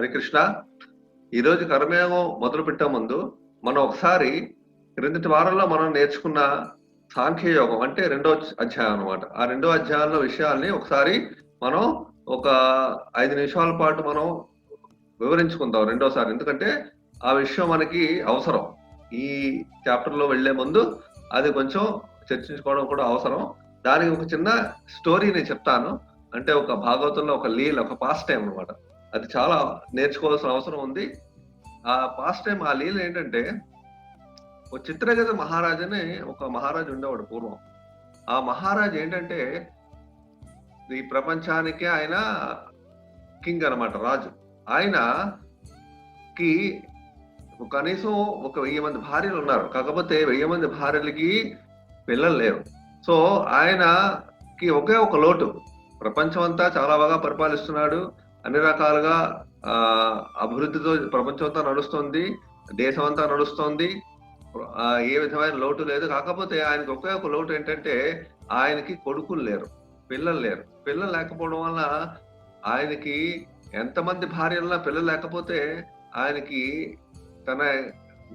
హరే కృష్ణ. ఈరోజు కర్మయోగం మొదలు పెట్టే ముందు మనం ఒకసారి క్రిందటి వారంలో మనం నేర్చుకున్న సాంఖ్యయోగం అంటే రెండో అధ్యాయం అన్నమాట. ఆ రెండో అధ్యాయంలో విషయాల్ని ఒకసారి మనం ఒక 5 నిమిషాల పాటు మనం వివరించుకుందాం రెండోసారి. ఎందుకంటే ఆ విషయం మనకి అవసరం. ఈ చాప్టర్ లో వెళ్లే ముందు అది కొంచెం చర్చించుకోవడం కూడా అవసరం. దానికి ఒక చిన్న స్టోరీ నేను చెప్తాను. అంటే ఒక భాగవతంలో ఒక లీల, ఒక పాస్ట్ టైం అన్నమాట. అది చాలా నేర్చుకోవాల్సిన అవసరం ఉంది. ఆ పాస్ట్ టైం, ఆ లీల ఏంటంటే, ఒక చిత్రగజ మహారాజు అని ఒక మహారాజు ఉండేవాడు పూర్వం. ఆ మహారాజు ఏంటంటే ఈ ప్రపంచానికి ఆయన కింగ్ అన్నమాట, రాజు. ఆయనకి కనీసం ఒక 1000 మంది భార్యలు ఉన్నారు. కాకపోతే 1000 మంది భార్యలకి పిల్లలు లేరు. సో ఆయనకి ఒకే ఒక లోటు. ప్రపంచం అంతా చాలా బాగా పరిపాలిస్తున్నాడు. అన్ని రకాలుగా అభివృద్ధితో ప్రపంచం అంతా నడుస్తుంది, దేశం అంతా నడుస్తుంది. ఏ విధమైన లోటు లేదు. కాకపోతే ఆయనకి ఒకే ఒక లోటు ఏంటంటే, ఆయనకి కొడుకులు లేరు, పిల్లలు లేరు. పిల్లలు లేకపోవడం వల్ల ఆయనకి ఎంతమంది భార్యలున్నా పిల్లలు లేకపోతే ఆయనకి తన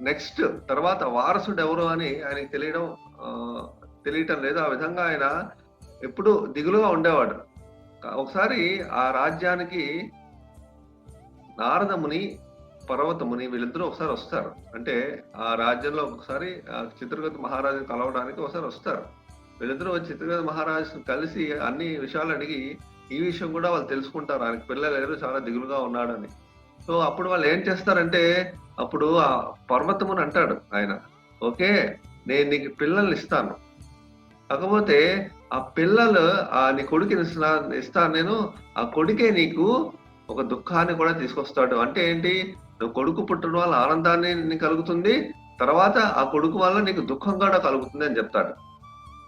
నెక్స్ట్ తర్వాత వారసుడు ఎవరు అని ఆయనకి తెలియటం లేదు. ఆ విధంగా ఆయన ఎప్పుడు దిగులుగా ఉండేవాడు. ఒకసారి ఆ రాజ్యానికి నారదముని, పర్వతముని వీళ్ళిద్దరూ ఒకసారి వస్తారు. అంటే ఆ రాజ్యంలో ఒకసారి చిత్రగత మహారాజుని కలవడానికి ఒకసారి వస్తారు. వీళ్ళిద్దరూ చిత్రగత మహారాజు కలిసి అన్ని విషయాలు అడిగి ఈ విషయం కూడా వాళ్ళు తెలుసుకుంటారు. ఆయనకి పిల్లలు లేరు, చాలా దిగులుగా ఉన్నాడని. సో అప్పుడు వాళ్ళు ఏం చేస్తారంటే, అప్పుడు ఆ పర్వతముని అంటాడు ఆయన, ఓకే నేను నీకు పిల్లల్ని ఇస్తాను, కాకపోతే ఆ పిల్లలు నీ కొడుకుని ఇస్తాను నేను, ఆ కొడుకే నీకు ఒక దుఃఖాన్ని కూడా తీసుకొస్తాడు. అంటే ఏంటి, నువ్వు కొడుకు పుట్టడం వల్ల ఆనందాన్ని కలుగుతుంది, తర్వాత ఆ కొడుకు వల్ల నీకు దుఃఖం కూడా కలుగుతుంది అని చెప్తాడు.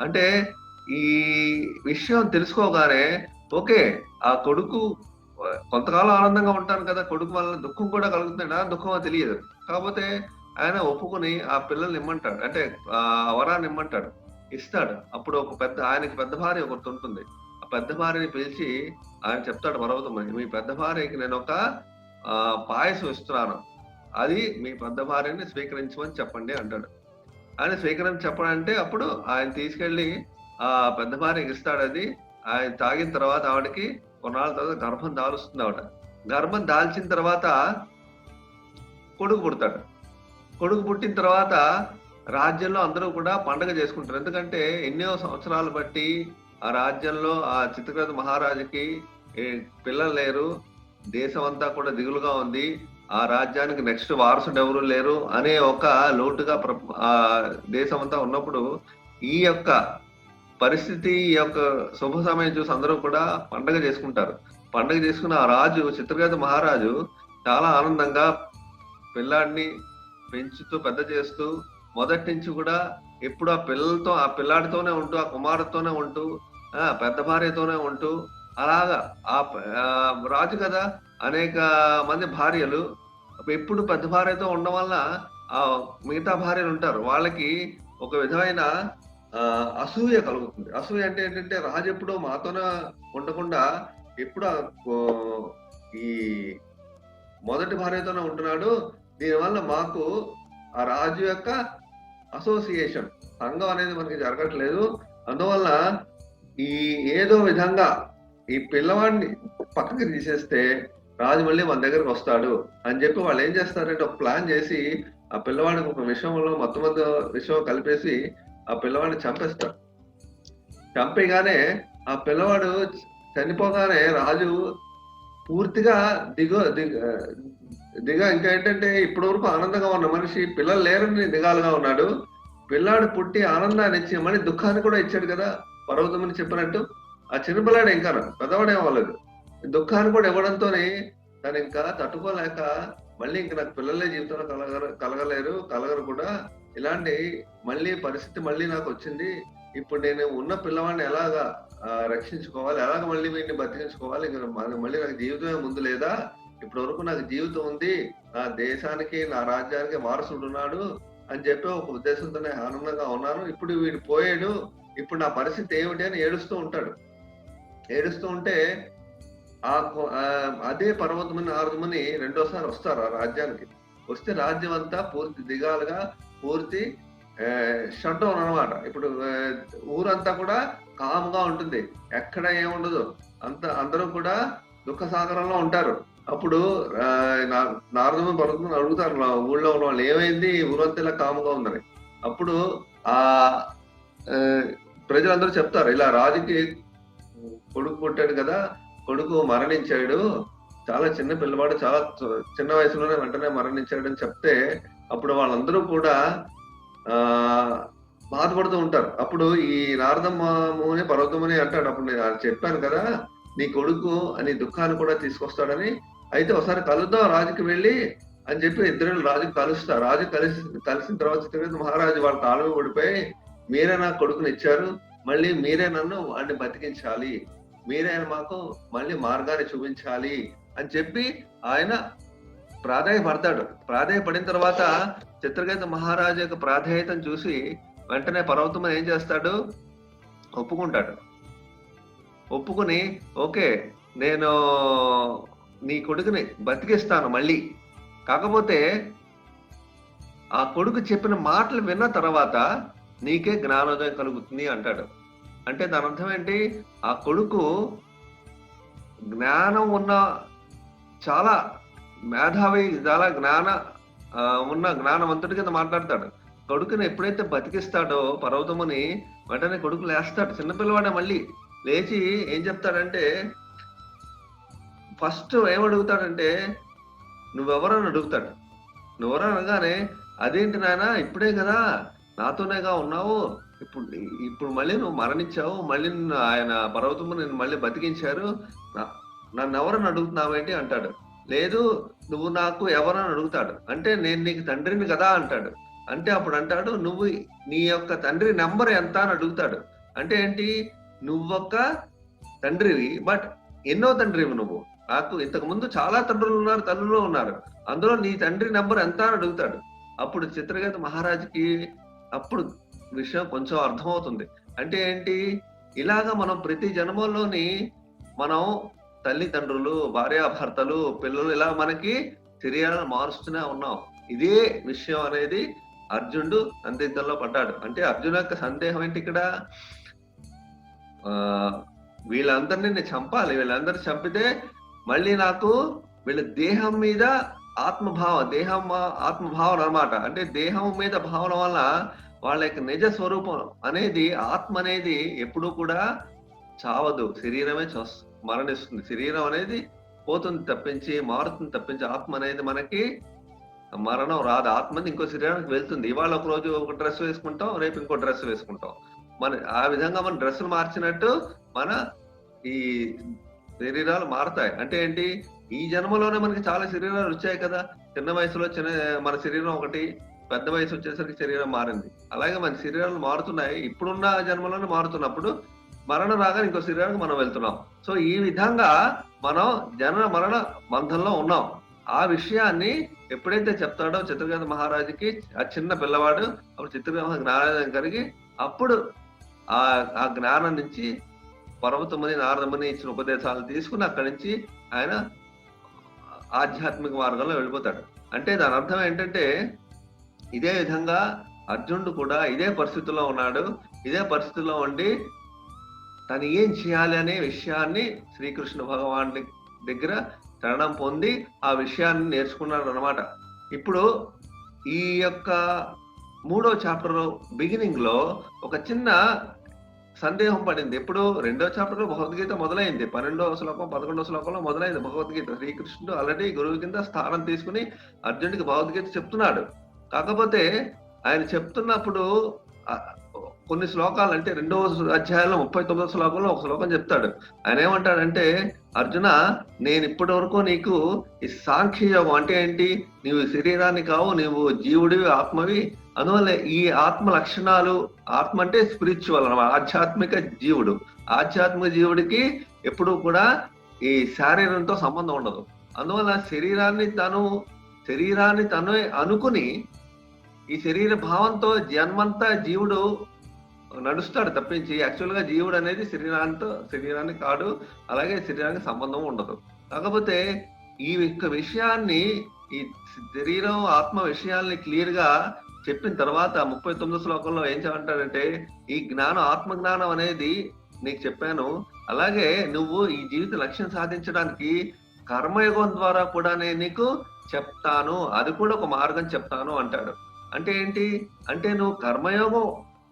అంటే ఈ విషయం తెలుసుకోగానే ఓకే, ఆ కొడుకు కొంతకాలం ఆనందంగా ఉంటాను కదా, కొడుకు వల్ల దుఃఖం కూడా కలుగుతుందా, దుఃఖమో తెలియదు. కాకపోతే ఆయన ఒప్పుకొని ఆ పిల్లల్ని ఇమ్మంటాడు, అంటే ఆ వరాన్ని ఇమ్మంటాడు, ఇస్తాడు. అప్పుడు ఆయనకి పెద్ద భార్య ఒకటి ఉంటుంది. ఆ పెద్ద భార్యని పిలిచి ఆయన చెప్తాడు పర్వతమని, మీ పెద్ద భార్యకి నేను ఒక పాయసం ఇస్తున్నాను, అది మీ పెద్ద భార్యని స్వీకరించమని చెప్పండి అంటాడు. ఆయన స్వీకరించి చెప్పడంటే అప్పుడు ఆయన తీసుకెళ్లి ఆ పెద్ద భార్యకి ఇస్తాడు. అది ఆయన తాగిన తర్వాత ఆవిడకి కొన్నాళ్ళ తర్వాత గర్భం దాలుస్తుంది. ఆవిడ గర్భం దాల్చిన తర్వాత కొడుకు పుడతాడు. కొడుకు పుట్టిన తర్వాత రాజ్యంలో అందరూ కూడా పండగ చేసుకుంటారు. ఎందుకంటే ఎన్నో సంవత్సరాలు బట్టి ఆ రాజ్యంలో ఆ చిత్రగత మహారాజుకి పిల్లలు లేరు, దేశం అంతా కూడా దిగులుగా ఉంది, ఆ రాజ్యానికి నెక్స్ట్ వారసుడు ఎవరు లేరు అనే ఒక లోటుగా దేశం అంతా ఉన్నప్పుడు, ఈ యొక్క పరిస్థితి, ఈ యొక్క శుభ సమయం చూసి అందరూ కూడా పండగ చేసుకుంటారు. పండగ చేసుకున్న ఆ రాజు, చిత్రగత మహారాజు, చాలా ఆనందంగా పిల్లాడిని పెంచుతూ పెద్ద చేస్తూ, మొదటి నుంచి కూడా ఎప్పుడు ఆ పిల్లాడితోనే ఉంటూ, ఆ కుమారుతోనే ఉంటూ, పెద్ద భార్యతోనే ఉంటూ, అలాగా ఆ రాజు కదా, అనేక మంది భార్యలు, ఎప్పుడు పెద్ద భార్యతో ఉండడం వల్ల ఆ మిగతా భార్యలు ఉంటారు, వాళ్ళకి ఒక విధమైన అసూయ కలుగుతుంది. అసూయ అంటే ఏంటంటే, రాజు ఎప్పుడు మాతోనే ఉండకుండా ఎప్పుడు ఈ మొదటి భార్యతోనే ఉంటున్నాడు, దీనివల్ల మాకు ఆ రాజు యొక్క అసోసియేషన్, సంఘం అనేది మనకి జరగట్లేదు. అందువల్ల ఈ ఏదో విధంగా ఈ పిల్లవాడిని పక్కకి తీసేస్తే రాజు మళ్ళీ మన దగ్గరకు వస్తాడు అని చెప్పి వాళ్ళు ఏం చేస్తారంటే, ఒక ప్లాన్ చేసి ఆ పిల్లవాడికి ఒక విషయంలో మొత్తం విషయం కలిపేసి ఆ పిల్లవాడిని చంపేస్తాడు. చంపేగానే ఆ పిల్లవాడు చనిపోగానే రాజు పూర్తిగా ఇంకా ఏంటంటే, ఇప్పటి వరకు ఆనందంగా ఉన్న మనిషి పిల్లలు లేరని దిగాలుగా ఉన్నాడు. పిల్లాడు పుట్టి ఆనందాన్ని ఇచ్చి మళ్ళీ దుఃఖాన్ని కూడా ఇచ్చాడు కదా, పర్వతమని చెప్పినట్టు. ఆ చిన్న పిల్లాడు ఇంకా పెద్దవాడే అవ్వలేదు, దుఃఖాన్ని కూడా ఇవ్వడంతోనే తను ఇంకా తట్టుకోలేక, మళ్ళీ ఇంకా నాకు పిల్లలే జీవితంలో కలగరు కూడా, ఇలాంటి మళ్ళీ పరిస్థితి మళ్ళీ నాకు వచ్చింది, ఇప్పుడు నేను ఉన్న పిల్లవాడిని ఎలాగా రక్షించుకోవాలి, ఎలాగ మళ్ళీ వీడిని బతికించుకోవాలి, మళ్ళీ నాకు జీవితమే ముందు లేదా, ఇప్పటి వరకు నాకు జీవితం ఉంది, నా దేశానికి నా రాజ్యానికి వారసుడు ఉన్నాడు అని చెప్పి ఒక ఉద్దేశంతోనే ఆనందంగా ఉన్నాను, ఇప్పుడు వీడు పోయాడు, ఇప్పుడు నా పరిస్థితి ఏమిటి అని ఏడుస్తూ ఉంటాడు. ఏడుస్తూ ఉంటే అదే పర్వతముని నారదముని రెండోసారి వస్తారు ఆ రాజ్యానికి. వస్తే రాజ్యం అంతా పూర్తి దిగాలుగా, పూర్తి షట్ డౌన్ అనమాట. ఇప్పుడు ఊరంతా కూడా కామ్గా ఉంటుంది, ఎక్కడ ఏముండదు, అందరూ కూడా దుఃఖ సాగరంలో ఉంటారు. అప్పుడు నారదముని పర్వతముని అడుగుతారు ఊళ్ళో ఉన్న వాళ్ళు, ఏమైంది ఊరంతా ఇలా కామ్గా ఉందని. అప్పుడు ఆ ప్రజలందరూ చెప్తారు, ఇలా రాజుకి కొడుకు పుట్టాడు కదా, కొడుకు మరణించాడు, చాలా చిన్న పిల్లవాడు, చాలా చిన్న వయసులోనే వెంటనే మరణించాడు అని చెప్తే అప్పుడు వాళ్ళందరూ కూడా బాధపడుతూ ఉంటారు. అప్పుడు ఈ నారదముని పర్వతముని అంటాడు, అప్పుడు నేను చెప్పాను కదా నీ కొడుకు అని దుఃఖాన్ని కూడా తీసుకొస్తాడని, అయితే ఒకసారి కలుద్దాం రాజుకి వెళ్ళి అని చెప్పి ఇద్దరు రాజుకి కలుస్తారు. రాజు కలిసిన తర్వాత చిత్రకేతు మహారాజు వాళ్ళ కాళ్ళ ఓడిపోయి, మీరే నా కొడుకుని ఇచ్చారు, మళ్ళీ మీరే నన్ను వాడిని బతికించాలి, మీరే మాకు మళ్ళీ మార్గాన్ని చూపించాలి అని చెప్పి ఆయన ప్రాధేయపడతాడు. ప్రాధేయపడిన తర్వాత చిత్రకేతు మహారాజు యొక్క ప్రాధేయతను చూసి వెంటనే పర్వతముని ఏం చేస్తాడు, ఒప్పుకుంటాడు. ఒప్పుకుని, ఓకే నేను నీ కొడుకుని బతికిస్తాను మళ్ళీ, కాకపోతే ఆ కొడుకు చెప్పిన మాటలు విన్న తర్వాత నీకే జ్ఞానోదయం కలుగుతుంది అంటాడు. అంటే దాని అర్థం ఏంటి, ఆ కొడుకు జ్ఞానం ఉన్న, చాలా మేధావి, చాలా ఉన్న జ్ఞానవంతుడి కింద మాట్లాడతాడు. కొడుకుని ఎప్పుడైతే బతికిస్తాడో పర్వతముని, వెంటనే కొడుకు లేస్తాడు, చిన్నపిల్లవాడే మళ్ళీ లేచి ఏం చెప్తాడంటే, ఫస్ట్ ఏమడుగుతాడంటే నువ్వెవరని అడుగుతాడు. నువ్వెవరని అనగానే, అదేంటి నాయన ఇప్పుడే కదా నాతోనేగా ఉన్నావు, ఇప్పుడు మళ్ళీ నువ్వు మరణించావు, మళ్ళీ ఆయన పర్వతము నేను మళ్ళీ బతికించారు, నన్ను ఎవరని అడుగుతున్నావేంటి అంటాడు. లేదు నువ్వు నాకు ఎవరని అడుగుతాడు. అంటే నేను నీకు తండ్రిని కదా అంటాడు. అంటే అప్పుడు అంటాడు, నువ్వు నీ యొక్క తండ్రి నెంబర్ ఎంత అని అడుగుతాడు. అంటే ఏంటి, నువ్వొక్క తండ్రివి, బట్ ఎన్నో తండ్రివి నువ్వు, నాకు ఇంతకు ముందు చాలా తండ్రులు ఉన్నారు, తల్లులు ఉన్నారు, అందులో నీ తండ్రి నెంబర్ ఎంత అని అడుగుతాడు. అప్పుడు చిత్రకేతు మహారాజుకి అప్పుడు విషయం కొంచెం అర్థమవుతుంది. అంటే ఏంటి, ఇలాగా మనం ప్రతి జన్మలోని మనం తల్లిదండ్రులు, భార్యాభర్తలు, పిల్లలు, ఇలా మనకి శరీరాలను మారుస్తూనే ఉన్నాం. ఇదే విషయం అనేది అర్జునుడు సందిగ్ధంలో పడ్డాడు. అంటే అర్జును యొక్క సందేహం ఏంటి, ఇక్కడ వీళ్ళందరినీ నేను చంపాలి, వీళ్ళందరూ చంపితే మళ్ళీ నాకు వీళ్ళ దేహం మీద ఆత్మభావన అనమాట. అంటే దేహం మీద భావన వల్ల వాళ్ళ యొక్క నిజ స్వరూపం అనేది, ఆత్మ అనేది ఎప్పుడూ కూడా చావదు, శరీరమే మరణిస్తుంది. శరీరం అనేది పోతుంది తప్పించి, మారుతుంది తప్పించి, ఆత్మ అనేది మనకి మరణం రాదు. ఆత్మని ఇంకో శరీరానికి వెళ్తుంది. ఇవాళ ఒక రోజు ఒక డ్రెస్ వేసుకుంటాం, రేపు ఇంకో డ్రెస్ వేసుకుంటాం. ఆ విధంగా మన డ్రెస్సులు మార్చినట్టు మన ఈ శరీరాలు మారతాయి. అంటే ఏంటి, ఈ జన్మలోనే మనకి చాలా శరీరాలు వచ్చాయి కదా. చిన్న వయసులో మన శరీరం ఒకటి, పెద్ద వయసు వచ్చేసరికి శరీరం మారింది. అలాగే మన శరీరాలు మారుతున్నాయి. ఇప్పుడున్న జన్మలోనే మారుతున్నప్పుడు మరణం రాగా ఇంకో శరీరానికి మనం వెళ్తున్నాం. సో ఈ విధంగా మనం జనన మరణ బంధంలో ఉన్నాం. ఆ విషయాన్ని ఎప్పుడైతే చెప్తాడో చిత్రకేతు మహారాజుకి, ఆ చిన్న పిల్లవాడు, అప్పుడు చిత్రకేతు జ్ఞానోదయం కలిగి, అప్పుడు ఆ జ్ఞానం నుంచి పర్వతముని నారదముని ఇచ్చిన ఉపదేశాలు తీసుకుని అక్కడి నుంచి ఆయన ఆధ్యాత్మిక మార్గంలో వెళ్ళిపోతాడు. అంటే దాని అర్థం ఏంటంటే, ఇదే విధంగా అర్జునుడు కూడా ఇదే పరిస్థితుల్లో ఉన్నాడు. ఇదే పరిస్థితుల్లో ఉండి తను ఏం చేయాలి అనే విషయాన్ని శ్రీకృష్ణ భగవాన్ దగ్గర శరణం పొంది ఆ విషయాన్ని నేర్చుకున్నాడు అనమాట. ఇప్పుడు ఈ యొక్క 3వ చాప్టర్ బిగినింగ్ లో ఒక చిన్న సందేహం పడింది. ఎప్పుడు 2వ చాప్టర్ లో భగవద్గీత మొదలైంది, 12వ శ్లోకం 11వ శ్లోకంలో మొదలైంది భగవద్గీత. శ్రీకృష్ణుడు ఆల్రెడీ గురువు కింద స్థానం తీసుకుని అర్జునుడికి భగవద్గీత చెప్తున్నాడు. కాకపోతే ఆయన చెప్తున్నప్పుడు కొన్ని శ్లోకాలు, అంటే 2వ అధ్యాయంలో 39వ శ్లోకంలో ఒక శ్లోకం చెప్తాడు. ఆయన ఏమంటాడంటే, అర్జున నేను ఇప్పటి వరకు నీకు ఈ సాంఖ్యయోగం అంటే ఏంటి, నీవు శరీరాన్ని కావు, నీవు జీవుడివి, ఆత్మవి, అందువల్ల ఈ ఆత్మ లక్షణాలు, ఆత్మ అంటే స్పిరిచువల్ అన్నమాట, ఆధ్యాత్మిక జీవుడు. ఆధ్యాత్మిక జీవుడికి ఎప్పుడు కూడా ఈ శారీరంతో సంబంధం ఉండదు. అందువల్ల శరీరాన్ని తను అనుకుని ఈ శరీర భావంతో జన్మంతా జీవుడు నడుస్తాడు తప్పించి యాక్చువల్‌గా జీవుడు అనేది శరీరానికి కాడు. అలాగే శరీరానికి సంబంధం ఉండదు. కాకపోతే ఈ యొక్క విషయాన్ని ఈ శరీరం, ఆత్మ విషయాల్ని క్లియర్‌గా చెప్పిన తర్వాత 39 శ్లోకంలో ఏం అంటాడంటే, ఈ జ్ఞానం, ఆత్మ జ్ఞానం అనేది నీకు చెప్పాను. అలాగే నువ్వు ఈ జీవిత లక్ష్యం సాధించడానికి కర్మయోగం ద్వారా కూడా నేను నీకు చెప్తాను. అది కూడా ఒక మార్గం చెప్తాను అంటాడు. అంటే ఏంటి? అంటే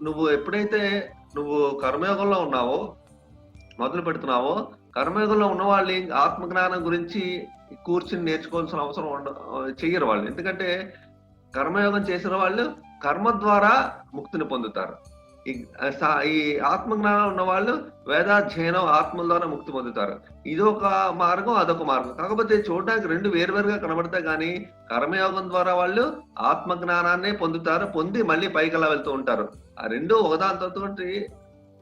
నువ్వు ఎప్పుడైతే కర్మయోగంలో ఉన్నావో, మొదలు పెడుతున్నావో, కర్మయోగంలో ఉన్నవాళ్ళు ఆత్మజ్ఞానం గురించి కూర్చుని నేర్చుకోవాల్సిన అవసరం చెయ్యరు వాళ్ళు. ఎందుకంటే కర్మయోగం చేసిన వాళ్ళు కర్మ ద్వారా ముక్తిని పొందుతారు. ఈ ఆత్మజ్ఞానం ఉన్న వాళ్ళు వేదాధ్యయనం, ఆత్మల ద్వారా ముక్తి పొందుతారు. ఇదొక మార్గం, అదొక మార్గం. కాకపోతే చూడడానికి రెండు వేరువేరుగా కనబడతాయి కానీ కర్మయోగం ద్వారా వాళ్ళు ఆత్మజ్ఞానాన్నే పొందుతారు. పొంది మళ్ళీ పైకి వెళ్తూ ఉంటారు. ఆ రెండు ఒకదానితో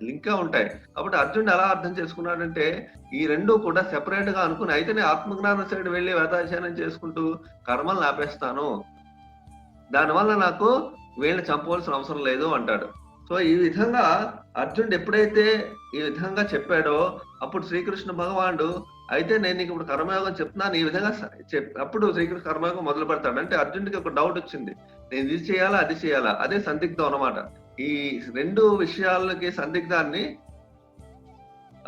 లింక్గా ఉంటాయి. కాబట్టి అర్జునుడు ఎలా అర్థం చేసుకున్నాడంటే, ఈ రెండు కూడా సెపరేట్ గా అనుకుని, అయితే నేను ఆత్మజ్ఞానం సైడ్ వెళ్ళి వేదాధ్యయనం చేసుకుంటూ కర్మలను ఆపేస్తాను, దానివల్ల నాకు వీళ్ళని చంపవలసిన అవసరం లేదు అంటాడు. సో ఈ విధంగా అర్జునుడు ఎప్పుడైతే ఈ విధంగా చెప్పాడో అప్పుడు శ్రీకృష్ణ భగవానుడు, అయితే నేను నీకు ఇప్పుడు కర్మయోగం చెప్తున్నాను ఈ విధంగా అప్పుడు శ్రీకృష్ణ కర్మయోగం మొదలు పెడతాడు. అంటే అర్జునుడికి ఒక డౌట్ వచ్చింది, నేను ఇది చేయాలా అది చేయాలా, అదే సందిగ్ధం అన్నమాట. ఈ రెండు విషయాలకి సందిగ్ధాన్ని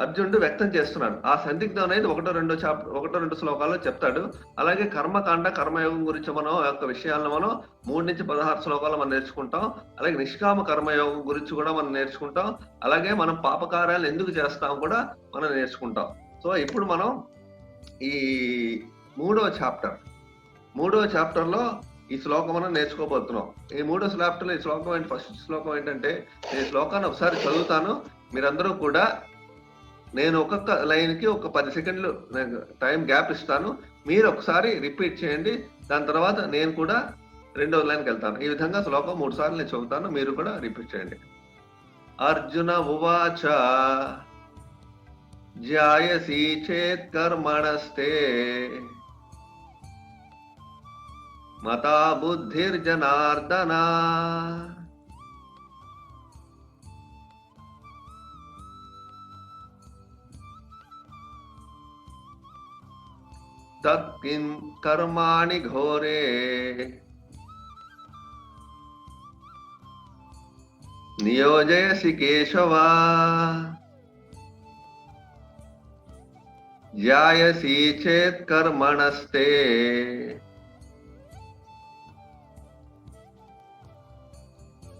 అర్జునుడు వ్యక్తం చేస్తున్నాడు. ఆ సందిగ్ధం అనేది ఒకటో రెండు శ్లోకాల్లో చెప్తాడు. అలాగే కర్మకాండ, కర్మయోగం గురించి మనం యొక్క విషయాలను మనం 3 నుంచి 16 శ్లోకాలు మనం నేర్చుకుంటాం. అలాగే నిష్కామ కర్మయోగం గురించి కూడా మనం నేర్చుకుంటాం. అలాగే మనం పాపకార్యాలు ఎందుకు చేస్తాం కూడా మనం నేర్చుకుంటాం. సో ఇప్పుడు మనం ఈ మూడవ చాప్టర్ లో ఈ శ్లోకం మనం నేర్చుకోబోతున్నాం. ఈ మూడో చాప్టర్లో ఈ శ్లోకం ఫస్ట్ శ్లోకం ఏంటంటే, ఈ శ్లోకాన్ని ఒకసారి చదువుతాను, మీరందరూ కూడా నేను ఒక్కొక్క లైన్ కి ఒక 10 సెకండ్లు టైం గ్యాప్ ఇస్తాను, మీరు ఒకసారి రిపీట్ చేయండి. దాని తర్వాత నేను కూడా రెండవ లైన్కి వెళ్తాను. ఈ విధంగా శ్లోకం 3 సార్లు నేను చదువుతాను, మీరు కూడా రిపీట్ చేయండి. అర్జున ఉవాచ జ్యాయసి చేత్ కర్మణస్తే మతా బుద్ధిర్జనార్దన తత్కిం కర్మాణి ఘోరే నియోజయసి కేశవ జ్యాయసి చేత్ కర్మణస్తే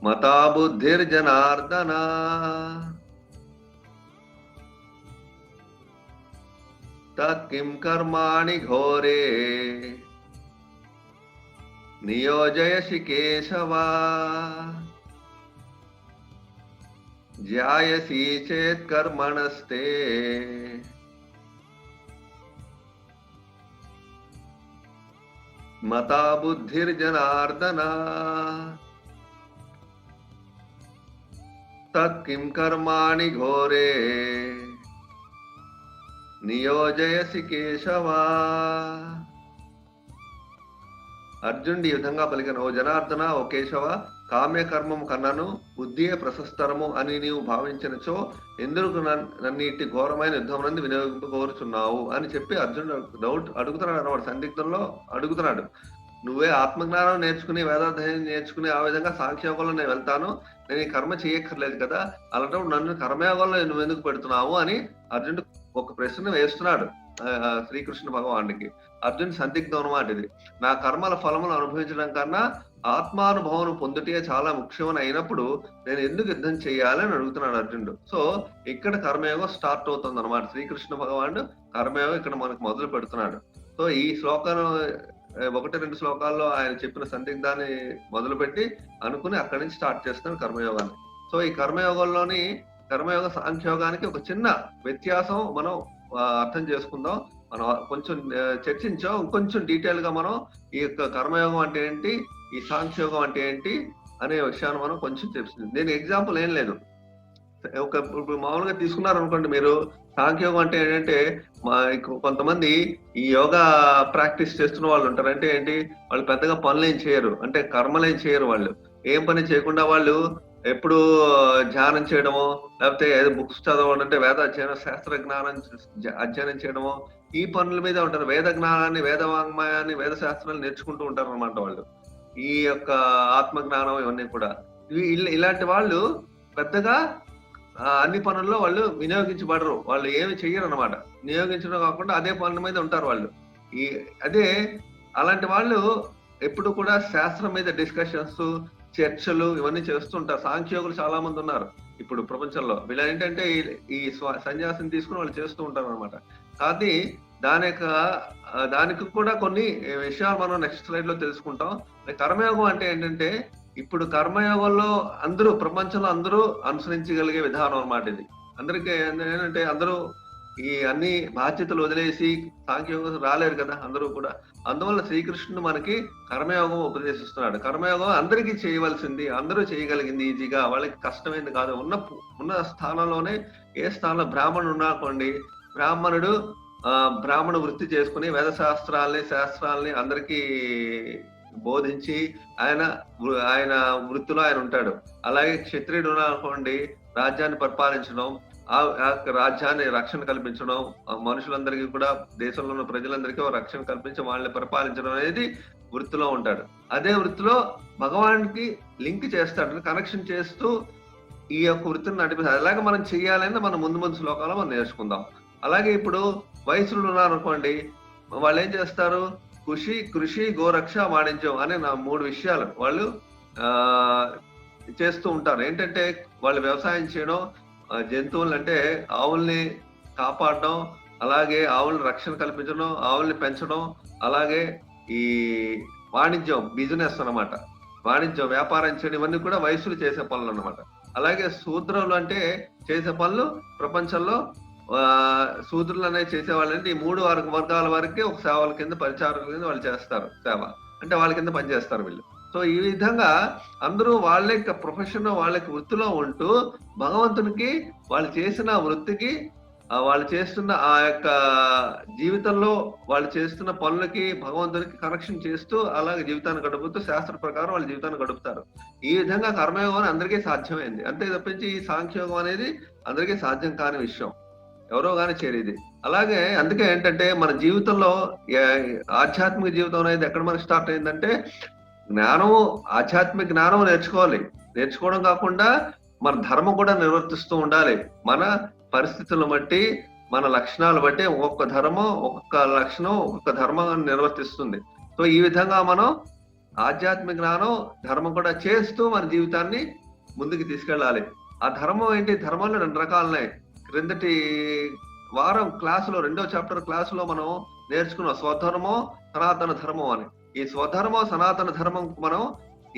మతా బుద్ధిర్జనార్దన తత్కిం కర్మాణి ఘోరే నియోజయసి కేశవ జ్యాయసి చేత్ కర్మణస్తే మతా బుద్ధిర్జనార్దన తత్కిం కర్మాణి ఘోరే నియోజయసి కేశవ. అర్జునుడు ఈ విధంగా పలికిన, ఓ జనార్దన, ఓ కేశవ, కామ్యకర్మము కన్నను బుద్ధియే ప్రశస్తరము అని నీవు భావించినచో ఎందుకు నన్నిటి ఘోరమైన యుద్ధమునందు వినియోగింపకోరుచున్నావు అని చెప్పి అర్జునుడు డౌట్ అడుగుతున్నాడు అన్నమాట. సందిగ్ధంలో అడుగుతున్నాడు, నువ్వే ఆత్మజ్ఞానం నేర్చుకుని, వేదాధ్యయనం నేర్చుకుని, ఆ విధంగా సాంఖ్యయోగంలో నేను వెళ్తాను, నేను ఈ కర్మ చేయక్కర్లేదు కదా, అలాంటప్పుడు నన్ను కర్మయోగంలో నువ్వు ఎందుకు పెడుతున్నావు అని అర్జునుడు ఒక ప్రశ్న వేస్తున్నాడు శ్రీకృష్ణ భగవానుడికి. అర్జునుడి సందిగ్ధం అన్నమాట ఇది. నా కర్మల ఫలములు అనుభవించడం కన్నా ఆత్మానుభవం పొందుటే చాలా ముఖ్యమని అయినప్పుడు నేను ఎందుకు యుద్ధం చేయాలని అడుగుతున్నాడు అర్జునుడు. సో ఇక్కడ కర్మయోగం స్టార్ట్ అవుతుంది అనమాట. శ్రీకృష్ణ భగవానుడు కర్మయోగం ఇక్కడ మనకు మొదలు పెడుతున్నాడు. సో ఈ శ్లోకం 1-2 శ్లోకాల్లో ఆయన చెప్పిన సందిగ్ధాన్ని మొదలుపెట్టి అనుకుని అక్కడి నుంచి స్టార్ట్ చేస్తున్నాడు కర్మయోగాన్ని. సో ఈ కర్మయోగ సాంఖ్యయోగానికి ఒక చిన్న వ్యత్యాసం మనం అర్థం చేసుకుందాం. మనం కొంచెం చర్చించాం, ఇంకొంచెం డీటెయిల్ గా మనం ఈ యొక్క కర్మయోగం అంటే ఏంటి, ఈ సాంఖ్యయోగం అంటే ఏంటి అనే విషయాన్ని మనం కొంచెం తెలుస్తుంది. దీని ఎగ్జాంపుల్ ఏం లేదు, ఇప్పుడు మామూలుగా తీసుకున్నారు అనుకోండి మీరు, సాంఖ్యయోగం అంటే ఏంటంటే కొంతమంది ఈ యోగా ప్రాక్టీస్ చేస్తున్న వాళ్ళు ఉంటారు. అంటే ఏంటి, వాళ్ళు పెద్దగా పనులు ఏం చేయరు, అంటే కర్మలు ఏం చేయరు, వాళ్ళు ఏం పని చేయకుండా వాళ్ళు ఎప్పుడు ధ్యానం చేయడమో, లేకపోతే ఏదో బుక్స్ చదవడం అంటే వేద అధ్యయనం, శాస్త్ర జ్ఞానం అధ్యయనం చేయడమో, ఈ పనుల మీదే ఉంటారు. వేద జ్ఞానాన్ని, వేద వాంగ్మయాన్ని, వేద శాస్త్రాలు నేర్చుకుంటూ ఉంటారనమాట వాళ్ళు. ఈ యొక్క ఆత్మ జ్ఞానం ఇవన్నీ కూడా. ఇలాంటి వాళ్ళు పెద్దగా అన్ని పనుల్లో వాళ్ళు వినియోగించబడరు. వాళ్ళు ఏమి చెయ్యరనమాట. వినియోగించడం కాకుండా అదే పనుల మీద ఉంటారు వాళ్ళు. ఈ అదే అలాంటి వాళ్ళు ఎప్పుడు కూడా శాస్త్రం మీద డిస్కషన్స్, చర్చలు ఇవన్నీ చేస్తుంటారు. సాంఖ్యయోగులు చాలా మంది ఉన్నారు ఇప్పుడు ప్రపంచంలో. వీళ్ళేంటంటే ఈ సన్యాసం తీసుకొని వాళ్ళు చేస్తూ ఉంటారనమాట. కానీ దాని యొక్క దానికి కూడా కొన్ని విషయాలు మనం నెక్స్ట్ స్లైడ్‌లో తెలుసుకుంటాం. కర్మయోగం అంటే ఏంటంటే, ఇప్పుడు కర్మయోగంలో అందరూ ప్రపంచంలో అందరూ అనుసరించగలిగే విధానం అన్నమాట ఇది. అందరికి ఏంటంటే అందరూ ఈ అన్ని బాధ్యతలు వదిలేసి సాంఖ్యయోగం రాలేరు కదా అందరూ కూడా. అందువల్ల శ్రీకృష్ణుడు మనకి కర్మయోగం ఉపదేశిస్తున్నాడు. కర్మయోగం అందరికీ చేయవలసింది, అందరూ చేయగలిగింది ఈజీగా, వాళ్ళకి కష్టమైంది కాదు. ఉన్న స్థానంలోనే ఏ స్థానంలో బ్రాహ్మణుడు ఉన్నాకోండి, బ్రాహ్మణుడు బ్రాహ్మణ వృత్తి చేసుకుని వేద శాస్త్రాల్ని అందరికీ బోధించి ఆయన వృత్తిలో ఆయన ఉంటాడు. అలాగే క్షత్రియుడు అనుకోండి, రాజ్యాన్ని పరిపాలించడం, ఆ రాజ్యాన్ని రక్షణ కల్పించడం, మనుషులందరికీ కూడా దేశంలో ఉన్న ప్రజలందరికీ రక్షణ కల్పించి వాళ్ళని పరిపాలించడం అనేది వృత్తిలో ఉంటాడు. అదే వృత్తిలో భగవానికి లింక్ చేస్తాడు, కనెక్షన్ చేస్తూ ఈ యొక్క వృత్తిని నడిపిస్తాడు. అలాగే మనం చెయ్యాలని మనం ముందు శ్లోకాలు మనం నేర్చుకుందాం. అలాగే ఇప్పుడు వైశ్యులు ఉన్నారనుకోండి, వాళ్ళు ఏం చేస్తారు? కృషి, గోరక్ష, వాణిజ్యం అనే 3 విషయాలు వాళ్ళు చేస్తూ ఉంటారు. ఏంటంటే వాళ్ళు వ్యవసాయం చేయడం, జంతువులు అంటే ఆవుల్ని కాపాడడం, అలాగే ఆవుల్ని రక్షణ కల్పించడం, ఆవుల్ని పెంచడం, అలాగే ఈ వాణిజ్యం, బిజినెస్ అన్నమాట. వాణిజ్యం, వ్యాపారం చేయడం, ఇవన్నీ కూడా వైశ్యులు చేసే పనులు అన్నమాట. అలాగే శూద్రులు అంటే చేసే పనులు ప్రపంచంలో శూద్రులు అనేది చేసేవాళ్ళంటే ఈ 3 వర్గాల వరకే ఒక సేవల కింద, పరిచారకుల కింద వాళ్ళు చేస్తారు సేవ. అంటే వాళ్ళ కింద పనిచేస్తారు వీళ్ళు. సో ఈ విధంగా అందరూ వాళ్ళ యొక్క ప్రొఫెషన్, వాళ్ళ యొక్క వృత్తిలో ఉంటూ భగవంతునికి వాళ్ళు చేసిన వృత్తికి, వాళ్ళు చేస్తున్న ఆ యొక్క జీవితంలో వాళ్ళు చేస్తున్న పనులకి భగవంతునికి కనెక్షన్ చేస్తూ అలాగే జీవితాన్ని గడుపుతూ శాస్త్ర ప్రకారం వాళ్ళ జీవితాన్ని గడుపుతారు. ఈ విధంగా కర్మయోగం అందరికీ సాధ్యమైంది. అంతే తప్పించి ఈ సాంఖ్యయోగం అనేది అందరికీ సాధ్యం కాని విషయం, ఎవరో కానీ చేరేది. అలాగే అందుకే ఏంటంటే మన జీవితంలో ఆధ్యాత్మిక జీవితం అనేది ఎక్కడ మనకి స్టార్ట్ అయిందంటే, ఆధ్యాత్మిక జ్ఞానం నేర్చుకోవాలి. నేర్చుకోవడం కాకుండా మన ధర్మం కూడా నిర్వర్తిస్తూ ఉండాలి. మన పరిస్థితులను బట్టి, మన లక్షణాలు బట్టి ఒక్కొక్క ధర్మం, ఒక్కొక్క లక్షణం, ఒక్కొక్క ధర్మం నిర్వర్తిస్తుంది. సో ఈ విధంగా మనం ఆధ్యాత్మిక జ్ఞానం, ధర్మం కూడా చేస్తూ మన జీవితాన్ని ముందుకు తీసుకెళ్ళాలి. ఆ ధర్మం ఏంటి? ధర్మంలో 2 రకాలున్నాయి. క్రిందటి వారం క్లాసులో 2వ చాప్టర్ క్లాసులో మనం నేర్చుకున్నాం స్వధర్మం, సనాతన ధర్మం అని. ఈ స్వధర్మం, సనాతన ధర్మం మనం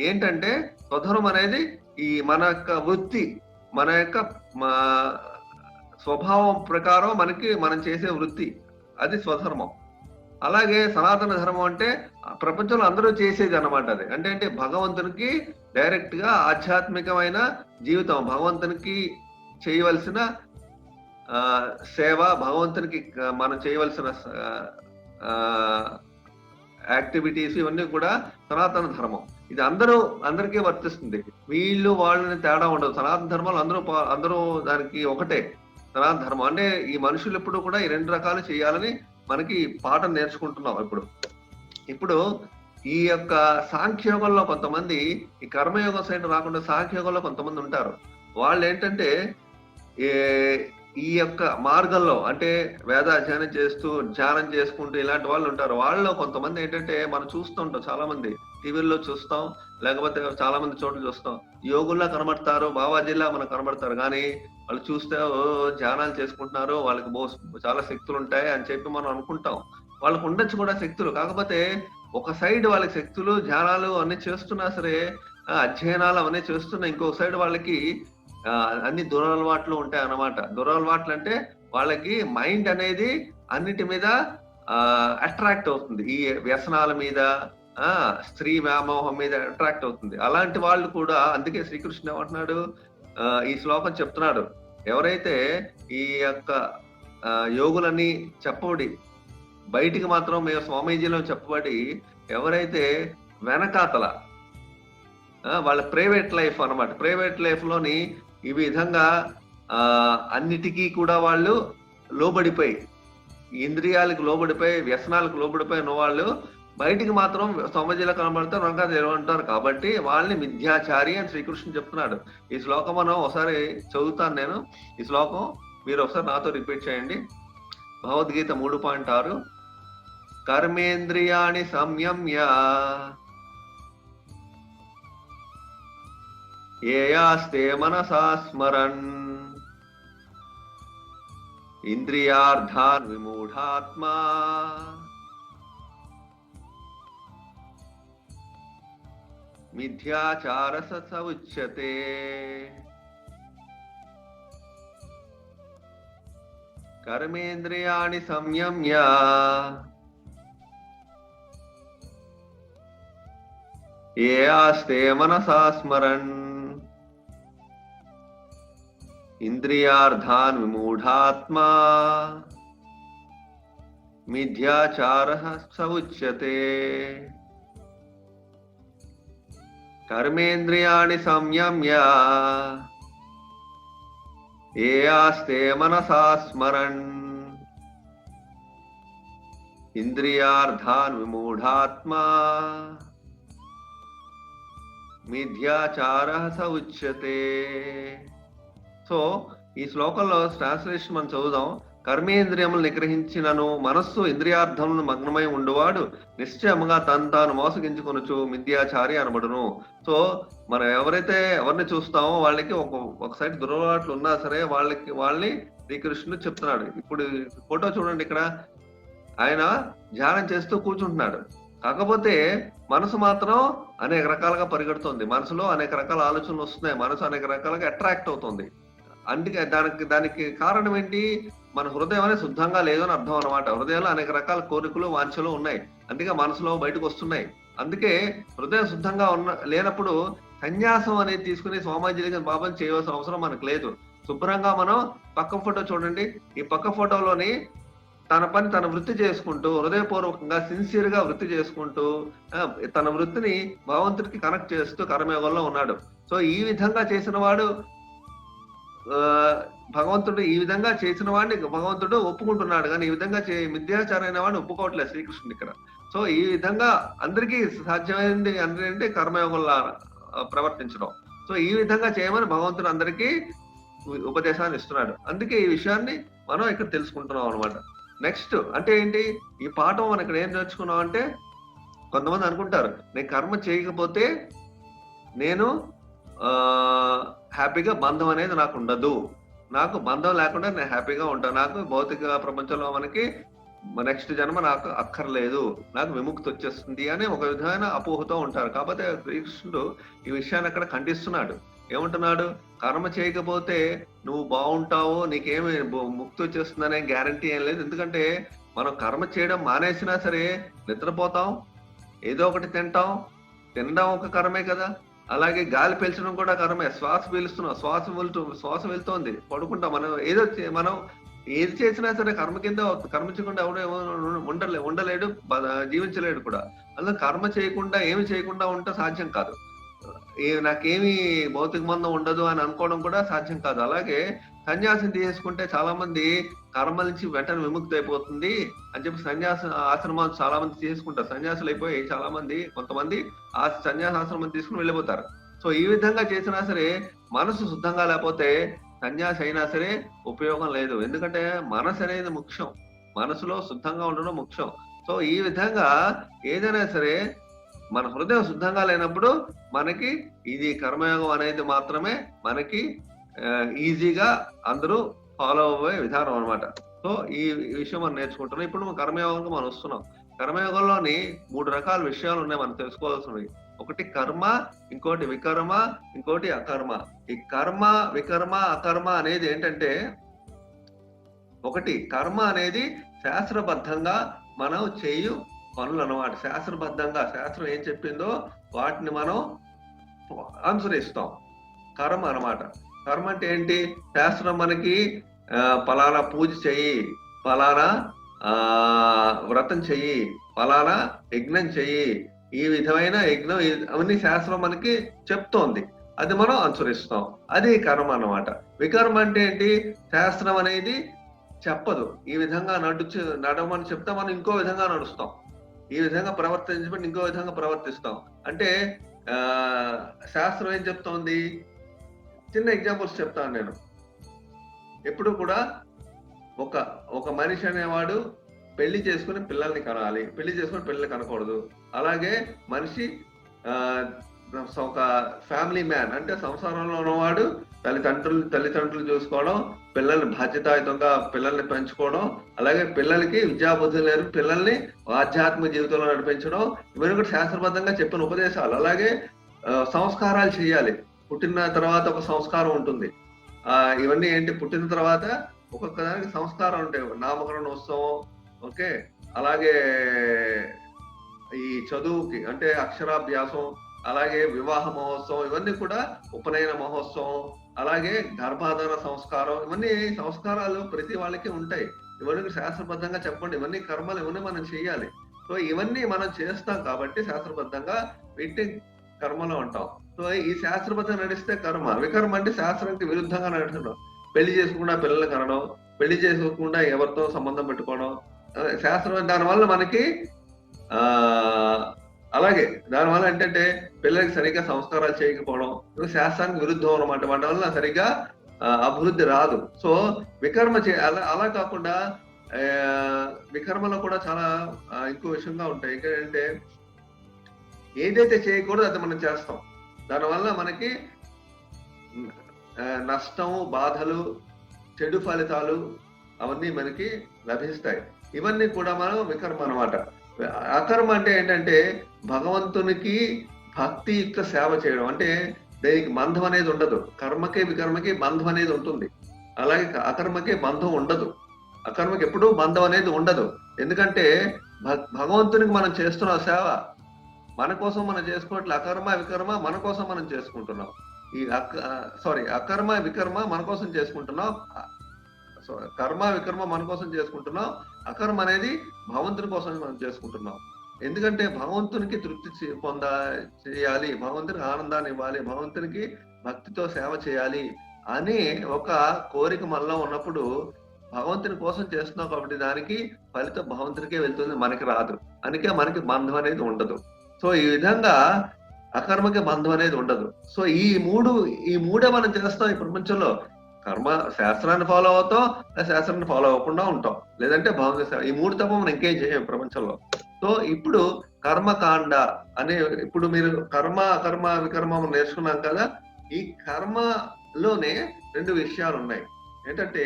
ఏంటంటే, స్వధర్మం అనేది ఈ మన యొక్క వృత్తి, మన యొక్క స్వభావం ప్రకారం మనం చేసే వృత్తి, అది స్వధర్మం. అలాగే సనాతన ధర్మం అంటే ప్రపంచంలో అందరూ చేసేది అన్నమాట. అది అంటే భగవంతునికి డైరెక్ట్ గా ఆధ్యాత్మికమైన జీవితం, భగవంతునికి చేయవలసిన సేవ, భగవంతునికి మనం చేయవలసిన యాక్టివిటీస్, ఇవన్నీ కూడా సనాతన ధర్మం. ఇది అందరికీ వర్తిస్తుంది. వీళ్ళు వాళ్ళని తేడా ఉండదు. సనాతన ధర్మాలు అందరూ దానికి ఒకటే. సనాతన ధర్మం అంటే ఈ మనుషులు ఎప్పుడు కూడా ఈ 2 రకాలు చేయాలని మనకి పాఠం నేర్చుకుంటున్నాం. ఇప్పుడు ఈ యొక్క సాంఖ్యయోగంలో కొంతమంది, ఈ కర్మయోగం సైడ్ రాకుండా సాంఖ్యయోగంలో కొంతమంది ఉంటారు. వాళ్ళు ఏంటంటే ఈ యొక్క మార్గంలో అంటే వేద అధ్యయనం చేస్తూ, ధ్యానం చేసుకుంటూ ఇలాంటి వాళ్ళు ఉంటారు. వాళ్ళలో కొంతమంది ఏంటంటే మనం చూస్తుంటాం, చాలా మంది టీవీల్లో చూస్తాం, లేకపోతే చాలా మంది చోట్ల చూస్తాం. యోగుల్లా కనబడతారు, బాబాజీలా మనకు కనబడతారు. కానీ వాళ్ళు చూస్తే ధ్యానాలు చేసుకుంటున్నారు, వాళ్ళకి చాలా శక్తులు ఉంటాయి అని చెప్పి మనం అనుకుంటాం. వాళ్ళకు ఉండొచ్చు కూడా శక్తులు. కాకపోతే ఒక సైడ్ వాళ్ళకి శక్తులు, ధ్యానాలు అన్ని చేస్తున్నా సరే, అధ్యయనాలు అవన్నీ చేస్తున్నా, ఇంకొక సైడ్ వాళ్ళకి అన్ని దురలవాట్లు ఉంటాయి అన్నమాట. దురలవాట్లు అంటే వాళ్ళకి మైండ్ అనేది అన్నిటి మీద అట్రాక్ట్ అవుతుంది. ఈ వ్యసనాల మీద, స్త్రీ వ్యామోహం మీద అట్రాక్ట్ అవుతుంది. అలాంటి వాళ్ళు కూడా, అందుకే శ్రీకృష్ణుడు ఏమంటున్నాడు, ఈ శ్లోకం చెప్తున్నాడు, ఎవరైతే ఈ యొక్క యోగులని చెప్పబడి బయటికి మాత్రం మేము స్వామీజీలో చెప్పబడి, ఎవరైతే వెనకాతల వాళ్ళ ప్రైవేట్ లైఫ్ అన్నమాట. ప్రైవేట్ లైఫ్‌లోని ఈ విధంగా అన్నిటికీ కూడా వాళ్ళు లోబడిపోయి, ఇంద్రియాలకు లోబడిపోయి, వ్యసనాలకు లోబడిపోయిన వాళ్ళు బయటికి మాత్రం సమాజంలో కనబడతారు, వెనకాల నిలబడతారు. కాబట్టి వాళ్ళని మిథ్యాచారి అని శ్రీకృష్ణుడు చెప్తున్నాడు. ఈ శ్లోకం మనం ఒకసారి చదువుతాను నేను. ఈ శ్లోకం మీరు ఒకసారి నాతో రిపీట్ చేయండి. భగవద్గీత 3.6 కర్మేంద్రియాణి సంయమ్య ఏయాస్తే మనసా స్మరన్ ఇంద్రియార్థాన్ విమూఢాత్మా మిథ్యాచారస ఉచ్యతే. కర్మేంద్రియాణి సంయమ్య ఏయాస్తే మనసా స్మరన్ ఇంద్రియార్థాన్ విమూఢాత్మా మిథ్యాచారః స ఉచ్యతే. కర్మేంద్రియాణి సంయమ్య ఏయాస్తే మనసా స్మరన్ ఇంద్రియార్థాన్ విమూఢాత్మా మిథ్యాచారః స ఉచ్యతే. సో ఈ శ్లోకంలో ట్రాన్స్లేషన్ మనం చదువుదాం. కర్మేంద్రియములు నిగ్రహించినను మనస్సు ఇంద్రియార్థములను మగ్నమై ఉండువాడు నిశ్చయముగా తాను మోసగించుకొనుచు మిథ్యాచారి అనబడును. సో మనం ఎవరిని చూస్తామో వాళ్ళకి ఒక సైడ్ దురలవాట్లు ఉన్నా సరే వాళ్ళని శ్రీకృష్ణుడు చెప్తున్నాడు. ఇప్పుడు ఫోటో చూడండి, ఇక్కడ ఆయన ధ్యానం చేస్తూ కూర్చుంటున్నాడు. కాకపోతే మనసు మాత్రం అనేక రకాలుగా పరిగెడుతుంది. మనసులో అనేక రకాల ఆలోచనలు వస్తున్నాయి. మనసు అనేక రకాలుగా అట్రాక్ట్ అవుతుంది. అందుకే దానికి కారణం ఏంటి? మన హృదయం అనేది శుద్ధంగా లేదని అర్థం అనమాట. హృదయంలో అనేక రకాల కోరికలు, వాంఛలు ఉన్నాయి. అందుకే మనసులో బయటకు వస్తున్నాయి. అందుకే హృదయం శుద్ధంగా లేనప్పుడు సన్యాసం అనేది తీసుకుని సోమాజిగా బాబాలు చేయవలసిన అవసరం మనకు లేదు. శుభ్రంగా మనం పక్క ఫోటో చూడండి. ఈ పక్క ఫోటోలోని తన పని తన వృత్తి చేసుకుంటూ, హృదయపూర్వకంగా సిన్సియర్ గా వృత్తి చేసుకుంటూ తన వృత్తిని భగవంతుడికి కనెక్ట్ చేస్తూ కర్మయోగంలో ఉన్నాడు. సో ఈ విధంగా చేసిన వాడు భగవంతుడు, ఈ విధంగా చేసిన వాడిని భగవంతుడు ఒప్పుకుంటున్నాడు. కానీ ఈ విధంగా మిథ్యాచారం అయిన వాడిని ఒప్పుకోవట్లేదు శ్రీకృష్ణుడు ఇక్కడ. సో ఈ విధంగా అందరికీ సాధ్యమైంది అంటే కర్మయోగంలో ప్రవర్తించడం. సో ఈ విధంగా చేయమని భగవంతుడు అందరికీ ఉపదేశాన్ని ఇస్తున్నాడు. అందుకే ఈ విషయాన్ని మనం ఇక్కడ తెలుసుకుంటున్నాం అనమాట. నెక్స్ట్ అంటే ఏంటి? ఈ పాఠం మనం ఇక్కడ ఏం నేర్చుకున్నాం అంటే, కొంతమంది అనుకుంటారు నేను కర్మ చేయకపోతే నేను హ్యాపీగా బంధం అనేది నాకు ఉండదు, నాకు బంధం లేకుండా నేను హ్యాపీగా ఉంటాను, నాకు భౌతిక ప్రపంచంలో మనకి నెక్స్ట్ జన్మ నాకు అక్కర్లేదు, నాకు విముక్తి వచ్చేస్తుంది అని ఒక విధమైన అపోహతో ఉంటారు. కాకపోతే శ్రీకృష్ణుడు ఈ విషయాన్ని అక్కడ ఖండిస్తున్నాడు. ఏమంటున్నాడు? కర్మ చేయకపోతే నువ్వు బాగుంటావు, నీకేమి ముక్తి వచ్చేస్తుందనే గ్యారంటీ ఏం లేదు. ఎందుకంటే మనం కర్మ చేయడం మానేసినా సరే నిద్రపోతాం, ఏదో ఒకటి తినడం ఒక కర్మే కదా. అలాగే గాలి పీల్చడం కూడా కర్మే. శ్వాస పీలుస్తున్నాం, శ్వాస వెళ్తోంది, పడుకుంటాం. మనం ఏది చేసినా సరే కర్మ కింద. కర్మించకుండా ఎవడో ఉండలేడు, జీవించలేడు కూడా. అందులో కర్మ చేయకుండా ఏమి చేయకుండా ఉంటే సాధ్యం కాదు. నాకేమి భౌతిక బంధం ఉండదు అని అనుకోవడం కూడా సాధ్యం కాదు. అలాగే సన్యాసం తీసుకుంటే చాలా మంది కర్మ నుంచి వెంటనే విముక్తి అయిపోతుంది అని చెప్పి ఆశ్రమాలు చాలా మంది తీసుకుంటారు. సన్యాసులు అయిపోయి చాలా మంది, కొంతమంది ఆ సన్యాసాశ్రమం తీసుకుని వెళ్ళిపోతారు. సో ఈ విధంగా చేసినా సరే మనసు శుద్ధంగా లేకపోతే సన్యాసి అయినా సరే ఉపయోగం లేదు. ఎందుకంటే మనసు అనేది ముఖ్యం, మనసులో శుద్ధంగా ఉండడం ముఖ్యం. సో ఈ విధంగా ఏదైనా సరే మన హృదయం శుద్ధంగా లేనప్పుడు మనకి ఇది కర్మయోగం అనేది మాత్రమే మనకి ఈజీగా అందరూ ఫాలో అయ్యే విధానం అనమాట. సో ఈ విషయం మనం నేర్చుకుంటున్నాం. ఇప్పుడు కర్మయోగంగా మనం వస్తున్నాం. కర్మయోగంలోని 3 రకాల విషయాలు ఉన్నాయి మనం తెలుసుకోవాల్సినవి. ఒకటి కర్మ, ఇంకోటి వికర్మ, ఇంకోటి అకర్మ. ఈ కర్మ, వికర్మ, అకర్మ అనేది ఏంటంటే, ఒకటి కర్మ అనేది శాస్త్రబద్ధంగా మనం చేయు పనులు అన్నమాట. శాస్త్రబద్ధంగా శాస్త్రం ఏం చెప్పిందో వాటిని మనం అనుసరిస్తాం, కర్మ అన్నమాట. కర్మ అంటే ఏంటి? శాస్త్రం మనకి పలానా పూజ చెయ్యి, పలానా వ్రతం చెయ్యి, పలానా యజ్ఞం చెయ్యి, ఈ విధమైన యజ్ఞం అవన్నీ శాస్త్రం మనకి చెప్తోంది, అది మనం అనుసరిస్తాం. అది కర్మ అన్నమాట. వికర్మ అంటే ఏంటి? శాస్త్రం అనేది చెప్పదు ఈ విధంగా నడవమని చెప్తే మనం ఇంకో విధంగా నడుస్తాం, ఈ విధంగా ప్రవర్తించబడి ఇంకో విధంగా ప్రవర్తిస్తాం. అంటే శాస్త్రం ఏం చెప్తోంది? చిన్న ఎగ్జాంపుల్స్ చెప్తాను నేను. ఎప్పుడు కూడా ఒక మనిషి అనేవాడు పెళ్లి చేసుకుని పిల్లల్ని కనాలి, పెళ్లి చేసుకుని పిల్లల్ని కనకూడదు. అలాగే మనిషి ఒక ఫ్యామిలీ మ్యాన్ అంటే సంసారంలో ఉన్నవాడు తల్లిదండ్రులు చూసుకోవడం, పిల్లల్ని బాధ్యతాయుతంగా పిల్లల్ని పెంచుకోవడం, అలాగే పిల్లలకి విద్యాబుద్ధులు నేర్పి పిల్లల్ని ఆధ్యాత్మిక జీవితంలో నడిపించడం, ఇవన్నీ కూడా శాస్త్రబద్ధంగా చెప్పిన ఉపదేశాలు. అలాగే సంస్కారాలు చేయాలి. పుట్టిన తర్వాత ఒక సంస్కారం ఉంటుంది. ఇవన్నీ ఏంటి? పుట్టిన తర్వాత ఒక్కొక్క దానికి సంస్కారం ఉంటాయి. నామకరణ ఉత్సవం, ఓకే, అలాగే ఈ చదువుకి అంటే అక్షరాభ్యాసం, అలాగే వివాహ మహోత్సవం, ఇవన్నీ కూడా ఉపనయన మహోత్సవం, అలాగే గర్భాధాన సంస్కారం, ఇవన్నీ సంస్కారాలు ప్రతి వాళ్ళకి ఉంటాయి. ఇవన్నీ శాస్త్రబద్ధంగా చెప్పండి, ఇవన్నీ కర్మలు, ఇవన్నీ మనం చేయాలి. సో ఇవన్నీ మనం చేస్తాం కాబట్టి శాస్త్రబద్ధంగా వీటిని కర్మలు అంటాం. సో ఈ శాస్త్రబద్ధంగా నడిస్తే కర్మ. వికర్మ అంటే శాస్త్రానికి విరుద్ధంగా నడచడం, పెళ్లి చేసుకోకుండా పిల్లలు కనడం, పెళ్లి చేసుకోకుండా ఎవరితో సంబంధం పెట్టుకోవడం, శాస్త్రం దానివల్ల మనకి అలాగే దానివల్ల ఏంటంటే పిల్లలకి సరిగ్గా సంస్కారాలు చేయకపోవడం, శాస్త్రానికి విరుద్ధం అన్నమాట. వాటి వల్ల సరిగ్గా అభివృద్ధి రాదు. సో వికర్మ అలా కాకుండా వికర్మలో కూడా చాలా ఇంకో విషయంగా ఉంటాయి. ఏంటంటే ఏదైతే చేయకూడదు అది మనం చేస్తాం, దానివల్ల మనకి నష్టము, బాధలు, చెడు ఫలితాలు అవన్నీ మనకి లభిస్తాయి. ఇవన్నీ కూడా మనం వికర్మ అన్నమాట. అకర్మ అంటే ఏంటంటే భగవంతునికి భక్తియుక్త సేవ చేయడం. అంటే దీనికి బంధం అనేది ఉండదు. కర్మకి వికర్మకి బంధం అనేది ఉంటుంది, అలాగే అకర్మకి బంధం ఉండదు. అకర్మకి ఎప్పుడూ బంధం అనేది ఉండదు. ఎందుకంటే భగవంతునికి మనం చేస్తున్న సేవ మన కోసం మనం చేసుకున్నట్లు అకర్మ వికర్మ మన కోసం మనం చేసుకుంటున్నాం. ఈ అకర్మ వికర్మ మన కోసం చేసుకుంటున్నాం, కర్మ వికర్మ మన కోసం చేసుకుంటున్నాం, అకర్మ అనేది భగవంతుని కోసం మనం చేసుకుంటున్నాం. ఎందుకంటే భగవంతునికి తృప్తి చేయాలి, భగవంతునికి ఆనందాన్ని ఇవ్వాలి, భగవంతునికి భక్తితో సేవ చేయాలి అని ఒక కోరిక మనలో ఉన్నప్పుడు భగవంతుని కోసం చేస్తున్నాం కాబట్టి దానికి ఫలితం భగవంతునికే వెళ్తుంది, మనకి రాదు. అందుకే మనకి బంధం అనేది ఉండదు. సో ఈ విధంగా అకర్మకి బంధం అనేది ఉండదు. సో ఈ మూడే మనం చేస్తాం ఈ ప్రపంచంలో. కర్మ శాస్త్రాన్ని ఫాలో అవుతాం, శాస్త్రాన్ని ఫాలో అవ్వకుండా ఉంటాం, లేదంటే ఈ మూడు తప్ప మనం ఇంకేం చేయం ప్రపంచంలో. సో ఇప్పుడు కర్మకాండ అనే, ఇప్పుడు మీరు కర్మ అకర్మ వికర్మ నేర్చుకున్నాం కదా. ఈ కర్మలోనే రెండు విషయాలు ఉన్నాయి. ఏంటంటే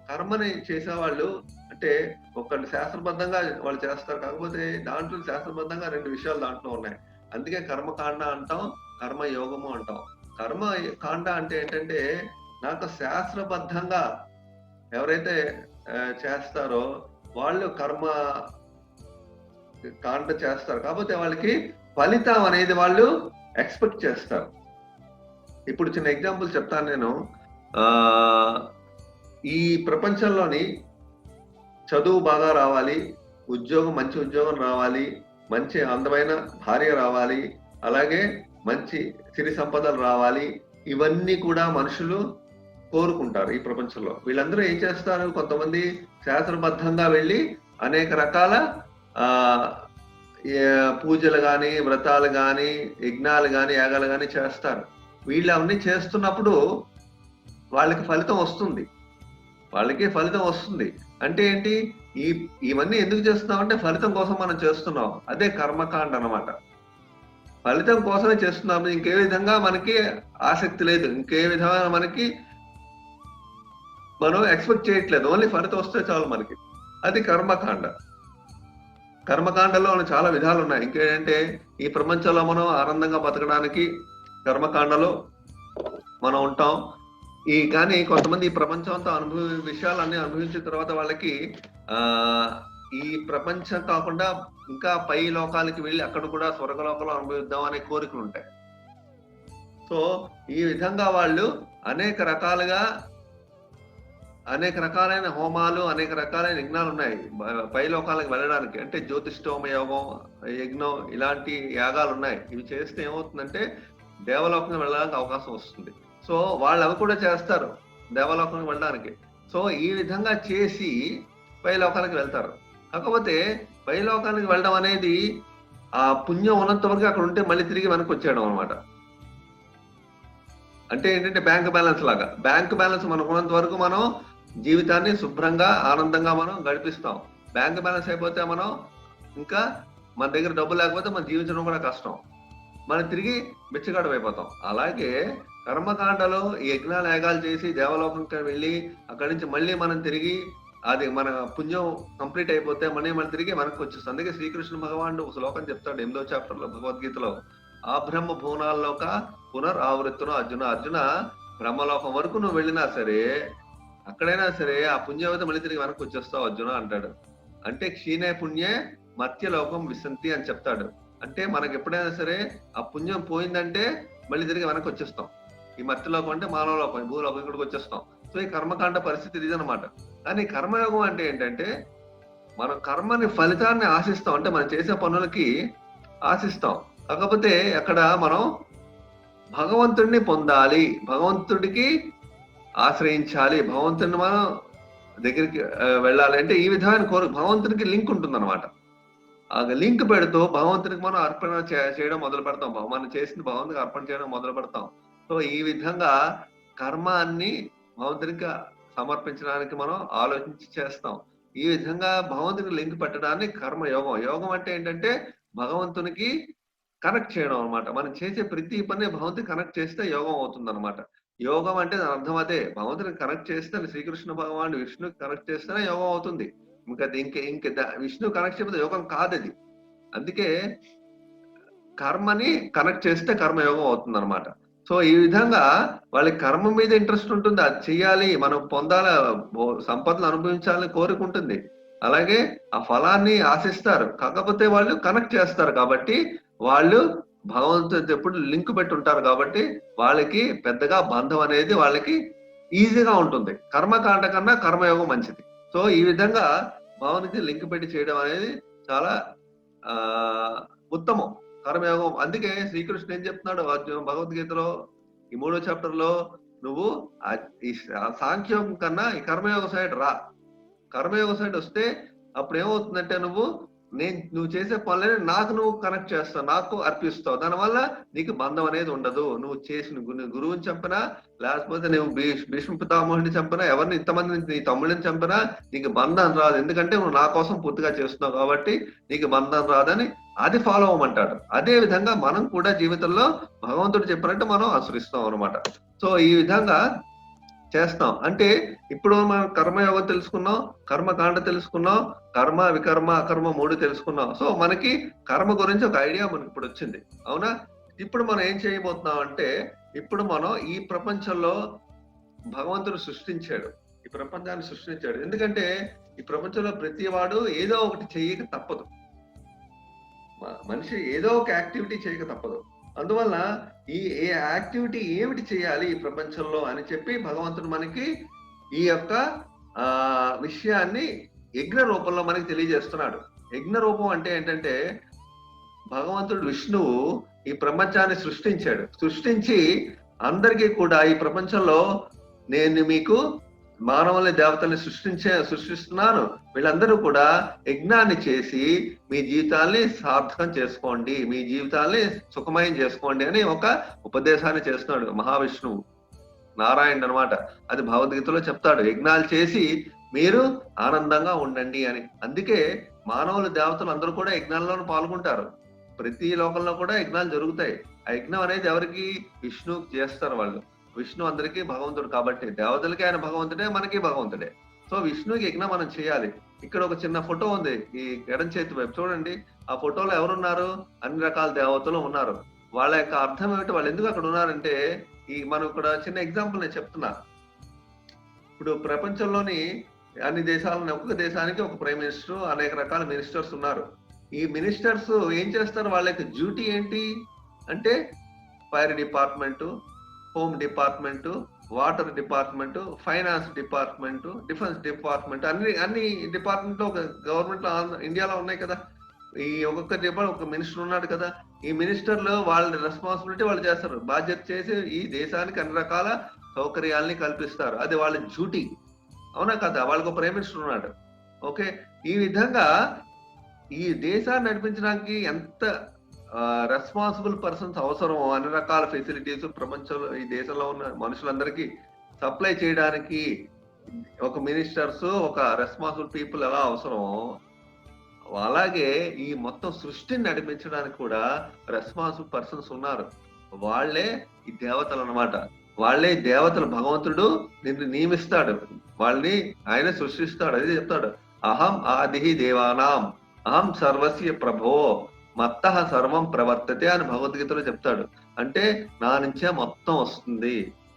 కర్మని చేసేవాళ్ళు అంటే ఒకళ్ళు శాస్త్రబద్ధంగా వాళ్ళు చేస్తారు, కాకపోతే దాంట్లో శాస్త్రబద్ధంగా రెండు విషయాలు దాంట్లో ఉన్నాయి. అందుకే కర్మకాండ అంటాం, కర్మ యోగము అంటాం. కర్మ కాండ అంటే ఏంటంటే నాకు శాస్త్రబద్ధంగా ఎవరైతే చేస్తారో వాళ్ళు కర్మ కాండ చేస్తారు, కాకపోతే వాళ్ళకి ఫలితం అనేది వాళ్ళు ఎక్స్పెక్ట్ చేస్తారు. ఇప్పుడు చిన్న ఎగ్జాంపుల్ చెప్తాను నేను. ఈ ప్రపంచంలోని చదువు బాగా రావాలి, మంచి ఉద్యోగం రావాలి, మంచి అందమైన భార్య రావాలి, అలాగే మంచి సిరి సంపదలు రావాలి, ఇవన్నీ కూడా మనుషులు కోరుకుంటారు ఈ ప్రపంచంలో. వీళ్ళందరూ ఏం చేస్తారు? కొంతమంది శాస్త్రబద్ధంగా వెళ్ళి అనేక రకాల పూజలు కానీ, వ్రతాలు కానీ, యజ్ఞాలు కానీ, యాగాలు కానీ చేస్తారు. వీళ్ళు అవన్నీ చేస్తున్నప్పుడు వాళ్ళకి ఫలితం వస్తుంది, అంటే ఏంటి? ఇవన్నీ ఎందుకు చేస్తున్నాం అంటే ఫలితం కోసం మనం చేస్తున్నాం. అదే కర్మకాండ అన్నమాట. ఫలితం కోసమే చేస్తున్నాము, ఇంకే విధంగా మనకి ఆసక్తి లేదు, ఇంకే విధమైన మనకి మనం ఎక్స్పెక్ట్ చేయట్లేదు, ఓన్లీ ఫలితం వస్తే చాలు మనకి. అది కర్మకాండ. కర్మకాండలో చాలా విధాలు ఉన్నాయి. ఇంకేంటంటే ఈ ప్రపంచంలో మనం ఆనందంగా బతకడానికి కర్మకాండలో మనం ఉంటాం. కానీ కొంతమంది ఈ ప్రపంచంతో విషయాలన్నీ అనుభవించిన తర్వాత వాళ్ళకి ఈ ప్రపంచం కాకుండా ఇంకా పై లోకాలకి వెళ్ళి అక్కడ కూడా స్వర్గలోకంలో అనుభవిద్దాం అనే కోరికలు ఉంటాయి. సో ఈ విధంగా వాళ్ళు అనేక రకాలుగా అనేక రకాలైన హోమాలు, అనేక రకాలైన యజ్ఞాలు ఉన్నాయి పై లోకాలకు వెళ్ళడానికి. అంటే జ్యోతిష్ఠోమ యోగం, యజ్ఞం ఇలాంటి యాగాలు ఉన్నాయి. ఇవి చేస్తే ఏమవుతుందంటే దేవలోకం వెళ్ళడానికి అవకాశం వస్తుంది. సో వాళ్ళు అవి కూడా చేస్తారు దేవలోకం వెళ్ళడానికి. సో ఈ విధంగా చేసి పై లోకాలకు వెళ్తారు. కాకపోతే పై లోకానికి వెళ్ళడం అనేది ఆ పుణ్యం ఉన్నంత వరకు అక్కడ ఉంటే మళ్ళీ తిరిగి వెనక్కి వచ్చేయడం అనమాట. అంటే ఏంటంటే బ్యాంక్ బ్యాలెన్స్ లాగా. బ్యాంక్ బ్యాలెన్స్ మనకు ఉన్నంత వరకు మనం జీవితాన్ని శుభ్రంగా ఆనందంగా మనం గడిపిస్తాం. బ్యాంక్ బ్యాలెన్స్ అయిపోతే మనం ఇంకా మన దగ్గర డబ్బు లేకపోతే మనం జీవించడం కూడా కష్టం. మనం తిరిగి బిచ్చగాడు అయిపోతాం. అలాగే కర్మకాండలో ఈ యజ్ఞాల యాగాలు చేసి దేవలోకంకి వెళ్ళి అక్కడి నుంచి మళ్ళీ మనం తిరిగి అది మన పుణ్యం కంప్లీట్ అయిపోతే మళ్ళీ తిరిగి మనకు వచ్చేస్తుంది. అందుకే శ్రీకృష్ణ భగవానుడు ఒక శ్లోకం చెప్తాడు 8వ చాప్టర్ లో భగవద్గీతలో, ఆ బ్రహ్మ భూనాల్లోక పునరావృత్తును అర్జున. అర్జున, బ్రహ్మలోకం వరకు నువ్వు వెళ్ళినా సరే, అక్కడైనా సరే ఆ పుణ్యం అయితే మళ్ళీ తిరిగి వెనక్కి వచ్చేస్తావు అర్జున అంటాడు. అంటే క్షీణే పుణ్యే మత్యలోకం విశంతి అని చెప్తాడు. అంటే మనకి ఎప్పుడైనా సరే ఆ పుణ్యం పోయిందంటే మళ్ళీ తిరిగి వెనక్కి వచ్చేస్తాం. ఈ మత్యలోకం అంటే మానవలోకం, భూలోకం ఇక్కడికి వచ్చేస్తాం. సో ఈ కర్మకాండ పరిస్థితి ఇదనమాట. కానీ కర్మయోగం అంటే ఏంటంటే మనం కర్మని ఫలితాన్ని ఆశిస్తాం. అంటే మనం చేసే పనులకి ఆశిస్తాం. కాకపోతే అక్కడ మనం భగవంతుడిని పొందాలి, భగవంతుడికి ఆశ్రయించాలి, భగవంతుడిని మనం దగ్గరికి వెళ్ళాలి. అంటే ఈ విధమైన భగవంతుడికి లింక్ ఉంటుందన్నమాట. ఆ లింక్ పెడుతూ భగవంతుడికి మనం అర్పణ చేయడం మొదలు పెడతాం. మనం చేసింది భగవంతుడికి అర్పణ చేయడం మొదలు పెడతాం. సో ఈ విధంగా కర్మాన్ని భగవంతుడికి సమర్పించడానికి మనం ఆలోచించి చేస్తాం. ఈ విధంగా భగవంతుడికి లింక్ పెట్టడాన్ని కర్మ యోగం. యోగం అంటే ఏంటంటే భగవంతునికి కనెక్ట్ చేయడం అనమాట. మనం చేసే ప్రతి పని భగవంతుని కనెక్ట్ చేస్తే యోగం అవుతుంది అనమాట. యోగం అంటే దాని అర్థం అదే, భగవంతుని కనెక్ట్ చేస్తే శ్రీకృష్ణ భగవానుడు విష్ణుకి కనెక్ట్ చేస్తేనే యోగం అవుతుంది. ఇంకా విష్ణు కనెక్ట్ చేయకపోతే యోగం కాదు అది. అందుకే కర్మని కనెక్ట్ చేస్తే కర్మయోగం అవుతుంది అనమాట. సో ఈ విధంగా వాళ్ళకి కర్మ మీద ఇంట్రెస్ట్ ఉంటుంది, అది చెయ్యాలి, మనం పొందాలి, సంపదలు అనుభవించాలని కోరుకుంటుంది. అలాగే ఆ ఫలాన్ని ఆశిస్తారు. కాకపోతే వాళ్ళు కనెక్ట్ చేస్తారు కాబట్టి వాళ్ళు భగవంతుడితో ఎప్పుడు లింక్ పెట్టి ఉంటారు కాబట్టి వాళ్ళకి పెద్దగా బంధం అనేది వాళ్ళకి ఈజీగా ఉంటుంది. కర్మకాండ కన్నా కర్మయోగం మంచిది. సో ఈ విధంగా భగవంతుడికి లింక్ పెట్టి చేయడం అనేది చాలా ఉత్తమం కర్మయోగం. అందుకే శ్రీకృష్ణుడు ఏం చెప్తున్నాడు భగవద్గీతలో ఈ 3వ చాప్టర్ లో, నువ్వు ఈ సాంఖ్యోగం కన్నా ఈ కర్మయోగ సైడ్ రా. కర్మయోగ సైడ్ వస్తే అప్పుడు ఏమవుతుందంటే నువ్వు చేసే పనులని నాకు నువ్వు కనెక్ట్ చేస్తావు, నాకు అర్పిస్తావు. దానివల్ల నీకు బంధం అనేది ఉండదు. నువ్వు చేసిన గురువుని చంపినా, లేకపోతే నువ్వు భీష్మ పితామహుడిని చంపినా, ఎవరిని ఇంతమంది నీ తమ్ముడిని చంపినా నీకు బంధం రాదు. ఎందుకంటే నువ్వు నా కోసం పూర్తిగా చేస్తున్నావు కాబట్టి నీకు బంధం రాదని అది ఫాలో అవ్వమంటాడు. అదే విధంగా మనం కూడా జీవితంలో భగవంతుడు చెప్పినట్టు మనం అనుసరిస్తాం అనమాట. సో ఈ విధంగా చేస్తాం. అంటే ఇప్పుడు మనం కర్మయోగం తెలుసుకున్నాం, కర్మకాండ తెలుసుకున్నాం, కర్మ వికర్మ అకర్మ 3 తెలుసుకున్నాం. సో మనకి కర్మ గురించి ఒక ఐడియా మనకి ఇప్పుడు వచ్చింది, అవునా? ఇప్పుడు మనం ఏం చేయబోతున్నాం అంటే, ఇప్పుడు మనం ఈ ప్రపంచంలో భగవంతుడు సృష్టించాడు, ఈ ప్రపంచాన్ని సృష్టించాడు. ఎందుకంటే ఈ ప్రపంచంలో ప్రతి వాడు ఏదో ఒకటి చేయక తప్పదు. మనిషి ఏదో ఒక యాక్టివిటీ చేయక తప్పదు. అందువల్ల ఈ యాక్టివిటీ ఏమిటి చేయాలి ఈ ప్రపంచంలో అని చెప్పి భగవంతుడు మనకి ఈ యొక్క విషయాన్ని యజ్ఞ రూపంలో మనకి తెలియజేస్తున్నాడు. యజ్ఞ రూపం అంటే ఏంటంటే, భగవంతుడు విష్ణువు ఈ ప్రపంచాన్ని సృష్టించి అందరికీ కూడా ఈ ప్రపంచంలో నేను మీకు మానవుల్ని దేవతల్ని సృష్టిస్తున్నాను, వీళ్ళందరూ కూడా యజ్ఞాన్ని చేసి మీ జీవితాల్ని సార్థకం చేసుకోండి, మీ జీవితాల్ని సుఖమయం చేసుకోండి అని ఒక ఉపదేశాన్ని చేస్తున్నాడు మహావిష్ణువు, నారాయణుడు అనమాట. అది భగవద్గీతలో చెప్తాడు, యజ్ఞాలు చేసి మీరు ఆనందంగా ఉండండి అని. అందుకే మానవులు దేవతలు అందరూ కూడా యజ్ఞాల్లోనూ పాల్గొంటారు. ప్రతి లోకంలో కూడా యజ్ఞాలు జరుగుతాయి. ఆ యజ్ఞం అనేది ఎవరికి? విష్ణువుకి చేస్తారు వాళ్ళు. విష్ణు అందరికీ భగవంతుడు కాబట్టి, దేవతలకి ఆయన భగవంతుడే, మనకి భగవంతుడే. సో విష్ణుకి యజ్ఞం మనం చేయాలి. ఇక్కడ ఒక చిన్న ఫోటో ఉంది ఈ ఎడం చేతి వైపు చూడండి. ఆ ఫోటోలో ఎవరున్నారు? అన్ని రకాల దేవతలు ఉన్నారు. వాళ్ళ యొక్క అర్థం ఏమిటి, వాళ్ళు ఎందుకు అక్కడ ఉన్నారంటే, మనం ఇక్కడ చిన్న ఎగ్జాంపుల్ నేను చెప్తున్నా. ఇప్పుడు ప్రపంచంలోని అన్ని దేశాలను, ఒక్కొక్క దేశానికి ఒక ప్రైమ్ మినిస్టర్, అనేక రకాల మినిస్టర్స్ ఉన్నారు. ఈ మినిస్టర్స్ ఏం చేస్తారు? వాళ్ళ యొక్క డ్యూటీ ఏంటి అంటే, fire department, home department, water department, finance department, defence department, అన్ని డిపార్ట్మెంట్ ఒక గవర్నమెంట్ లో ఇండియాలో ఉన్నాయి కదా. ఈ ఒక్కొక్క డిపార్ట్మెంట్ ఒక మినిస్టర్ ఉన్నాడు కదా. ఈ మినిస్టర్లు వాళ్ళ రెస్పాన్సిబిలిటీ వాళ్ళు చేస్తారు, బాధ్యత చేసి ఈ దేశానికి అన్ని రకాల సౌకర్యాలని కల్పిస్తారు. అది వాళ్ళ డ్యూటీ, అవునా కదా. వాళ్ళకి ఒక ప్రైమ్ మినిస్టర్ ఉన్నాడు. ఓకే, ఈ విధంగా ఈ దేశాన్ని నడిపించడానికి ఎంత రెస్పాన్సిబుల్ పర్సన్స్ అవసరం, అన్ని రకాల ఫెసిలిటీస్ ప్రపంచంలో ఈ దేశంలో ఉన్న మనుషులందరికీ సప్లై చేయడానికి ఒక మినిస్టర్స్, ఒక రెస్పాన్సిబుల్ పీపుల్ ఎలా అవసరమో, అలాగే ఈ మొత్తం సృష్టిని నడిపించడానికి కూడా రెస్పాన్సిబుల్ పర్సన్స్ ఉన్నారు. వాళ్లే ఈ దేవతలు అన్నమాట. వాళ్లే దేవతలు. భగవంతుడు నిన్ను నియమిస్తాడు, వాళ్ళని ఆయన సృష్టిస్తాడు. అదే చెప్తాడు, అహం ఆది దేవానాం అహం సర్వస్య ప్రభో మత్తః సర్వం ప్రవర్తతే అని భగవద్గీతలో చెప్తాడు. అంటే నా నుంచే మొత్తం వస్తుంది,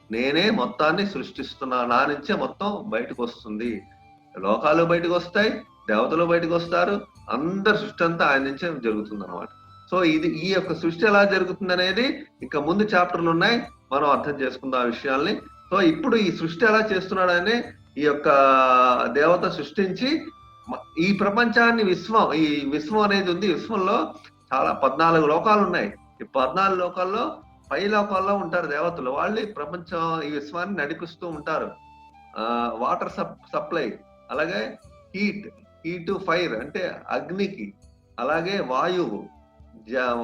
నేనే మొత్తాన్ని సృష్టిస్తున్నా, నా నుంచే మొత్తం బయటకు వస్తుంది. లోకాలు బయటకు వస్తాయి, దేవతలు బయటకు వస్తారు, అందరి సృష్టి అంతా ఆయన నుంచే జరుగుతుంది అనమాట. సో ఈ యొక్క సృష్టి ఎలా జరుగుతుంది అనేది ఇంకా ముందు చాప్టర్లు ఉన్నాయి, మనం అర్థం చేసుకుందాం ఆ విషయాల్ని. సో ఇప్పుడు ఈ సృష్టి ఎలా చేస్తున్నాడని, ఈ యొక్క దేవత సృష్టించి ఈ ప్రపంచాన్ని ఈ విశ్వం అనేది ఉంది. విశ్వంలో చాలా 14 లోకాలు ఉన్నాయి. ఈ 14 లోకాల్లో పై లోకాల్లో ఉంటారు దేవతలు. వాళ్ళు ప్రపంచం ఈ విశ్వాన్ని నడిపిస్తూ ఉంటారు. వాటర్ సప్లై, అలాగే హీట్ ఫైర్ అంటే అగ్నికి, అలాగే వాయువు,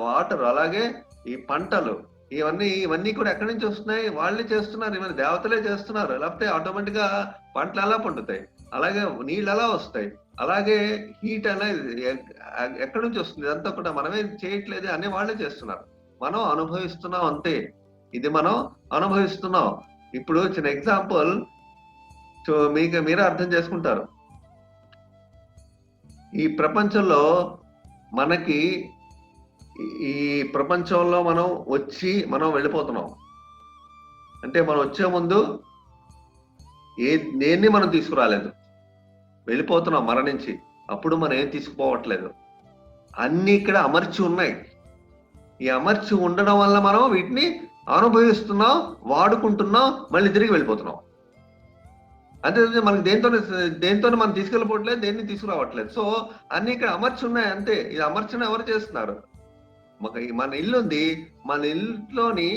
వాటర్, అలాగే ఈ పంటలు, ఇవన్నీ కూడా ఎక్కడి నుంచి వస్తున్నాయి? వాళ్ళే చేస్తున్నారు. ఇవన్నీ దేవతలే చేస్తున్నారు. లేకపోతే ఆటోమేటిక్ గా పంటలు ఎలా పండుతాయి, అలాగే నీళ్ళు ఎలా వస్తాయి, అలాగే హీట్ అనేది ఎక్కడి నుంచి వస్తుంది? ఇదంతా కూడా మనమే చేయట్లేదు, అన్ని వాళ్ళే చేస్తున్నారు. మనం అనుభవిస్తున్నాం అంతే. ఇది మనం అనుభవిస్తున్నాం. ఇప్పుడు చిన్న ఎగ్జాంపుల్ మీరే అర్థం చేసుకుంటారు. ఈ ప్రపంచంలో మనకి, ఈ ప్రపంచంలో మనం వెళ్ళిపోతున్నాం. అంటే మనం వచ్చే ముందు దేన్ని మనం తీసుకురాలేదు, వెళ్ళిపోతున్నాం మరణించి. అప్పుడు మనం ఏం తీసుకుపోవట్లేదు, అన్ని ఇక్కడ అమర్చి ఉన్నాయి. ఈ అమర్చి ఉండడం వల్ల మనం వీటిని అనుభవిస్తున్నాం, వాడుకుంటున్నాం, మళ్ళీ తిరిగి వెళ్ళిపోతున్నాం. అంతే, మనకి దేంతో మనం తీసుకెళ్ళిపోవట్లేదు, దేన్ని తీసుకురావట్లేదు. సో అన్ని ఇక్కడ అమర్చి ఉన్నాయి అంతే. ఇది అమర్చన ఎవరు చేస్తున్నారు? మన ఇల్లు ఉంది, మన ఇంట్లోని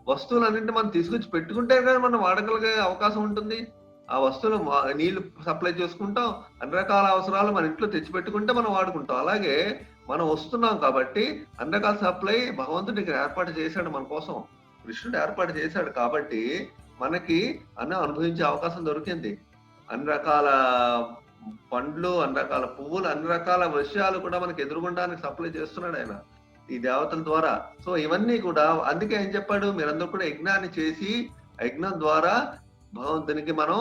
వస్తువులన్నింటినీ మనం తీసుకొచ్చి పెట్టుకుంటే కానీ మనం వాడగలిగే అవకాశం ఉంటుంది. ఆ వస్తువులు నీళ్లు సప్లై చేసుకుంటాం, అన్ని రకాల అవసరాలు మన ఇంట్లో తెచ్చిపెట్టుకుంటే మనం వాడుకుంటాం. అలాగే మనం వస్తున్నాం కాబట్టి అన్ని రకాల సప్లై భగవంతుడు ఇక్కడ ఏర్పాటు చేశాడు మన కోసం, కృష్ణుడు ఏర్పాటు చేశాడు. కాబట్టి మనకి అన్నం అనుభవించే అవకాశం దొరికింది. అన్ని రకాల పండ్లు, అన్ని రకాల పువ్వులు, అన్ని రకాల విషయాలు కూడా మనకి ఎదురుగుండానికి సప్లై చేస్తున్నాడు ఆయన ఈ దేవతల ద్వారా. సో ఇవన్నీ కూడా అందుకే ఏం చెప్పాడు, మీరందరూ కూడా యజ్ఞాన్ని చేసి, యజ్ఞం ద్వారా భగవంతునికి మనం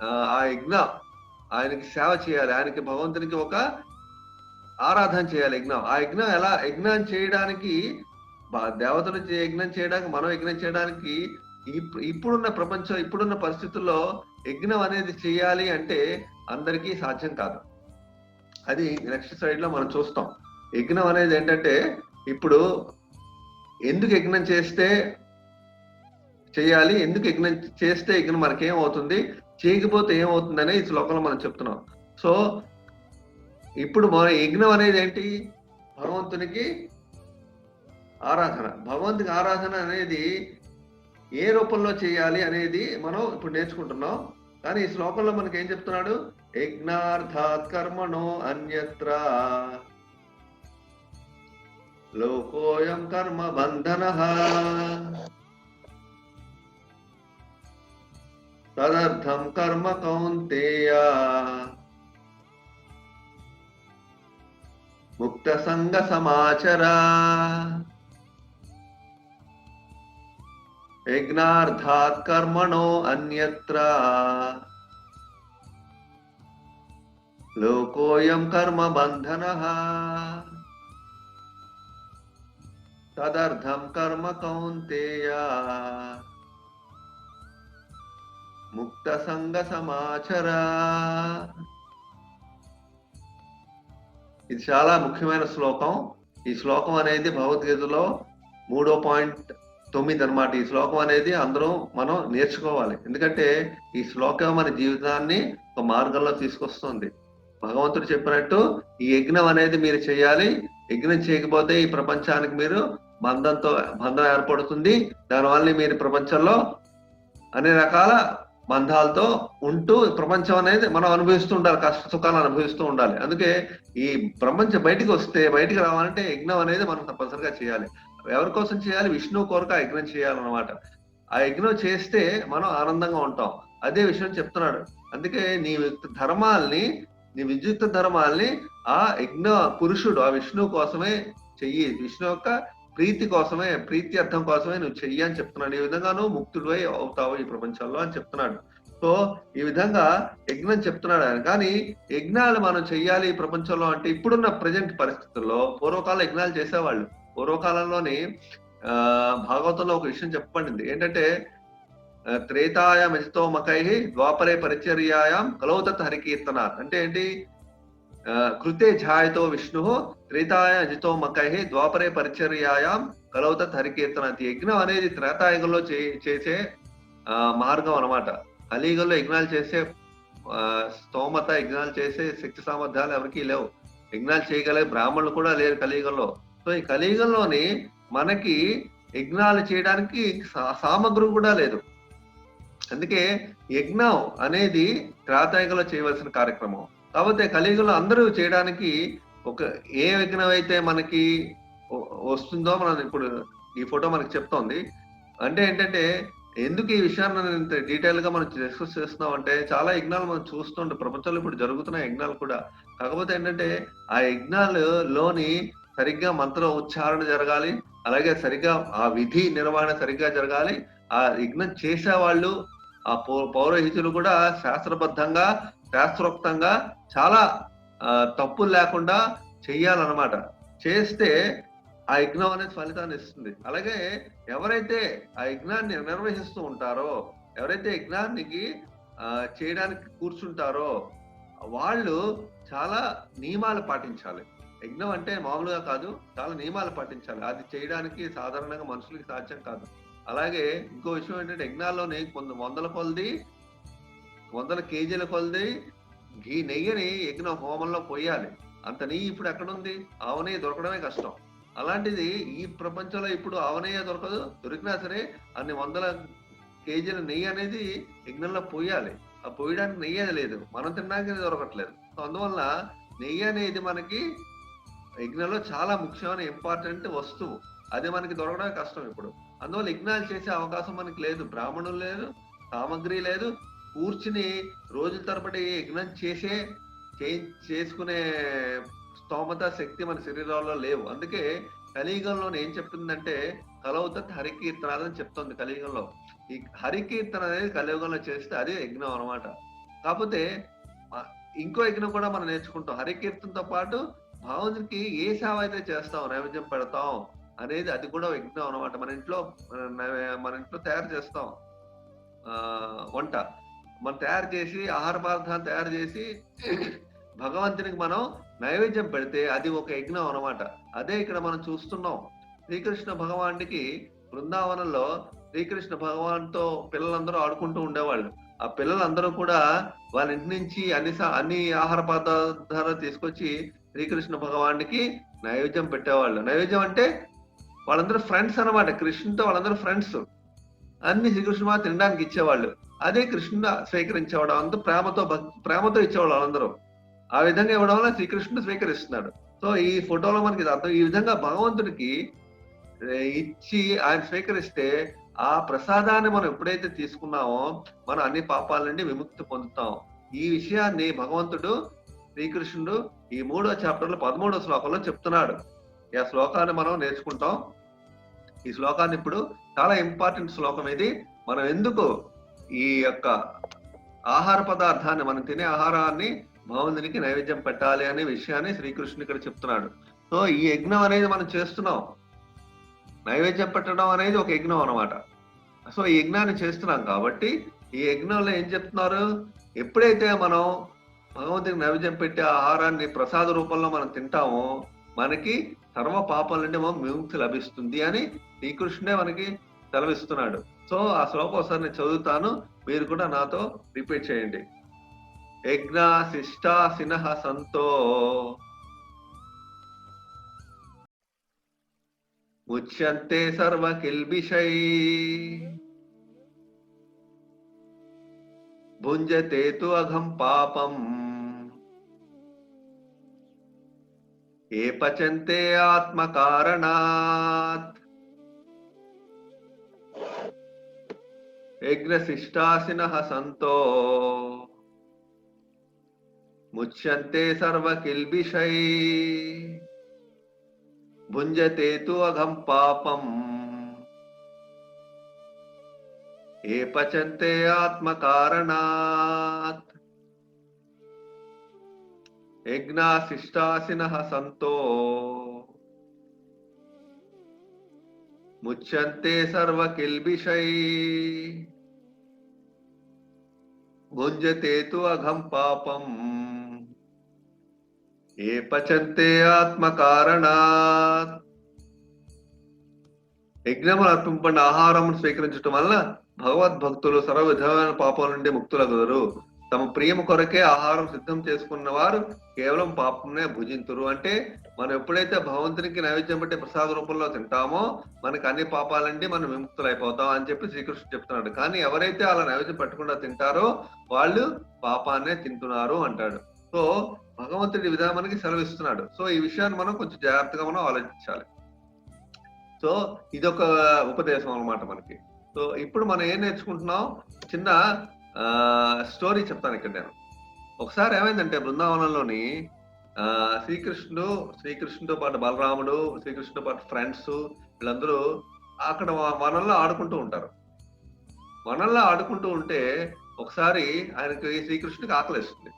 ఆ ఆయనకి సేవ చేయాలి, ఆయనకి భగవంతునికి ఒక ఆరాధన చేయాలి. ఆ యజ్ఞం చేయడానికి, దేవతలు యజ్ఞం చేయడానికి, మనం యజ్ఞం చేయడానికి ఇప్పుడున్న ప్రపంచం, ఇప్పుడున్న పరిస్థితుల్లో యజ్ఞం అనేది చేయాలి అంటే అందరికీ సాధ్యం కాదు. అది నెక్స్ట్ సైడ్ లో మనం చూస్తాం. యజ్ఞం అనేది ఏంటంటే, ఇప్పుడు ఎందుకు యజ్ఞం చేయాలి, ఎందుకు యజ్ఞం చేస్తే యజ్ఞం మనకేమవుతుంది, చేయకపోతే ఏమవుతుందనే ఈ శ్లోకంలో మనం చెప్తున్నాం. సో ఇప్పుడు మన యజ్ఞం అనేది ఏంటి? భగవంతునికి ఆరాధన. భగవంతునికి ఆరాధన అనేది ఏ రూపంలో చేయాలి అనేది మనం ఇప్పుడు నేర్చుకుంటున్నాం. కానీ ఈ శ్లోకంలో మనకి ఏం చెప్తున్నాడు? యజ్ఞార్థాత్ కర్మణో అన్యత్ర లోకోయం కర్మ బంధనః తదర్థం కర్మ కౌంతేయ ముక్త సంగ సమాచర. యజ్ఞార్థాత్ కర్మణో అన్యత్ర లోకోయం కర్మ బంధనః తదర్థం కర్మ కౌంతేయ ముక్త సంగ సమాచర. ఇది చాలా ముఖ్యమైన శ్లోకం. ఈ శ్లోకం అనేది భగవద్గీతలో 3వ పాయింట్ 9 అన్నమాట. ఈ శ్లోకం అనేది అందరూ మనం నేర్చుకోవాలి. ఎందుకంటే ఈ శ్లోకం మన జీవితాన్ని ఒక మార్గంలో తీసుకొస్తుంది. భగవంతుడు చెప్పినట్టు ఈ యజ్ఞం అనేది మీరు చేయాలి. యజ్ఞం చేయకపోతే ఈ ప్రపంచానికి మీరు బంధం ఏర్పడుతుంది. దానివల్ల మీరు ప్రపంచంలో అన్ని రకాల బంధాలతో ఉంటూ ప్రపంచం అనేది మనం అనుభవిస్తూ ఉండాలి. కష్ట సుఖాలు అనుభవిస్తూ ఉండాలి. అందుకే ఈ ప్రపంచం బయటికి రావాలంటే యజ్ఞం అనేది మనం తప్పనిసరిగా చేయాలి. ఎవరి కోసం చేయాలి? విష్ణువు కొరకు ఆ యజ్ఞం చేయాలన్నమాట. ఆ యజ్ఞం చేస్తే మనం ఆనందంగా ఉంటాం. అదే విషయం చెప్తున్నాడు. అందుకే నీ విద్యుక్త ధర్మాల్ని ఆ యజ్ఞ పురుషుడు ఆ విష్ణువు కోసమే చెయ్యి. విష్ణు యొక్క ప్రీతి అర్థం కోసమే నువ్వు చెయ్యి అని చెప్తున్నాడు. ఈ విధంగా నువ్వు ముక్తుడివై అవుతావు ఈ ప్రపంచంలో అని చెప్తున్నాడు. సో ఈ విధంగా యజ్ఞం చెప్తున్నాడు ఆయన. కానీ యజ్ఞాలు మనం చెయ్యాలి ఈ ప్రపంచంలో అంటే ఇప్పుడున్న ప్రజెంట్ పరిస్థితుల్లో పూర్వకాలం యజ్ఞాలు చేసేవాళ్ళు. పూర్వకాలంలోని భాగవతంలో ఒక విషయం చెప్పబడింది. ఏంటంటే త్రేతాయాం యజితో మకై ద్వాపరే పరిచర్యాయాం కలౌతత్ హరికీర్తన అంటే ఏంటి? కృతే ఝాయతో విష్ణు త్రేతాయ అజితో మకై ద్వాపరే పరిచర్యాయాం కలౌతత్ హరికీర్తన. యజ్ఞం అనేది త్రేతాయుగంలో చేసే మార్గం అన్నమాట. కలియుగంలో యజ్ఞాలు చేసే స్తోమత, యజ్ఞాలు చేసే శక్తి సామర్థ్యాలు ఎవరికీ లేవు. యజ్ఞాలు చేయగలిగే బ్రాహ్మణులు కూడా లేరు కలియుగంలో. సో ఈ కలియుగంలోని మనకి యజ్ఞాలు చేయడానికి సామగ్రి కూడా లేదు. అందుకే యజ్ఞం అనేది త్రేతాయుగంలో చేయవలసిన కార్యక్రమం. కాకపోతే కలియుగంలో అందరూ చేయడానికి ఏ యజ్ఞం అయితే మనకి వస్తుందో మనం ఇప్పుడు ఈ ఫోటో మనకి చెప్తోంది. అంటే ఏంటంటే ఎందుకు ఈ విషయాన్ని డీటెయిల్ గా మనం డిస్కస్ చేస్తున్నాం అంటే చాలా యజ్ఞాలు మనం చూస్తుంటే ప్రపంచంలో ఇప్పుడు జరుగుతున్న యజ్ఞాలు కూడా. కాకపోతే ఏంటంటే ఆ యజ్ఞాలలోని సరిగ్గా మంత్ర ఉచ్చారణ జరగాలి. అలాగే సరిగ్గా ఆ విధి నిర్వహణ సరిగ్గా జరగాలి. ఆ యజ్ఞం చేసేవాళ్ళు ఆ పౌరోహితులు కూడా శాస్త్రబద్ధంగా శాస్త్రోక్తంగా చాలా తప్పులు లేకుండా చెయ్యాలన్నమాట. చేస్తే ఆ యజ్ఞం అనేది ఫలితాన్ని ఇస్తుంది. అలాగే ఎవరైతే ఆ యజ్ఞాన్ని నిర్వహిస్తూ ఉంటారో, ఎవరైతే యజ్ఞానికి చేయడానికి కూర్చుంటారో వాళ్ళు చాలా నియమాలు పాటించాలి. యజ్ఞం అంటే మామూలుగా కాదు, చాలా నియమాలు పాటించాలి. అది చేయడానికి సాధారణంగా మనుషులకి సాధ్యం కాదు. అలాగే ఇంకో విషయం ఏంటంటే యజ్ఞాల్లోని వందల కేజీల కొలది నెయ్యిని యజ్ఞ హోమంలో పోయాలి. అంత నెయ్యి ఇప్పుడు ఎక్కడుంది? ఆవు నెయ్యి దొరకడమే కష్టం. అలాంటిది ఈ ప్రపంచంలో ఇప్పుడు ఆవు నెయ్యి దొరకదు. దొరికినా సరే అన్ని వందల కేజీల నెయ్యి అనేది యజ్ఞంలో పోయాలి. ఆ పోయడానికి నెయ్యి అది లేదు, మనం తినడానికి దొరకట్లేదు. సో అందువల్ల నెయ్యి అనేది మనకి యజ్ఞంలో చాలా ముఖ్యమైన ఇంపార్టెంట్ వస్తువు. అది మనకి దొరకడమే కష్టం ఇప్పుడు. అందువల్ల యజ్ఞాలు చేసే అవకాశం మనకి లేదు. బ్రాహ్మణులు లేదు, సామగ్రి లేదు, కూర్చుని రోజుల తరబడి యజ్ఞం చేసుకునే స్తోమత శక్తి మన శరీరాల్లో లేవు. అందుకే కలియుగంలో ఏం చెప్తుందంటే కలౌతత్ హరికీర్తనాలు అని చెప్తుంది. కలియుగంలో ఈ హరికీర్తన అనేది కలియుగంలో చేస్తే అది యజ్ఞం అనమాట. కాకపోతే ఇంకో యజ్ఞం కూడా మనం నేర్చుకుంటాం. హరికీర్తనతో పాటు భగవంతుడికి ఏ సేవ అయితే చేస్తాం, నైవేద్యం పెడతాం అనేది అది కూడా యజ్ఞం అనమాట. మన ఇంట్లో తయారు చేస్తాం వంట. మనం తయారు చేసి ఆహార పదార్థాలు తయారు చేసి భగవంతునికి మనం నైవేద్యం పెడితే అది ఒక యజ్ఞం అనమాట. అదే ఇక్కడ మనం చూస్తున్నాం. శ్రీకృష్ణ భగవానుడికి బృందావనంలో శ్రీకృష్ణ భగవాన్తో పిల్లలందరూ ఆడుకుంటూ ఉండేవాళ్ళు. ఆ పిల్లలందరూ కూడా వాళ్ళ ఇంటి నుంచి అన్ని ఆహార పదార్థాలు తీసుకొచ్చి శ్రీకృష్ణ భగవానుడికి నైవేద్యం పెట్టేవాళ్ళు. నైవేద్యం అంటే వాళ్ళందరూ ఫ్రెండ్స్ అనమాట. కృష్ణుతో వాళ్ళందరూ ఫ్రెండ్స్. అన్ని శ్రీకృష్ణ తినడానికి ఇచ్చేవాళ్ళు. అదే కృష్ణుడు స్వీకరించేవాడు. అంత ప్రేమతో ఇచ్చేవాళ్ళు వాళ్ళందరూ. ఆ విధంగా ఇవ్వడం వల్ల శ్రీకృష్ణుడు స్వీకరిస్తున్నాడు. సో ఈ ఫోటోలో మనకి అర్థం. ఈ విధంగా భగవంతుడికి ఇచ్చి ఆయన స్వీకరిస్తే ఆ ప్రసాదాన్ని మనం ఎప్పుడైతే తీసుకున్నామో మనం అన్ని పాపాల నుండి విముక్తి పొందుతాం. ఈ విషయాన్ని భగవంతుడు శ్రీకృష్ణుడు ఈ 3వ చాప్టర్లో 13వ శ్లోకంలో చెప్తున్నాడు. ఈ శ్లోకాన్ని మనం నేర్చుకుంటాం. ఈ శ్లోకాన్ని ఇప్పుడు చాలా ఇంపార్టెంట్ శ్లోకం ఇది. మనం ఎందుకు ఈ యొక్క ఆహార పదార్థాన్ని, మనం తినే ఆహారాన్ని భగవంతునికి నైవేద్యం పెట్టాలి అనే విషయాన్ని శ్రీకృష్ణుడు ఇక్కడ చెప్తున్నాడు. సో ఈ యజ్ఞం అనేది మనం చేస్తున్నాం. నైవేద్యం పెట్టడం అనేది ఒక యజ్ఞం అనమాట. సో ఈ యజ్ఞాన్ని చేస్తున్నాం కాబట్టి ఈ యజ్ఞంలో ఏం చెప్తున్నారు? ఎప్పుడైతే మనం భగవంతునికి నైవేద్యం పెట్టే ఆహారాన్ని ప్రసాద రూపంలో మనం తింటామో మనకి సర్వ పాపాల నుండి విముక్తి లభిస్తుంది అని శ్రీకృష్ణుడే మనకి సెలవిస్తున్నాడు. సో ఆ శ్లోకం ఒకసారి నేను చదువుతాను, మీరు కూడా నాతో రిపీట్ చేయండి. యజ్ఞాశిష్టాసినః సంతో ముచ్యంతే సర్వకిల్బిషై భుంజతే తు అఘం పాపం ఏ పచంతే ఆత్మకారణాత్ యజ్ఞశిష్టాసినః సంతో ముచ్యంతే సర్వకిల్బిషై భుంజతే తు అఘం పాపం ఏ పచంతే ఆత్మకారణాత్ యజ్ఞాశిష్టాసినః సంతో ముచ్యంతే సర్వకిల్బిషై భుంజతే తు అఘం పాపం ఏ పచంతే ఆత్మకారణాత్. యజ్ఞములు అర్పింపబడిన ఆహారమును స్వీకరించటం వల్ల భగవద్భక్తులు సర్వ విధమైన పాపం నుండి ముక్తులగుదరు. తమ ప్రియము కొరకే ఆహారం సిద్ధం చేసుకున్న వారు కేవలం పాపంనే భుజింతురు. అంటే మనం ఎప్పుడైతే భగవంతునికి నైవేద్యం బట్టి ప్రసాద రూపంలో తింటామో మనకి అన్ని పాపాలండి మనం విముక్తులైపోతాం అని చెప్పి శ్రీకృష్ణుడు చెప్తున్నాడు. కానీ ఎవరైతే అలా నైవేద్యం పట్టకుండా తింటారో వాళ్ళు పాపాన్నే తింటున్నారు అంటాడు. సో భగవంతుడి విధానం మనకి సెలవిస్తున్నాడు. సో ఈ విషయాన్ని మనం కొంచెం జాగ్రత్తగా మనం ఆలోచించాలి. సో ఇదొక ఉపదేశం అన్నమాట మనకి. సో ఇప్పుడు మనం ఏం నేర్చుకుంటున్నాం, చిన్న స్టోరీ చెప్తాను ఇక్కడ నేను. ఒకసారి ఏమైందంటే బృందావనంలోని శ్రీకృష్ణుడితో పాటు బలరాముడు, శ్రీకృష్ణుడితో పాటు ఫ్రెండ్స్ వీళ్ళందరూ అక్కడ వనంలో ఆడుకుంటూ ఉంటారు. వనంలో ఆడుకుంటూ ఉంటే ఒకసారి ఆయనకి శ్రీకృష్ణుడికి ఆకలిస్తుంది.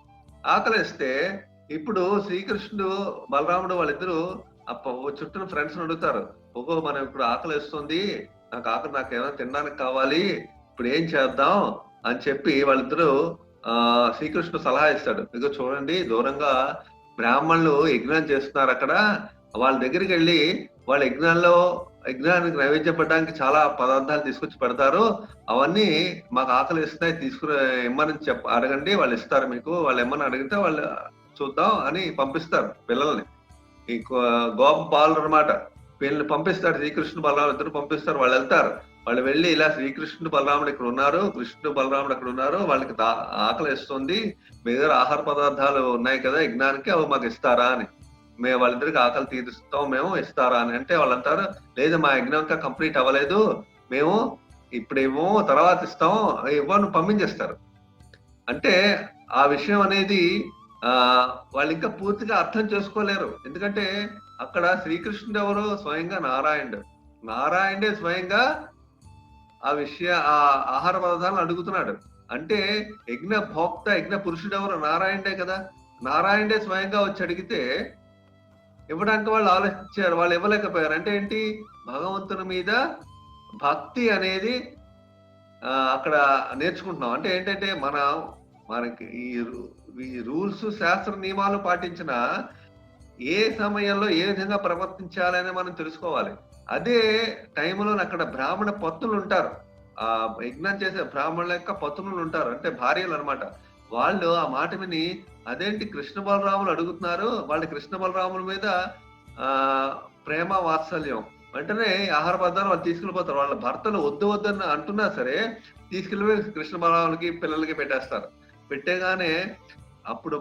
ఆకలిస్తే ఇప్పుడు శ్రీకృష్ణుడు బలరాముడు వాళ్ళిద్దరూ చుట్టూ ఫ్రెండ్స్ అడుగుతారు, ఓహో మనం ఇప్పుడు ఆకలిస్తుంది, నాకేమైనా తినడానికి కావాలి, ఇప్పుడు ఏం చేద్దాం అని చెప్పి వాళ్ళిద్దరూ శ్రీకృష్ణుడు సలహా ఇస్తాడు. ఇదిగో చూడండి, దూరంగా బ్రాహ్మణులు యజ్ఞం చేస్తున్నారు, అక్కడ వాళ్ళ దగ్గరికి వెళ్ళి వాళ్ళ యజ్ఞానికి నైవేద్యం పెట్టడానికి చాలా పదార్థాలు తీసుకొచ్చి పెడతారు, అవన్నీ మాకు ఆకలి ఇస్తున్నాయి, తీసుకుని ఇమ్మని అడగండి, వాళ్ళు ఇస్తారు మీకు, వాళ్ళు ఏమని అడిగితే వాళ్ళు చూద్దాం అని పంపిస్తారు పిల్లల్ని. ఈ గోప బాలు అనమాట, వీళ్ళని పంపిస్తారు. శ్రీకృష్ణుడు బలరాముడు ఇద్దరు పంపిస్తారు. వాళ్ళు వెళ్తారు. వాళ్ళు వెళ్ళి ఇలా శ్రీకృష్ణుడు బలరాముడు ఇక్కడ ఉన్నారు, కృష్ణుడు బలరాముడు అక్కడ ఉన్నారు, వాళ్ళకి ఆకలి ఇస్తుంది, మీ దగ్గర ఆహార పదార్థాలు ఉన్నాయి కదా యజ్ఞానికి, అవి మాకు ఇస్తారా అని. మేము వాళ్ళిద్దరికి ఆకలి తీరుస్తాం, మేము ఇస్తారా అని అంటే వాళ్ళు అంటారు, లేదు మా యజ్ఞం ఇంకా కంప్లీట్ అవ్వలేదు, మేము ఇప్పుడేమో తర్వాత ఇస్తాం, ఇవ్వను పంపించేస్తారు. అంటే ఆ విషయం అనేది వాళ్ళు ఇంకా పూర్తిగా అర్థం చేసుకోలేరు. ఎందుకంటే అక్కడ శ్రీకృష్ణుడు ఎవరు, స్వయంగా నారాయణుడే స్వయంగా ఆ ఆహార పదార్థాలను అడుగుతున్నాడు. అంటే యజ్ఞ పురుషుడు ఎవరు, నారాయణుడే కదా. నారాయణుడే స్వయంగా వచ్చి అడిగితే ఇవ్వడానికి వాళ్ళు ఆలోచించారు, వాళ్ళు ఇవ్వలేకపోయారు. అంటే ఏంటి, భగవంతుని మీద భక్తి అనేది అక్కడ నేర్చుకుంటున్నాం. అంటే ఏంటంటే మనకి ఈ రూల్స్ శాస్త్ర నియమాలు పాటించిన ఏ సమయంలో ఏ విధంగా ప్రవర్తించాలని మనం తెలుసుకోవాలి. అదే టైంలో అక్కడ బ్రాహ్మణ పత్నులు ఉంటారు, ఆ యజ్ఞం చేసే బ్రాహ్మణుల యొక్క పత్నులు ఉంటారు, అంటే భార్యలు అనమాట. వాళ్ళు ఆ మాట విని అదేంటి కృష్ణ బలరాములు అడుగుతున్నారు, వాళ్ళ కృష్ణ బలరాముల మీద ప్రేమ వాత్సల్యం, వెంటనే ఆహార పదార్థాలు వాళ్ళు తీసుకెళ్ళిపోతారు. వాళ్ళ భర్తలు వద్దు వద్దని అంటున్నా సరే తీసుకెళ్ళిపోయి కృష్ణ బలరాములకి పిల్లలకి పెట్టేస్తారు. పెట్టేగానే అప్పుడు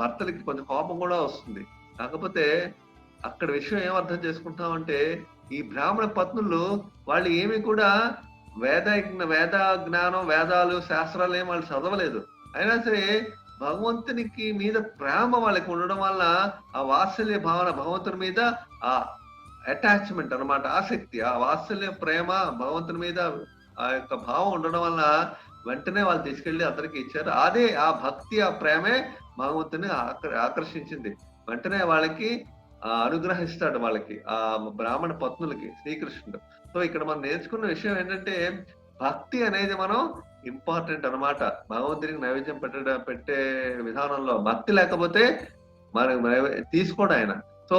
భర్తలకి కొంచెం కోపం కూడా వస్తుంది. కాకపోతే అక్కడ విషయం ఏం అర్థం చేసుకుంటామంటే, ఈ బ్రాహ్మణ పత్నులు వాళ్ళు ఏమి కూడా వేద జ్ఞానం, వేదాలు, శాస్త్రాలు ఏమి వాళ్ళు చదవలేదు. అయినా సరే భగవంతునికి మీద ప్రేమ వాళ్ళకి ఉండడం వల్ల ఆ వాత్సల్య భావన, భగవంతుని మీద ఆ అటాచ్మెంట్ అన్నమాట, ఆసక్తి, ఆ వాత్సల్య ప్రేమ భగవంతుని మీద ఆ యొక్క భావం ఉండడం వల్ల వెంటనే వాళ్ళు తీసుకెళ్లి అందరికి ఇచ్చారు. అదే ఆ భక్తి, ఆ ప్రేమే భగవంతుని ఆకర్షించింది. వెంటనే వాళ్ళకి అనుగ్రహిస్తాడు, వాళ్ళకి ఆ బ్రాహ్మణ పత్నులకి శ్రీకృష్ణుడు. సో ఇక్కడ మనం నేర్చుకున్న విషయం ఏంటంటే, భక్తి అనేది మనం ఇంపార్టెంట్ అన్నమాట. భగవంతునికి నైవేద్యం పెట్టే విధానంలో భక్తి లేకపోతే మనం తీసుకోడు ఆయన. సో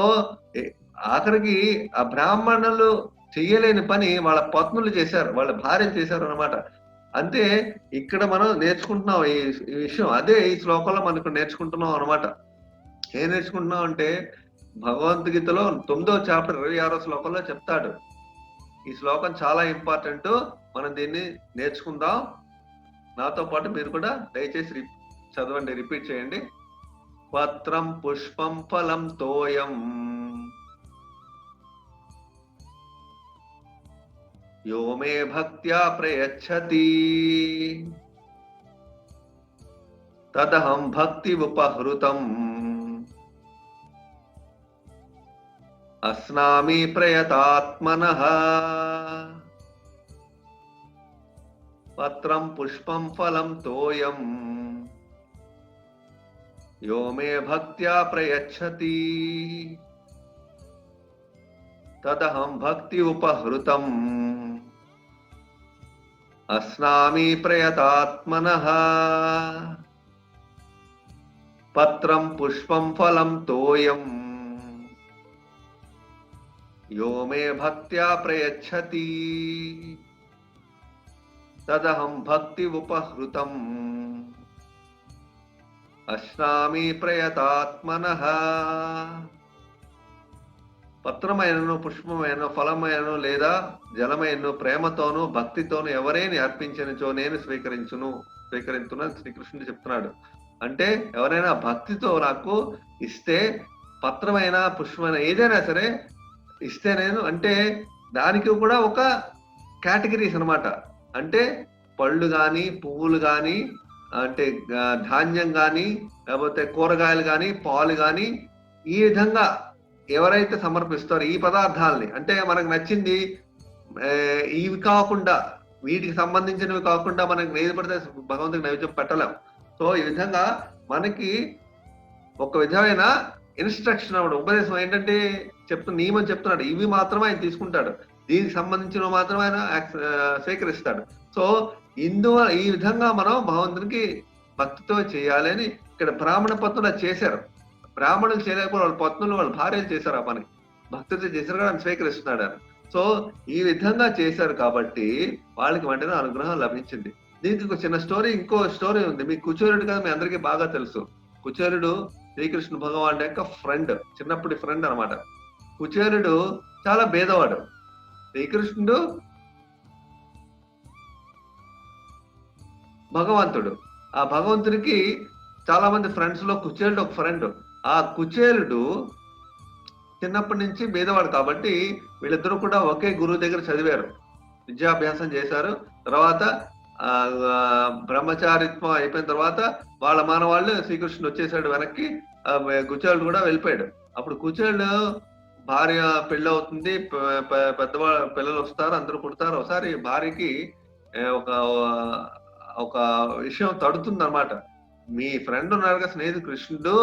ఆఖరికి ఆ బ్రాహ్మణులు చెయ్యలేని పని వాళ్ళ పత్నులు చేశారు, వాళ్ళ భార్యలు చేశారు అన్నమాట. అంతే ఇక్కడ మనం నేర్చుకుంటున్నాం ఈ విషయం. అదే ఈ శ్లోకంలో మనకు నేర్చుకుంటున్నాం అన్నమాట. ఏం నేర్చుకుంటున్నాం అంటే భగవద్గీతలో 9వ చాప్టర్ 26వ శ్లోకంలో చెప్తాడు. ఈ శ్లోకం చాలా ఇంపార్టెంట్. మనం దీన్ని నేర్చుకుందాం. నాతో పాటు మీరు కూడా దయచేసి చదవండి, రిపీట్ చేయండి. పత్రం పుష్పం ఫలం తోయం యో మే భక్త్యా ప్రయచ్చతి తదహం భక్తి ఉపహృతం అస్నామి ప్రయతాత్మనః. పత్రం పుష్పం ఫలం తోయం యో మే భక్త్యా ప్రయచ్చతి తదహం భక్తి ఉపహృతం అస్నామి ప్రయతాత్మనః. పత్రం పుష్పం ఫలం తోయం యో మే భక్త్యా ప్రయచ్చతి తదహం భక్తి ఉపహృతం అస్నామి ప్రయతాత్మనః. పత్రమైనను పుష్పమైనను ఫలమైనను లేదా జలమైనను ప్రేమతోను భక్తితోను ఎవరైనా అర్పించనిచో నేను స్వీకరించును అని శ్రీకృష్ణుడు చెప్తున్నాడు. అంటే ఎవరైనా భక్తితో నాకు ఇస్తే, పత్రమైన పుష్పమైన ఏదైనా సరే ఇస్తే నేను, అంటే దానికి కూడా ఒక కేటగిరీస్ అన్నమాట. అంటే పళ్ళు కానీ, పువ్వులు కానీ, అంటే ధాన్యం కానీ, లేకపోతే కూరగాయలు కానీ, పాలు కానీ, ఈ విధంగా ఎవరైతే సమర్పిస్తారో ఈ పదార్థాలని, అంటే మనకు నచ్చింది ఇవి కాకుండా, వీటికి సంబంధించినవి కాకుండా మనకి ఏది పడితే భగవంతుడికి నైవేద్యం పెట్టలేం. సో ఈ విధంగా మనకి ఒక విధమైన ఇన్స్ట్రక్షన్ అవ్వడం, ఉపదేశం ఏంటంటే నియమం చెప్తున్నాడు. ఇవి మాత్రమే ఆయన తీసుకుంటాడు, దీనికి సంబంధించిన మాత్రమే ఆయన స్వీకరిస్తాడు. సో ఈ విధంగా మనం భగవంతునికి భక్తితో చేయాలి అని ఇక్కడ బ్రాహ్మణ పత్నులు చేశారు. బ్రాహ్మణులు చేయలేకపోతే వాళ్ళ పత్నులు, వాళ్ళ భార్యలు చేశారు. ఆ పని భక్తితో చేశారు కదా, ఆయన స్వీకరిస్తున్నాడు ఆయన. సో ఈ విధంగా చేశారు కాబట్టి వాళ్ళకి వెంటనే అనుగ్రహం లభించింది. దీనికి ఒక చిన్న స్టోరీ, ఇంకో స్టోరీ ఉంది. మీకు కుచేలుడు కదా మీ అందరికీ బాగా తెలుసు. కుచేలుడు శ్రీకృష్ణ భగవాన్ యొక్క ఫ్రెండ్, చిన్నప్పటి ఫ్రెండ్ అనమాట. కుచేలుడు చాలా భేదవాడు. శ్రీకృష్ణుడు భగవంతుడు. ఆ భగవంతుడికి చాలా మంది ఫ్రెండ్స్ లో కుచేలుడు ఒక ఫ్రెండ్. ఆ కుచేలుడు చిన్నప్పటి నుంచి భేదవాడు కాబట్టి వీళ్ళిద్దరూ కూడా ఒకే గురువు దగ్గర చదివారు, విద్యాభ్యాసం చేశారు. తర్వాత బ్రహ్మచారిత్వం అయిపోయిన తర్వాత వాళ్ళ మానవాళ్ళు శ్రీకృష్ణుడు వచ్చేసాడు వెనక్కి, కుచేలుడు కూడా వెళ్ళిపోయాడు. అప్పుడు కుచేలుడు భార్య పెళ్ళి అవుతుంది, పిల్లలు వస్తారు, అందరూ పుడతారు. ఒకసారి భార్యకి ఒక విషయం తడుతుంది అనమాట. మీ ఫ్రెండ్ ఉన్నారు కదా స్నేహితుడు కృష్ణుడు,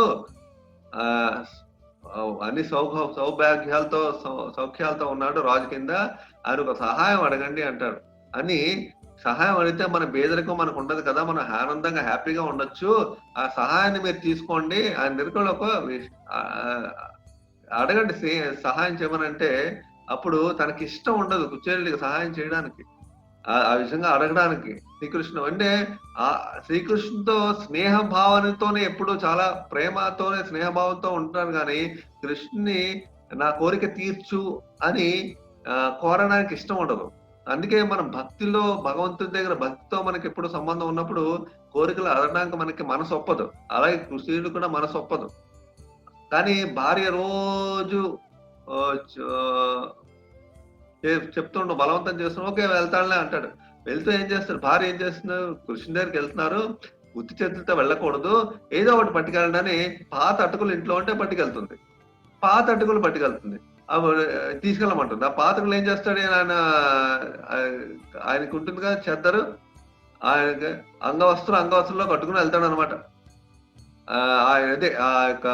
అన్ని సౌఖ్యాలతో ఉన్నాడు రాజు కింద, ఆయన ఒక సహాయం అడగండి అంటాడు. అని సహాయం అడిగితే మన పేదరికం మనకు ఉండదు కదా, మనం ఆనందంగా హ్యాపీగా ఉండొచ్చు, ఆ సహాయాన్ని మీరు తీసుకోండి, ఆయన దగ్గర ఒక అడగండి సహాయం చేయమనంటే, అప్పుడు తనకి ఇష్టం ఉండదు కుచేలుడికి సహాయం చేయడానికి, ఆ విధంగా అడగడానికి. శ్రీకృష్ణుడు అంటే శ్రీకృష్ణుతో స్నేహ భావనతోనే, ఎప్పుడు చాలా ప్రేమతోనే స్నేహభావంతో ఉంటాను, కానీ కృష్ణుని నా కోరిక తీర్చు అని కోరడానికి ఇష్టం ఉండదు. అందుకే మనం భక్తిలో, భగవంతుడి దగ్గర భక్తితో మనకి ఎప్పుడు సంబంధం ఉన్నప్పుడు కోరికలు అడగడానికి మనకి మనసు ఒప్పదు. అలాగే కృష్ణుడు కూడా మనసు ఒప్పదు. కానీ భార్య రోజు చెప్తుండు, బలవంతం చేస్తున్నాడు, ఓకే వెళ్తాడులే అంటాడు. వెళ్తూ ఏం చేస్తాడు, భార్య ఏం చేస్తున్నారు, కృష్ణుడి దగ్గరికి వెళ్తున్నారు, ఉత్తి చేతులతో వెళ్ళకూడదు, ఏదో ఒకటి పట్టుకెళ్ళడని పాత అటుకులు ఇంట్లో ఉంటే పట్టుకెళ్తుంది. పాత అటుకులు పట్టుకెళ్తుంది, అవి తీసుకెళ్ళమంటుంది. ఆ పాత అటుకులు ఏం చేస్తాడు, ఆయనకు ఉంటుంది కదా చెద్దరు, ఆయన అంగవస్త్రంలో కట్టుకుని వెళ్తాడు అనమాట. అదే ఆ యొక్క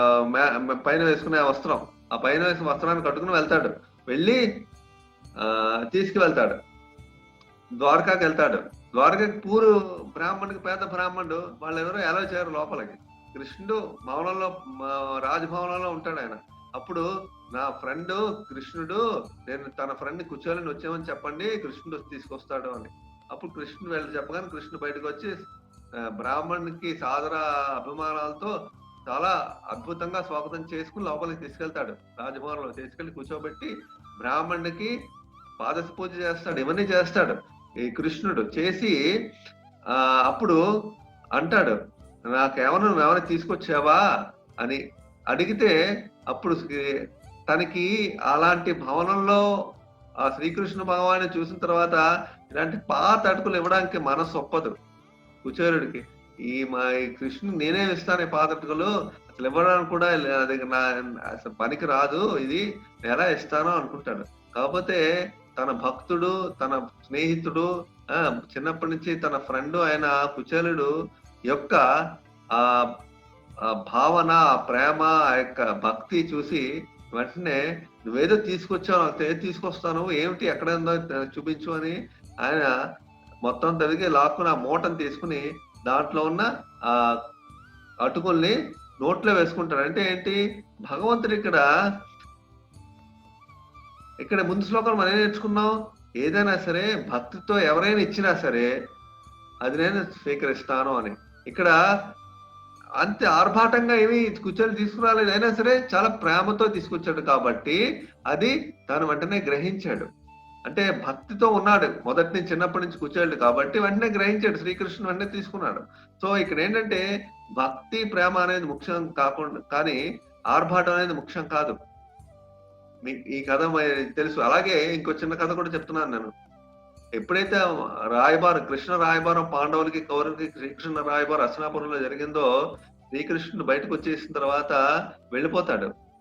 పైన వేసుకునే వస్త్రం, ఆ పైన వేసిన వస్త్రాన్ని కట్టుకుని వెళ్తాడు. వెళ్ళి తీసుకువెళ్తాడు, ద్వారకాకి వెళ్తాడు. ద్వారకాకి బ్రాహ్మణుడికి, పేద బ్రాహ్మణుడు, వాళ్ళు ఎవరో ఎలా చేయరు లోపలికి. కృష్ణుడు భవనంలో, రాజభవనంలో ఉంటాడు ఆయన. అప్పుడు నా ఫ్రెండ్ కృష్ణుడు, నేను తన ఫ్రెండ్ కూర్చోని వచ్చామని చెప్పండి, కృష్ణుడు తీసుకొస్తాడు అని. అప్పుడు కృష్ణుడు వెళ్ళి చెప్పగానే కృష్ణుడు బయటకు వచ్చి బ్రాహ్మణునికి సాదర అభిమానాలతో చాలా అద్భుతంగా స్వాగతం చేసుకుని లోపలికి తీసుకెళ్తాడు. రాజభవనంలో తీసుకెళ్లి కూర్చోబెట్టి బ్రాహ్మణునికి పాదశ పూజ చేస్తాడు, ఇవన్నీ చేస్తాడు ఈ కృష్ణుడు. చేసి అప్పుడు అంటాడు, నువ్వేమైనా తీసుకొచ్చావా అని అడిగితే, అప్పుడు తనకి అలాంటి భవనంలో ఆ శ్రీకృష్ణ భగవాన్ని చూసిన తర్వాత ఇలాంటి పాత అటుకులు ఇవ్వడానికి మనసు ఒప్పదు కుచేరుడికి. ఈ కృష్ణుడు నేనే ఇస్తాను ఈ పాత అటుకులు, అసలు ఇవ్వడానికి కూడా అది అసలు పనికి రాదు, ఇది ఎలా ఇస్తానో అనుకుంటాడు. కాకపోతే తన భక్తుడు, తన స్నేహితుడు, చిన్నప్పటి నుంచి తన ఫ్రెండ్ అయిన కుచేలుడు యొక్క ఆ భావన, ప్రేమ, ఆ యొక్క భక్తి చూసి వెంటనే నువ్వేదో తీసుకొచ్చావు, నాకు తీసుకొస్తాను, ఏమిటి ఎక్కడ ఉందో చూపించు అని ఆయన మొత్తం తిరిగి లాక్కుని ఆ మూటను తీసుకుని దాంట్లో ఉన్న ఆ అటుకుల్ని నోట్లో వేసుకుంటాడు. అంటే ఏంటి, భగవంతుడు ఇక్కడ ముందు శ్లోకం మనం ఏం నేర్చుకున్నాం, ఏదైనా సరే భక్తితో ఎవరైనా ఇచ్చినా సరే అది నేను స్వీకరిస్తాను అని. ఇక్కడ అంతే ఆర్భాటంగా ఏమి కూర్చొని తీసుకురాలేదు, అయినా సరే చాలా ప్రేమతో తీసుకొచ్చాడు కాబట్టి అది తను వెంటనే గ్రహించాడు. అంటే భక్తితో ఉన్నాడు, మొదటి నుంచి చిన్నప్పటి నుంచి కూర్చోడు కాబట్టి వెంటనే గ్రహించాడు, శ్రీకృష్ణుడు వెంటనే తీసుకున్నాడు. సో ఇక్కడ ఏంటంటే భక్తి ప్రేమ అనేది ముఖ్యం కాకుండా, కానీ ఆర్భాటం అనేది ముఖ్యం కాదు. ఈ కథ తెలుసు. అలాగే ఇంకో చిన్న కథ కూడా చెప్తున్నాను నేను. ఎప్పుడైతే కృష్ణ రాయబారం పాండవులకి కౌరవులకి శ్రీకృష్ణ రాయబారం హస్తినాపురంలో జరిగిందో, శ్రీకృష్ణుడు బయటకు వచ్చేసిన తర్వాత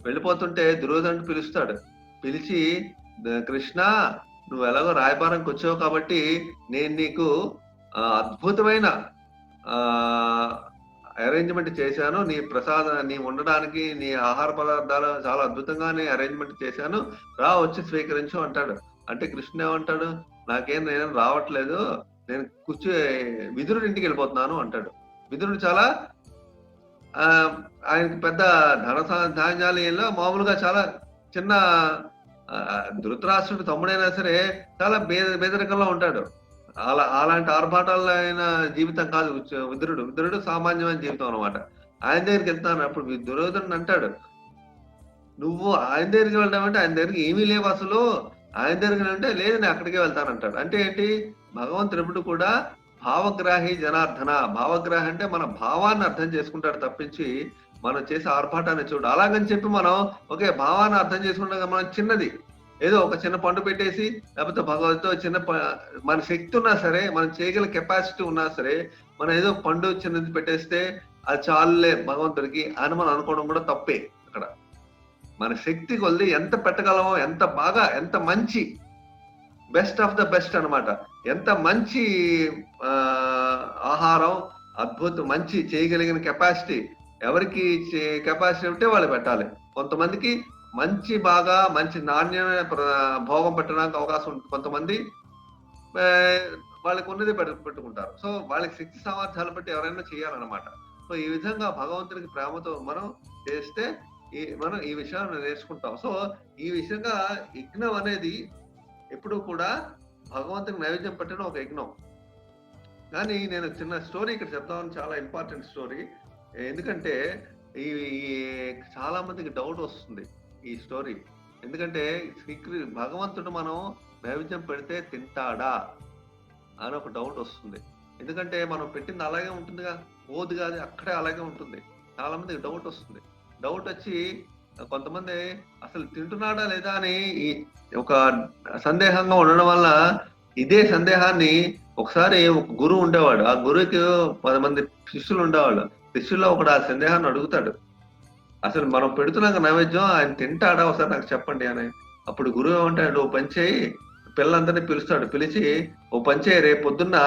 వెళ్ళిపోతుంటే దుర్యోధనుడు పిలుస్తాడు. పిలిచి, కృష్ణ నువ్వు ఎలాగో రాయబారంకి వచ్చావు కాబట్టి నేను నీకు అద్భుతమైన అరేంజ్మెంట్ చేశాను, నీ ఉండడానికి నీ ఆహార పదార్థాలు చాలా అద్భుతంగా అరేంజ్మెంట్ చేశాను, వచ్చి స్వీకరించు అంటాడు. అంటే కృష్ణ ఏమంటాడు, నేనేం రావట్లేదు, నేను విదురుడి ఇంటికి వెళ్ళిపోతున్నాను అంటాడు. విదురుడు చాలా ఆయనకి పెద్ద ధాన్యాలయంలో మామూలుగా చాలా చిన్న, ధృతరాష్ట్రుడు తమ్ముడైనా సరే చాలా బేదరికంలో ఉంటాడు. అలాంటి ఆర్భాటాల్లో ఆయన జీవితం కాదు విదురుడు సామాన్యమైన జీవితం అనమాట. ఆయన దగ్గరికి వెళ్తాను. అప్పుడు దుర్యోధనుడు అంటాడు, నువ్వు ఆయన దగ్గరికి వెళ్ళామంటే ఆయన దగ్గరికి ఏమీ లేవు అసలు, ఆయన దగ్గరికి అంటే లేదు నేను అక్కడికే వెళ్తానంటాడు. అంటే ఏంటి, భగవంతుడు ఎప్పుడు కూడా భావగ్రాహి జనార్దన. భావగ్రాహి అంటే మన భావాన్ని అర్థం చేసుకుంటాడు తప్పించి మనం చేసే ఆర్భాటాన్ని చూడు. అలాగని చెప్పి మనం ఒకే భావాన్ని అర్థం చేసుకుంటాం, మనం చిన్నది ఏదో ఒక చిన్న పండు పెట్టేసి, లేకపోతే భగవద్తో మన శక్తి ఉన్నా సరే, మనం చేయగల కెపాసిటీ ఉన్నా సరే, మనం ఏదో పండు చిన్నది పెట్టేస్తే అది చాలులే భగవంతుడికి అని మనం అనుకోవడం కూడా తప్పే. అక్కడ మన శక్తి కొద్ది ఎంత పెట్టగలమో, ఎంత మంచి బెస్ట్ ఆఫ్ ద బెస్ట్ అనమాట, ఎంత మంచి ఆహారం, మంచి చేయగలిగిన కెపాసిటీ, ఎవరికి కెపాసిటీ ఉంటే వాళ్ళు పెట్టాలి. కొంతమందికి మంచి నాణ్యమైన భోగం పెట్టడానికి అవకాశం ఉంటుంది, కొంతమంది వాళ్ళకి ఉన్నది పెట్టుకుంటారు. సో వాళ్ళకి శక్తి సామర్థ్యాలు బట్టి ఎవరైనా చేయాలన్నమాట. సో ఈ విధంగా భగవంతుడికి ప్రేమతో మనం చేస్తే మనం ఈ విషయాన్ని నేర్చుకుంటాం. సో ఈ విషయంగా యజ్ఞం అనేది ఎప్పుడు కూడా భగవంతుడికి నైవేద్యం పెట్టడం ఒక యజ్ఞం. కానీ నేను చిన్న స్టోరీ ఇక్కడ చెప్తామని, చాలా ఇంపార్టెంట్ స్టోరీ. ఎందుకంటే ఈ చాలా మందికి డౌట్ వస్తుంది ఈ స్టోరీ. ఎందుకంటే భగవంతుడు మనం నైవేద్యం పెడితే తింటాడా అని ఒక డౌట్ వస్తుంది. ఎందుకంటే మనం పెట్టింది అలాగే ఉంటుందిగా, పోదు కాదు, అక్కడే అలాగే ఉంటుంది. చాలా మందికి డౌట్ వస్తుంది. డౌట్ వచ్చి కొంతమంది అసలు తింటున్నాడా లేదా అని ఈ ఒక సందేహంగా ఉండడం వల్ల, ఇదే సందేహాన్ని ఒకసారి ఒక గురువు ఉండేవాడు, ఆ గురువుకి 10 మంది శిష్యులు ఉండేవాళ్ళు. శిష్యుల్లో ఒకడు ఆ సందేహాన్ని అడుగుతాడు, అసలు మనం పెడుతున్నాక నైవేద్యం ఆయన తింటాడా ఒకసారి నాకు చెప్పండి అని. అప్పుడు గురువు ఏమంటాడు, ఓ పంచేయి, పిల్లలందరినీ పిలుస్తాడు. పిలిచి, ఓ పంచేయి, రేపు పొద్దున్న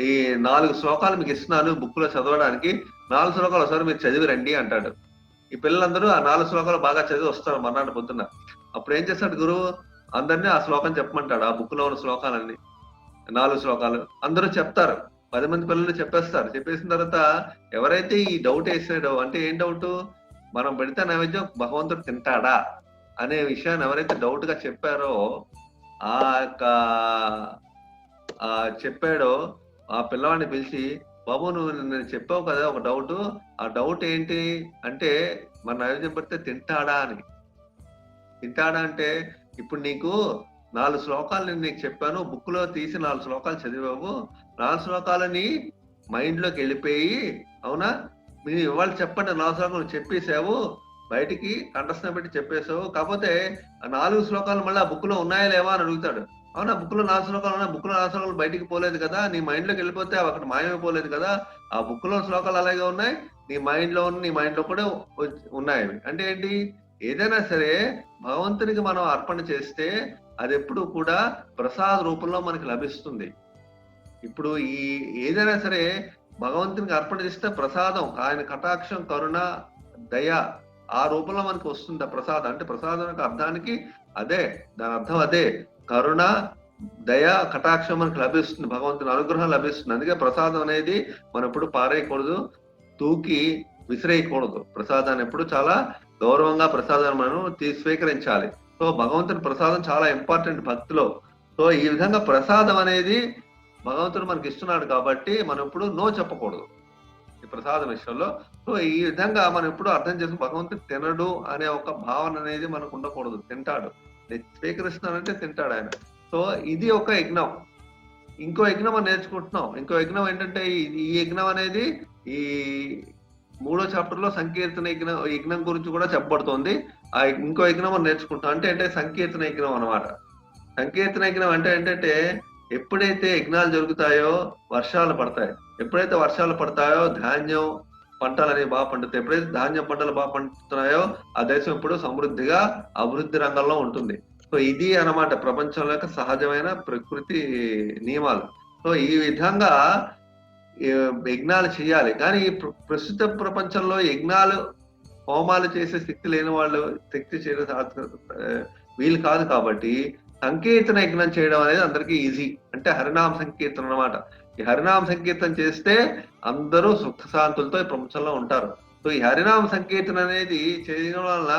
ఈ 4 శ్లోకాలు మీకు ఇస్తున్నాను బుక్ లో చదవడానికి, 4 శ్లోకాలు ఒకసారి మీరు చదివి రండి అంటాడు. ఈ పిల్లలందరూ ఆ 4 శ్లోకాలు బాగా చదివి వస్తారు మర్నాడు పొద్దున్న. అప్పుడు ఏం చేస్తాడు గురువు, అందరినీ ఆ శ్లోకం చెప్పమంటాడు. ఆ బుక్ లో ఉన్న శ్లోకాలన్నీ 4 శ్లోకాలు అందరూ చెప్తారు. 10 మంది పిల్లలు చెప్పేస్తారు. చెప్పేసిన తర్వాత ఎవరైతే ఈ డౌట్ వేసాడో, అంటే ఏం డౌట్, మనం పెడితే నైవేద్యం భగవంతుడు తింటాడా అనే విషయాన్ని ఎవరైతే డౌట్ గా చెప్పారో ఆ యొక్క చెప్పాడో ఆ పిల్లవాడిని పిలిచి, బాబు నువ్వు నేను చెప్పావు కదా ఒక డౌట్, ఆ డౌట్ ఏంటి అంటే మన నైవేద్యం పెడితే తింటాడా అని. తింటాడా అంటే ఇప్పుడు నీకు 4 శ్లోకాలు నేను నీకు చెప్పాను, బుక్ లో తీసి 4 శ్లోకాలు చదివావు, 4 శ్లోకాలని మైండ్ లోకి వెళ్ళిపోయి, అవునా? మీరు ఇవాళ చెప్పండి 4 శ్లోకాలు చెప్పేసావు, బయటికి కంఠస్థం పెట్టి చెప్పేసావు, కాకపోతే ఆ 4 శ్లోకాలు మళ్ళీ ఆ బుక్ లో ఉన్నాయా లేవా అని అడుగుతాడు. అవునా, బుక్ లో 4 శ్లోకాలు ఉన్నాయి, బుక్ లో 4 శ్లోకాలు బయటికి పోలేదు కదా, నీ మైండ్ లోకి వెళ్ళిపోతే అవి అక్కడ మాయమైపోలేదు కదా, ఆ బుక్ లో శ్లోకాలు అలాగే ఉన్నాయి, నీ మైండ్ లో కూడా ఉన్నాయి. అంటే ఏంటి? ఏదైనా సరే భగవంతునికి మనం అర్పణ చేస్తే అది ఎప్పుడు కూడా ప్రసాద రూపంలో మనకి లభిస్తుంది. ఇప్పుడు ఈ ఏదైనా సరే భగవంతునికి అర్పణ చేస్తే ప్రసాదం, ఆయన కటాక్షం, కరుణ, దయ ఆ రూపంలో మనకి వస్తుంది. ఆ ప్రసాదం అంటే ప్రసాదం యొక్క అర్థానికి అదే, దాని అర్థం అదే, కరుణ, దయ, కటాక్షం మనకు లభిస్తుంది, భగవంతుని అనుగ్రహం లభిస్తుంది. అందుకే ప్రసాదం అనేది మనం ఎప్పుడు పారేయకూడదు, తూకి విసిరేయకూడదు. ప్రసాదాన్ని ఎప్పుడు చాలా గౌరవంగా ప్రసాదాన్ని మనం స్వీకరించాలి. సో భగవంతుని ప్రసాదం చాలా ఇంపార్టెంట్ భక్తిలో. సో ఈ విధంగా ప్రసాదం అనేది భగవంతుడు మనకి ఇస్తున్నాడు కాబట్టి మనం ఎప్పుడు నో చెప్పకూడదు ఈ ప్రసాదం విషయంలో. సో ఈ విధంగా మనం ఎప్పుడు అర్థం చేసుకుని భగవంతుడు తినడు అనే ఒక భావన అనేది మనకు ఉండకూడదు. తింటాడు, స్వీకరిస్తున్నానంటే తింటాడు ఆయన. సో ఇది ఒక యజ్ఞం. ఇంకో యజ్ఞం మనం నేర్చుకుంటున్నాం. ఇంకో యజ్ఞం ఏంటంటే ఈ యజ్ఞం అనేది ఈ 3వ చాప్టర్ లో సంకీర్తన యజ్ఞం గురించి కూడా చెప్పబడుతుంది. ఆ ఇంకో యజ్ఞం మనం నేర్చుకుంటాం. అంటే సంకీర్తన యజ్ఞం అనమాట. సంకీర్తన యజ్ఞం అంటే ఏంటంటే ఎప్పుడైతే యజ్ఞాలు జరుగుతాయో వర్షాలు పడతాయి, ఎప్పుడైతే వర్షాలు పడతాయో ధాన్యం పంటలు అనేవి బాగా పండుతాయి, ఎప్పుడైతే ధాన్యం పంటలు బాగా పండుతున్నాయో ఆ దేశం ఇప్పుడు సమృద్ధిగా అభివృద్ధి రంగంలో ఉంటుంది. సో ఇది అన్నమాట ప్రపంచంలో యొక్క సహజమైన ప్రకృతి నియమాలు. సో ఈ విధంగా యజ్ఞాలు చేయాలి. కానీ ప్రస్తుత ప్రపంచంలో యజ్ఞాలు హోమాలు చేసే శక్తి లేని వాళ్ళు శక్తి చేయడం వీలు కాదు కాబట్టి సంకీర్తన యజ్ఞం చేయడం అనేది అందరికీ ఈజీ. అంటే హరినామ సంకీర్తన అనమాట. ఈ హరినామ సంకీర్తన చేస్తే అందరూ సుఖశాంతులతో ఈ ప్రపంచంలో ఉంటారు. సో ఈ హరినామ సంకీర్తన అనేది చేయడం వలన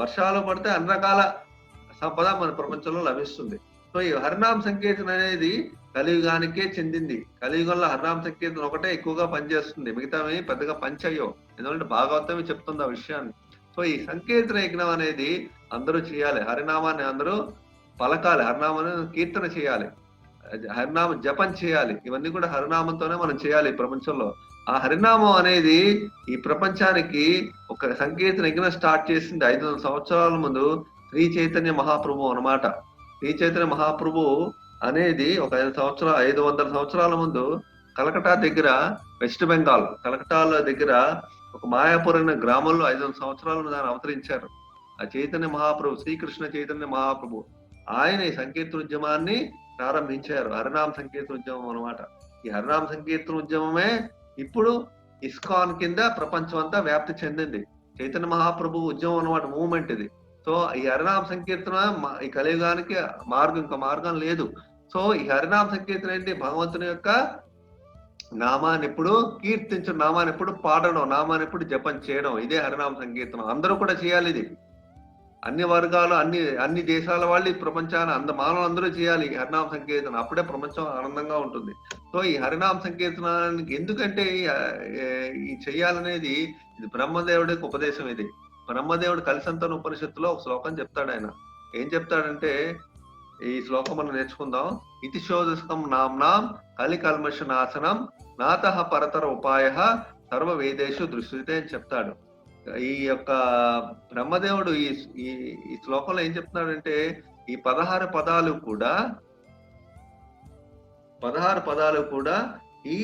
వర్షాలు పడితే అన్ని రకాల సంపద మన ప్రపంచంలో లభిస్తుంది. సో ఈ హరినామ సంకీర్తన అనేది కలియుగానికే చెందింది. కలియుగంలో హరినామ సంకీర్తన ఒకటే ఎక్కువగా పనిచేస్తుంది, మిగతావి పెద్దగా పనిచేయవు. ఎందుకంటే భాగవతమే చెప్తుంది ఆ విషయాన్ని. సో ఈ సంకీర్తన యజ్ఞం అనేది అందరూ చేయాలి. హరినామాన్ని అందరూ పలకాలి, హరినామాన్ని కీర్తన చేయాలి, హరినామ జపం చేయాలి. ఇవన్నీ కూడా హరినామంతోనే మనం చేయాలి ఈ ప్రపంచంలో. ఆ హరినామం అనేది ఈ ప్రపంచానికి ఒక సంకీర్తన యజ్ఞం స్టార్ట్ చేసింది 500 సంవత్సరాల ముందు శ్రీ చైతన్య మహాప్రభు అనమాట. శ్రీ చైతన్య మహాప్రభు అనేది ఒక 500 సంవత్సరాల ముందు కలకటా దగ్గర, వెస్ట్ బెంగాల్ కలకటాల దగ్గర ఒక మాయాపూర్ అనే గ్రామంలో 500 సంవత్సరాల ముందు ఆయన అవతరించారు. ఆ చైతన్య మహాప్రభు, శ్రీకృష్ణ చైతన్య మహాప్రభు ఆయన ఈ సంకీర్తన ఉద్యమాన్ని ప్రారంభించారు. హరినామ సంకీర్తన ఉద్యమం అనమాట. ఈ హరినామ సంకీర్తన ఉద్యమమే ఇప్పుడు ఇస్కాన్ కింద ప్రపంచం అంతా వ్యాప్తి చెందింది. చైతన్య మహాప్రభు ఉద్యమం అనమాట, మూవ్మెంట్ ఇది. సో ఈ హరినామ సంకీర్తన ఈ కలియుగానికి ఇంకా మార్గం లేదు. సో ఈ హరినామ సంకీర్తన ఏంటి? భగవంతుని యొక్క నామాన్ని ఎప్పుడు కీర్తించడం, నామాన్ని ఎప్పుడు పాడడం, నామాన్ని ఎప్పుడు జపం చేయడం, ఇదే హరినామ సంకీర్తనం. అందరూ కూడా చేయాలి ఇది. అన్ని వర్గాలు, అన్ని దేశాల వాళ్ళు ఈ ప్రపంచాన్ని మానవులందరూ చేయాలి హరినామ సంకీర్తన. అప్పుడే ప్రపంచం ఆనందంగా ఉంటుంది. సో ఈ హరినామ సంకీర్తనానికి ఎందుకంటే ఈ చెయ్యాలనేది ఇది బ్రహ్మదేవుడికి ఉపదేశం. ఇది బ్రహ్మదేవుడు కలిసంతన ఉపనిషత్తులో ఒక శ్లోకం చెప్తాడు. ఆయన ఏం చెప్తాడంటే, ఈ శ్లోకం మనం నేర్చుకుందాం. ఇతి శోదస్కం నామ్నాం కలి కల్మష నాశనం నాతః పరతర ఉపాయ సర్వ వేదేషు దృశ్యతే అని చెప్తాడు. ఈ యొక్క బ్రహ్మదేవుడు ఈ శ్లోకంలో ఏం చెప్తున్నాడంటే, ఈ 16 పదాలు కూడా ఈ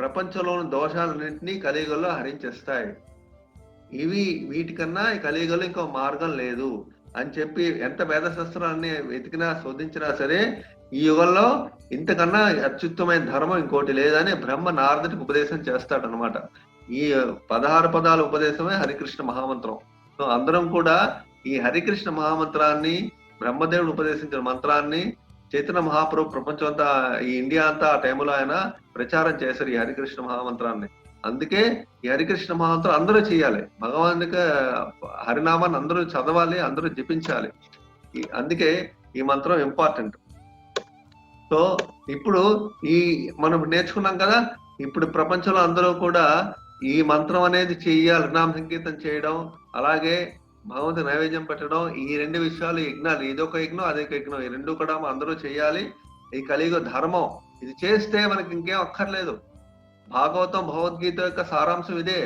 ప్రపంచంలోని దోషాలన్నింటినీ కలియుగంలో హరించేస్తాయి. వీటికన్నా ఈ కలియుగంలో ఇంకో మార్గం లేదు అని చెప్పి ఎంత వేదశాస్త్రాన్ని వెతికినా శోధించినా సరే ఈ యుగంలో ఇంతకన్నా అత్యుత్తమైన ధర్మం ఇంకోటి లేదని బ్రహ్మ నారదుడికి ఉపదేశం చేస్తాడనమాట. ఈ 16 పదాల ఉపదేశమే హరికృష్ణ మహామంత్రం. సో అందరం కూడా ఈ హరికృష్ణ మహామంత్రాన్ని, బ్రహ్మదేవుడు ఉపదేశించిన మంత్రాన్ని చైతన్య మహాప్రభు ప్రపంచం అంతా, ఈ ఇండియా అంతా ఆ టైంలో ఆయన ప్రచారం చేశారు ఈ హరికృష్ణ మహామంత్రాన్ని. అందుకే ఈ హరికృష్ణ మహామంత్రం అందరూ చేయాలి. భగవానుడికి హరినామాన్ని అందరూ చదవాలి, అందరూ జపించాలి. అందుకే ఈ మంత్రం ఇంపార్టెంట్. సో ఇప్పుడు ఈ మనం నేర్చుకున్నాం కదా, ఇప్పుడు ప్రపంచంలో అందరూ కూడా ఈ మంత్రం అనేది చెయ్యాలి. హరినామ సంకీర్తన చేయడం, అలాగే భగవంతు నైవేద్యం పెట్టడం, ఈ 2 విషయాలు యజ్ఞాలు, ఇదొక యజ్ఞం అదొక యజ్ఞం, ఈ 2 కూడా అందరూ చేయాలి. ఈ కలియుగ ధర్మం. ఇది చేస్తే మనకి ఇంకేం అక్కర్లేదు. భాగవతం భగవద్గీత యొక్క సారాంశం ఇదే.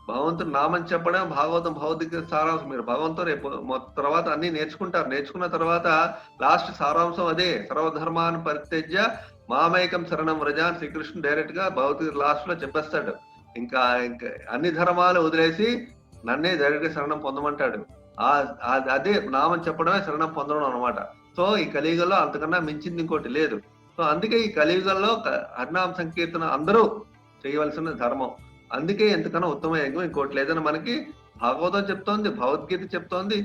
భగవంతుడు నామం చెప్పడం భాగవతం భగవద్గీత సారాంశం. మీరు భగవంతుడు రేపు తర్వాత అన్ని నేర్చుకుంటారు. నేర్చుకున్న తర్వాత లాస్ట్ సారాంశం అదే. సర్వధర్మాన్ని పరిత్యజ్య మామేకం శరణం వ్రజ అని శ్రీకృష్ణుడు డైరెక్ట్ గా భగవద్గీత లాస్ట్ లో చెప్పేస్తాడు. ఇంకా అన్ని ధర్మాలు వదిలేసి నన్నే డైరెక్ట్ గా శరణం పొందమంటాడు. అదే నామం చెప్పడమే శరణం పొందడం అనమాట. సో ఈ కలియుగంలో అంతకన్నా మించింది ఇంకోటి లేదు. సో అందుకే ఈ కలియుగంలో హరినామ సంకీర్తన అందరూ చేయవలసిన ధర్మం. అందుకే ఎంతకన్నా ఉత్తమ యజ్ఞం ఇంకోటి లేదని మనకి భాగవతం చెప్తోంది, భగవద్గీత చెప్తోంది,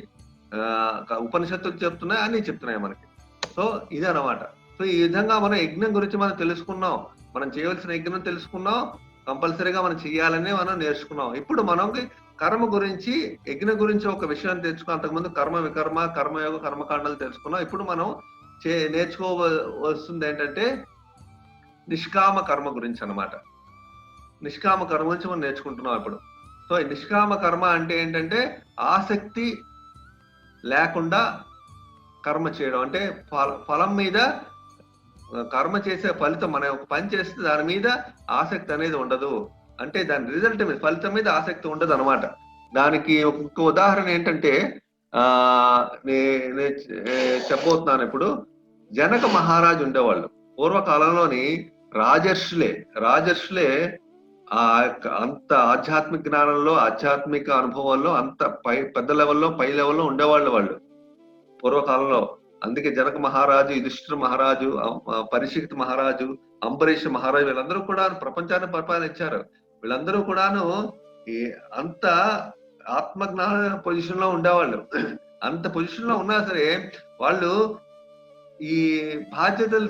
ఉపనిషత్తులు చెప్తున్నాయి, అన్ని చెప్తున్నాయి మనకి. సో ఇది అనమాట. సో ఈ విధంగా మనం యజ్ఞం గురించి మనం తెలుసుకున్నాం. మనం చేయవలసిన యజ్ఞం తెలుసుకున్నాం. కంపల్సరీగా మనం చేయాలని మనం నేర్చుకున్నాం. ఇప్పుడు మనకి కర్మ గురించి, యజ్ఞ గురించి ఒక విషయం తెలుసుకున్నాం. అంతకుముందు కర్మ వికర్మ, కర్మయోగ, కర్మకాండాలు తెలుసుకున్నాం. ఇప్పుడు మనం నేర్చుకోవలసింది ఏంటంటే నిష్కామ కర్మ గురించి అనమాట. నిష్కామ కర్మ గురించి మనం నేర్చుకుంటున్నాం ఇప్పుడు. సో ఈ నిష్కామ కర్మ అంటే ఏంటంటే ఆసక్తి లేకుండా కర్మ చేయడం. అంటే ఫలం మీద, కర్మ చేసే ఫలితం, మనం ఒక పని చేస్తే దాని మీద ఆసక్తి అనేది ఉండదు. అంటే దాని రిజల్ట్ మీద, ఫలితం మీద ఆసక్తి ఉండదు అనమాట. దానికి ఒక ఉదాహరణ ఏంటంటే నేను చెప్పబోతున్నాను ఇప్పుడు. జనక మహారాజు ఉండేవాళ్ళు. పూర్వకాలంలోని రాజర్షులే అంత ఆధ్యాత్మిక జ్ఞానంలో, ఆధ్యాత్మిక అనుభవాల్లో అంత పెద్ద లెవెల్లో, పై లెవెల్లో ఉండేవాళ్ళు వాళ్ళు పూర్వకాలంలో. అందుకే జనక మహారాజు, యుధిష్ఠిర మహారాజు, పరీక్షిత్ మహారాజు, అంబరీష్ మహారాజు, వీళ్ళందరూ కూడా ప్రపంచాన్ని పరిపాలించారు. వీళ్ళందరూ కూడాను అంత ఆత్మజ్ఞాన పొజిషన్ లో ఉండేవాళ్ళు. అంత పొజిషన్ లో ఉన్నా సరే వాళ్ళు ఈ బాధ్యతలు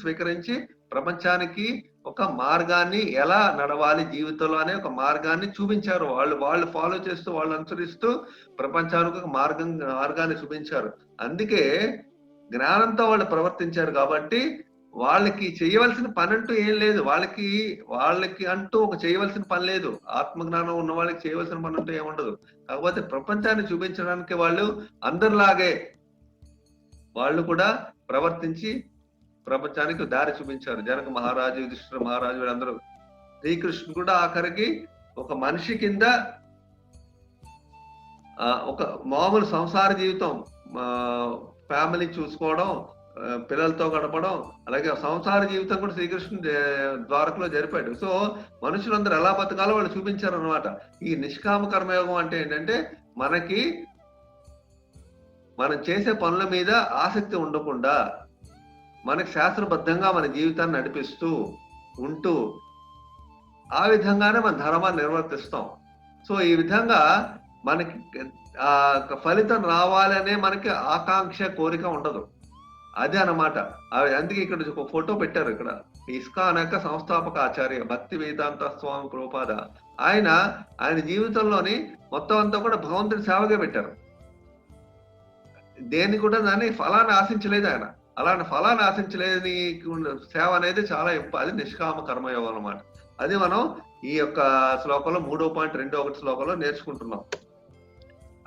స్వీకరించి ప్రపంచానికి ఒక మార్గాన్ని ఎలా నడవాలి జీవితంలో అనే ఒక మార్గాన్ని చూపించారు. వాళ్ళు ఫాలో చేస్తూ, వాళ్ళు అనుసరిస్తూ ప్రపంచానికి ఒక మార్గాన్ని చూపించారు. అందుకే జ్ఞానంతో వాళ్ళు ప్రవర్తించారు కాబట్టి వాళ్ళకి చేయవలసిన పని అంటూ ఏం లేదు. వాళ్ళకి అంటూ ఒక చేయవలసిన పని లేదు. ఆత్మజ్ఞానం ఉన్న వాళ్ళకి చేయవలసిన పని అంటూ ఏముండదు. కాకపోతే ప్రపంచాన్ని చూపించడానికి వాళ్ళు అందరిలాగే వాళ్ళు కూడా ప్రవర్తించి ప్రపంచానికి దారి చూపించారు. జనక మహారాజు, యుధిష్ఠిర మహారాజు, వీళ్ళందరూ. శ్రీకృష్ణుడు కూడా ఆఖరికి ఒక మనిషి కింద ఒక మామూలు సంసార జీవితం, ఫ్యామిలీ చూసుకోవడం, పిల్లలతో గడపడం, అలాగే సంసార జీవితం కూడా శ్రీకృష్ణుడు ద్వారకలో జరిపాడు. సో మనుషులందరూ ఎలా బతకాలో వాళ్ళు చూపించారు అనమాట. ఈ నిష్కామ కర్మయోగం అంటే ఏంటంటే మనం చేసే పనుల మీద ఆసక్తి ఉండకుండా మనకి శాస్త్రబద్ధంగా మన జీవితాన్ని నడిపిస్తూ ఉంటూ ఆ విధంగానే మన ధర్మాన్ని నిర్వర్తిస్తాం. సో ఈ విధంగా మనకి ఫలితం రావాలనే మనకి ఆకాంక్ష, కోరిక ఉండదు. అదే అన్నమాట. అందుకే ఇక్కడ ఒక ఫోటో పెట్టారు. ఇక్కడ ఇస్కాన్ యొక్క సంస్థాపక ఆచార్య భక్తి వేదాంత స్వామి ప్రభుపాద, ఆయన జీవితంలోని మొత్తం అంతా కూడా భగవంతుడి సేవగా పెట్టారు. దేన్ని కూడా దాన్ని ఫలాన్ని ఆశించలేదు ఆయన. అలాంటి ఫలాన్ని ఆశించలేని సేవ అనేది చాలా అది నిష్కామ కర్మయోగం అన్నమాట. అది మనం ఈ యొక్క శ్లోకంలో 3.21 శ్లోకంలో నేర్చుకుంటున్నాం.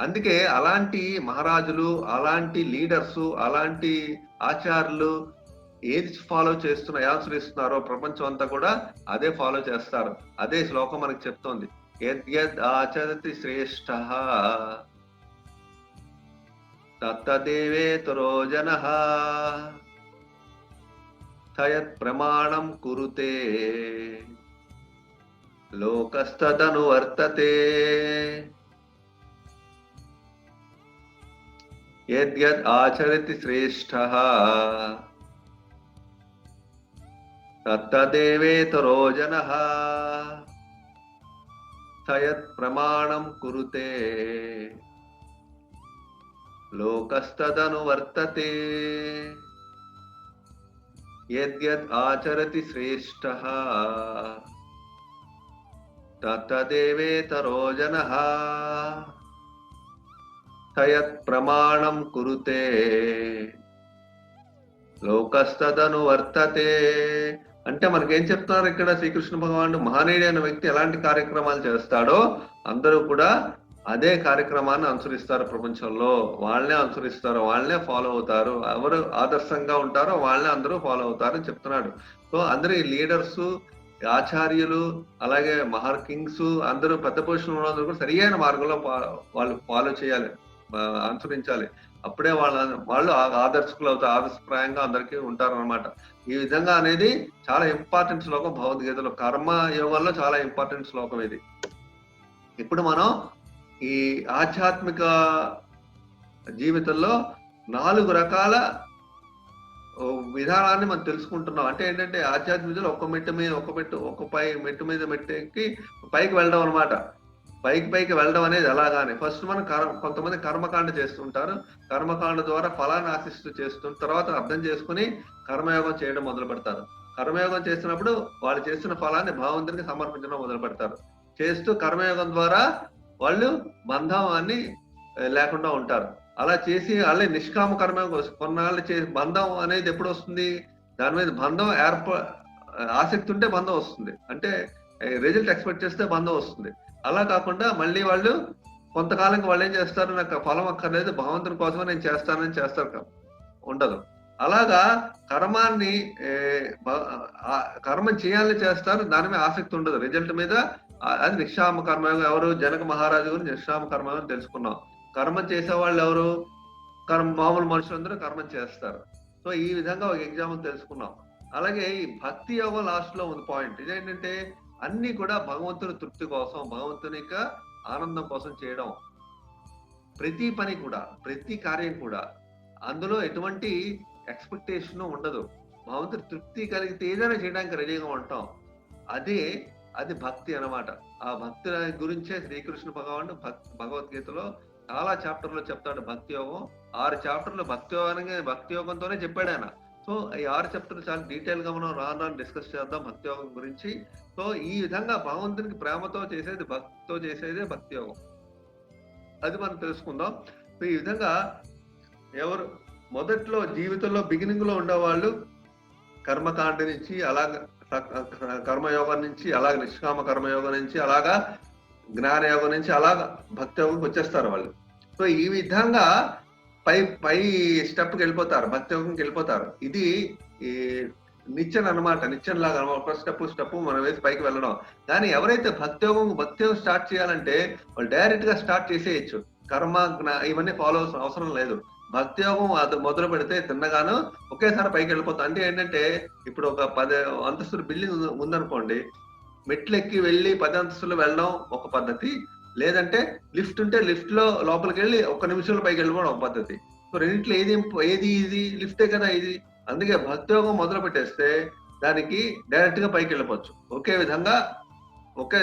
అందుకే అలాంటి మహారాజులు, అలాంటి లీడర్స్, అలాంటి ఆచార్యులు ఏది ఫాలో అనుసరిస్తున్నారో ప్రపంచం అంతా కూడా అదే ఫాలో చేస్తారు. అదే శ్లోకం మనకు చెప్తోంది. యద్ ఆచరతి శ్రేష్ఠః తత్తదేవేతరో జనః తయత్ ప్రమాణం కురుతే లోకస్తదను వర్తతే. యద్ ఆచరతి శ్రేష్ఠః తత్తదేవేతరో జనః తయత్ ప్రమాణం కురుతే లోకస్తదను వర్తతే. యద్ ఆచరతి శ్రేష్ఠః తత్తదేవేతరో జనః సయత్ ప్రమాణం కురుతే లోకస్తదను వర్తతే. అంటే మనకేం చెప్తున్నారు ఇక్కడ శ్రీకృష్ణ భగవానుడు? మహనీయుడు అనే వ్యక్తి ఎలాంటి కార్యక్రమాలు చేస్తాడో అందరూ కూడా అదే కార్యక్రమాన్ని అనుసరిస్తారు. ప్రపంచంలో వాళ్ళనే అనుసరిస్తారు, వాళ్ళనే ఫాలో అవుతారు. ఎవరు ఆదర్శంగా ఉంటారో వాళ్ళనే అందరూ ఫాలో అవుతారు అని చెప్తున్నాడు. సో అందరూ ఈ లీడర్స్, ఆచార్యులు, అలాగే కింగ్స్ అందరూ పెద్ద పొజిషన్ ఉన్నందరూ కూడా సరియైన మార్గంలో వాళ్ళు ఫాలో చేయాలి, అనుసరించాలి. అప్పుడే వాళ్ళు ఆదర్శకులు అవుతారు, ఆదర్శప్రాయంగా అందరికీ ఉంటారన్నమాట. ఈ విధంగా అనేది చాలా ఇంపార్టెంట్ శ్లోకం భగవద్గీతలో. కర్మ యోగంలో చాలా ఇంపార్టెంట్ శ్లోకం ఇది. ఇప్పుడు మనం ఈ ఆధ్యాత్మిక జీవితంలో 4 రకాల విధానాన్ని మనం తెలుసుకుంటున్నాం. అంటే ఏంటంటే ఆధ్యాత్మికలో ఒక మెట్టు మీద మెట్టు మీద మెట్టు ఎక్కి పైకి వెళ్ళడం అనమాట. పైకి వెళ్ళడం అనేది ఎలాగానే ఫస్ట్ మనం కొంతమంది కర్మకాండ చేస్తుంటారు. కర్మకాండ ద్వారా ఫలాన్ని ఆశిస్తూ తర్వాత అర్థం చేసుకుని కర్మయోగం చేయడం మొదలు పెడతారు. కర్మయోగం చేసినప్పుడు వాళ్ళు చేస్తున్న ఫలాన్ని భగవంతునికి సమర్పించడం మొదలు పెడతారు. చేస్తూ కర్మయోగం ద్వారా వాళ్ళు బంధాన్ని లేకుండా ఉంటారు. అలా చేసి వాళ్ళే నిష్కామ కర్మయోగం కొన్నాళ్ళు చేసి బంధం అనేది ఎప్పుడు వస్తుంది? దాని మీద బంధం ఆసక్తి ఉంటే బంధం వస్తుంది. అంటే రిజల్ట్ ఎక్స్పెక్ట్ చేస్తే బంధం వస్తుంది. అలా కాకుండా మళ్ళీ వాళ్ళు కొంతకాలంకి వాళ్ళు ఏం చేస్తారు? నాకు ఫలం అక్కర్లేదు, భగవంతుని కోసమే నేను చేస్తానని చేస్తారు, ఉండదు. అలాగా కర్మాన్ని కర్మ చేయాలని చేస్తారు, దాని మీద ఆసక్తి ఉండదు, రిజల్ట్ మీద. అది నిష్కామ కర్మయోగం. ఎవరు? జనక మహారాజు గురించి నిష్కామ కర్మయోగం తెలుసుకున్నాం. కర్మ చేసే వాళ్ళు ఎవరు? మామూలు మనుషులందరూ కర్మ చేస్తారు. సో ఈ విధంగా ఒక ఎగ్జాంపుల్ తెలుసుకున్నాం. అలాగే ఈ భక్తి యోగం లాస్ట్ లో ఉంది పాయింట్. ఇదేంటంటే అన్ని కూడా భగవంతుని తృప్తి కోసం, భగవంతుని యొక్క ఆనందం కోసం చేయడం. ప్రతి పని కూడా, ప్రతి కార్యం కూడా అందులో ఎటువంటి ఎక్స్పెక్టేషన్ ఉండదు. భగవంతుని తృప్తి కలిగితే ఏదైనా చేయడానికి రెడీగా ఉంటాం. అది భక్తి అన్నమాట. ఆ భక్తి గురించే శ్రీకృష్ణ భగవానుడు భగవద్గీతలో చాలా చాప్టర్లో చెప్తాడు. భక్తి యోగం 6 చాప్టర్లు భక్తి యోగంతోనే చెప్పాడు ఆయన. సో ఈ 6 చాప్టర్లు చాలా డీటెయిల్ గా మనం రాను డిస్కస్ చేద్దాం భక్తి యోగం గురించి. సో ఈ విధంగా భగవంతునికి ప్రేమతో చేసేది, భక్తితో చేసేదే భక్తి యోగం. అది మనం తెలుసుకుందాం. సో ఈ విధంగా ఎవరు మొదట్లో జీవితంలో బిగినింగ్ లో ఉండేవాళ్ళు కర్మకాండ నుంచి, అలాగ కర్మయోగం నుంచి, అలాగ నిష్కామ కర్మయోగం నుంచి, అలాగా జ్ఞానయోగం నుంచి, అలాగా భక్తి యోగంకి వచ్చేస్తారు వాళ్ళు. సో ఈ విధంగా పై స్టెప్కి వెళ్ళిపోతారు, భక్తి యోగంకి వెళ్ళిపోతారు. ఇది ఈ నిచ్చెన అనమాట. నిచ్చెన లాగా ఒక స్టెప్ మనం వేసి పైకి వెళ్ళడం. కానీ ఎవరైతే భక్తి యోగం స్టార్ట్ చేయాలంటే వాళ్ళు డైరెక్ట్ గా స్టార్ట్ చేసేయచ్చు. కర్మ ఇవన్నీ ఫాలో అవసరం లేదు. భక్తి యోగం అది మొదలు పెడితే తిన్నగాను ఒకేసారి పైకి వెళ్ళిపోతాం. అంటే ఏంటంటే ఇప్పుడు ఒక 10 అంతస్తుల బిల్డింగ్ ఉందనుకోండి, మెట్లు ఎక్కి వెళ్ళి 10 అంతస్తులు వెళ్ళడం ఒక పద్ధతి. లేదంటే లిఫ్ట్ ఉంటే లిఫ్ట్ లో లోపలికి వెళ్ళి 1 నిమిషంలో పైకి వెళ్ళిపోవడం ఒక పద్ధతి. సో రెండింటిలో ఏది ఈజీ? లిఫ్టే కదా ఇది. అందుకే భక్తి యోగం మొదలు పెట్టేస్తే దానికి డైరెక్ట్ గా పైకి వెళ్ళిపోవచ్చు. ఒకే విధంగా ఒకే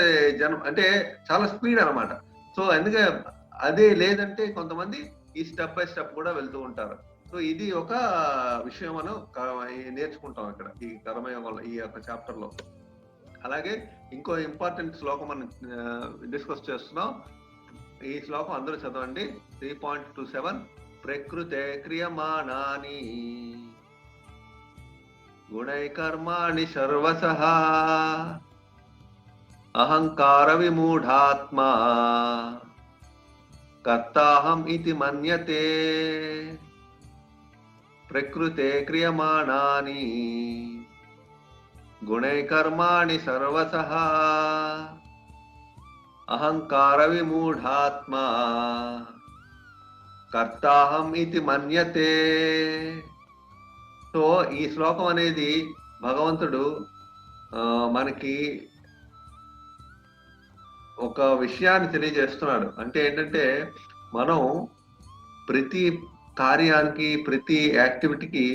అంటే చాలా స్పీడ్ అనమాట. సో అందుకే అదే. లేదంటే కొంతమంది ఈ స్టెప్ బై స్టెప్ కూడా వెళ్తూ ఉంటారు. సో ఇది ఒక విషయం మనం నేర్చుకుంటాం ఇక్కడ ఈ కర్మయోగంలో, ఈ యొక్క చాప్టర్ లో. అలాగే ఇంకో ఇంపార్టెంట్ శ్లోకం మనం డిస్కస్ చేస్తున్నాం. ఈ శ్లోకం అందరూ చదవండి. 3.27 ప్రకృతే క్రియమాణాని గుణై కర్మాణి సర్వసః అహంకార విమూఢాత్మా కర్తాహం ఇతి మన్యతే. ప్రకృతే క్రియమాణాని గుణై కర్మాణి సర్వసః అహంకార విమూఢాత్మా కర్తాహం ఇతి మన్యతే. సో ఈ శ్లోకం అనేది భగవంతుడు మనకి ఒక విషయాన్ని తెలియజేస్తున్నాడు. అంటే ఏంటంటే మనం ప్రతి కార్యానికి, ప్రతి యాక్టివిటీకి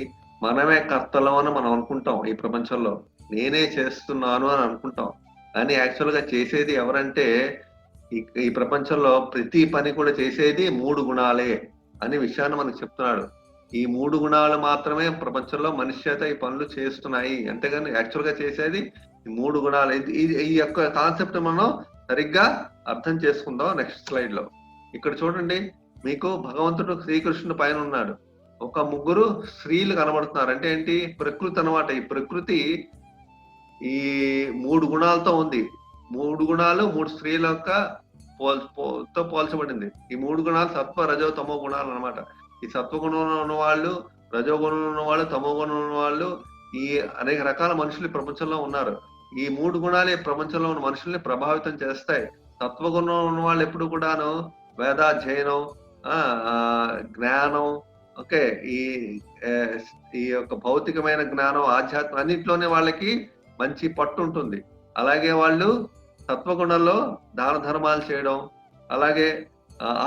మనమే కర్తలం అని మనం అనుకుంటాం. ఈ ప్రపంచంలో నేనే చేస్తున్నాను అని అనుకుంటాం. కానీ యాక్చువల్ గా చేసేది ఎవరంటే ఈ ప్రపంచంలో ప్రతి పని కూడా చేసేది 3 గుణాలే అనే విషయాన్ని మనకు చెప్తున్నాడు. ఈ 3 గుణాలు మాత్రమే ప్రపంచంలో మనిషి చేత ఈ పనులు చేస్తున్నాయి. అంతేగాని యాక్చువల్ గా చేసేది ఈ 3 గుణాలు. ఈ యొక్క కాన్సెప్ట్ మనం సరిగ్గా అర్థం చేసుకుందాం నెక్స్ట్ స్లైడ్ లో. ఇక్కడ చూడండి, మీకు భగవంతుడు శ్రీకృష్ణుడు పైన ఉన్నాడు, ఒక ముగ్గురు స్త్రీలు కనబడుతున్నారు. అంటే ఏంటి? ప్రకృతి అన్నమాట. ఈ ప్రకృతి ఈ 3 గుణాలతో ఉంది. 3 గుణాలు 3 స్త్రీల యొక్క తో పోల్చబడింది. ఈ 3 గుణాలు సత్వ రజో తమో గుణాలు అన్నమాట. ఈ సత్వగుణంలో ఉన్న వాళ్ళు, రజోగుణంలో ఉన్న వాళ్ళు, తమో గుణంలో ఉన్న వాళ్ళు, ఈ అనేక రకాల మనుషులు ఈ ప్రపంచంలో ఉన్నారు. ఈ 3 గుణాలే ప్రపంచంలో ఉన్న మనుషుల్ని ప్రభావితం చేస్తాయి. సత్వగుణంలో ఉన్న వాళ్ళు ఎప్పుడు కూడాను వేదాధ్యయనం, జ్ఞానం, ఓకే, ఈ ఈ యొక్క భౌతికమైన జ్ఞానం, ఆధ్యాత్మం అన్నింటిలోనే వాళ్ళకి మంచి పట్టు ఉంటుంది. అలాగే వాళ్ళు సత్వగుణంలో దాన ధర్మాలు చేయడం, అలాగే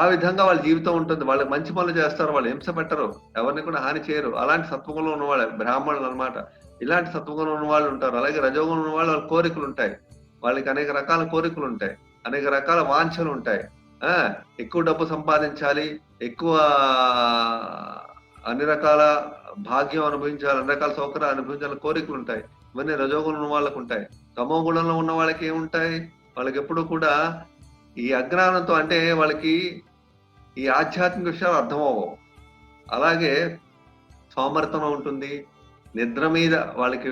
ఆ విధంగా వాళ్ళ జీవితం ఉంటుంది. వాళ్ళు మంచి పనులు చేస్తారు, వాళ్ళు హింస పెట్టరు, ఎవరిని కూడా హాని చేయరు. అలాంటి సత్వగుణంలో ఉన్న వాళ్ళు బ్రాహ్మణులు అన్నమాట. ఇలాంటి సత్వగుణం ఉన్న వాళ్ళు ఉంటారు. అలాగే రజోగుణం ఉన్న వాళ్ళు, వాళ్ళ కోరికలు ఉంటాయి, వాళ్ళకి అనేక రకాల కోరికలు ఉంటాయి, అనేక రకాల వాంఛలు ఉంటాయి. ఎక్కువ డబ్బు సంపాదించాలి, ఎక్కువ అన్ని రకాల భాగ్యం అనుభవించాలి, అన్ని రకాల సౌకర్యాలు అనుభవించాలి కోరికలు ఉంటాయి. ఇవన్నీ రజోగుణం ఉన్న వాళ్ళకు ఉంటాయి. తమో గుణంలో ఉన్న వాళ్ళకి ఏముంటాయి? వాళ్ళకి ఎప్పుడు కూడా ఈ అజ్ఞానంతో, అంటే వాళ్ళకి ఈ ఆధ్యాత్మిక విషయాలు అర్థమవ్వవు. అలాగే సోమర్థనం ఉంటుంది, నిద్ర మీద వాళ్ళకి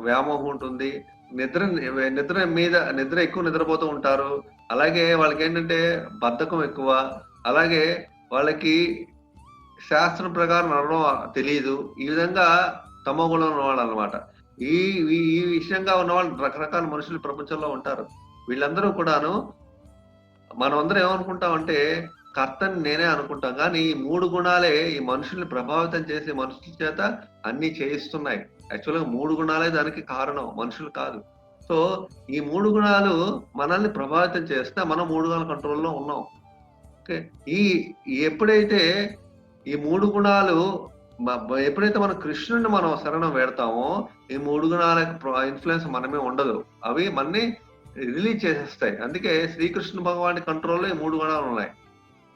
వ్యామోహం ఉంటుంది, నిద్ర ఎక్కువ నిద్రపోతూ ఉంటారు. అలాగే వాళ్ళకి ఏంటంటే బద్ధకం ఎక్కువ. అలాగే వాళ్ళకి శాస్త్రం ప్రకారం నడవడం తెలియదు. ఈ విధంగా తమో గుణం ఉన్నవాళ్ళు అనమాట. ఈ ఈ విషయంగా ఉన్న వాళ్ళు రకరకాల మనుషులు ప్రపంచంలో ఉంటారు. వీళ్ళందరూ కూడాను మనమందరం ఏమనుకుంటామంటే కర్తని నేనే అనుకుంటాం, కానీ ఈ 3 గుణాలే ఈ మనుషుల్ని ప్రభావితం చేసి మనుషుల చేత అన్ని చేయిస్తున్నాయి. యాక్చువల్గా 3 గుణాలే దానికి కారణం, మనుషులు కాదు. సో ఈ 3 గుణాలు మనల్ని ప్రభావితం చేస్తే మనం 3 గుణాల కంట్రోల్లో ఉన్నాం. ఓకే, ఎప్పుడైతే ఈ 3 గుణాలు ఎప్పుడైతే మనం కృష్ణుడిని మనం శరణం వేడతామో, ఈ 3 గుణాల ఇన్ఫ్లుయెన్స్ మనమే ఉండదు, అవి మనని రిలీజ్ చేసేస్తాయి. అందుకే శ్రీకృష్ణ భగవాని కంట్రోల్లో ఈ 3 గుణాలు ఉన్నాయి.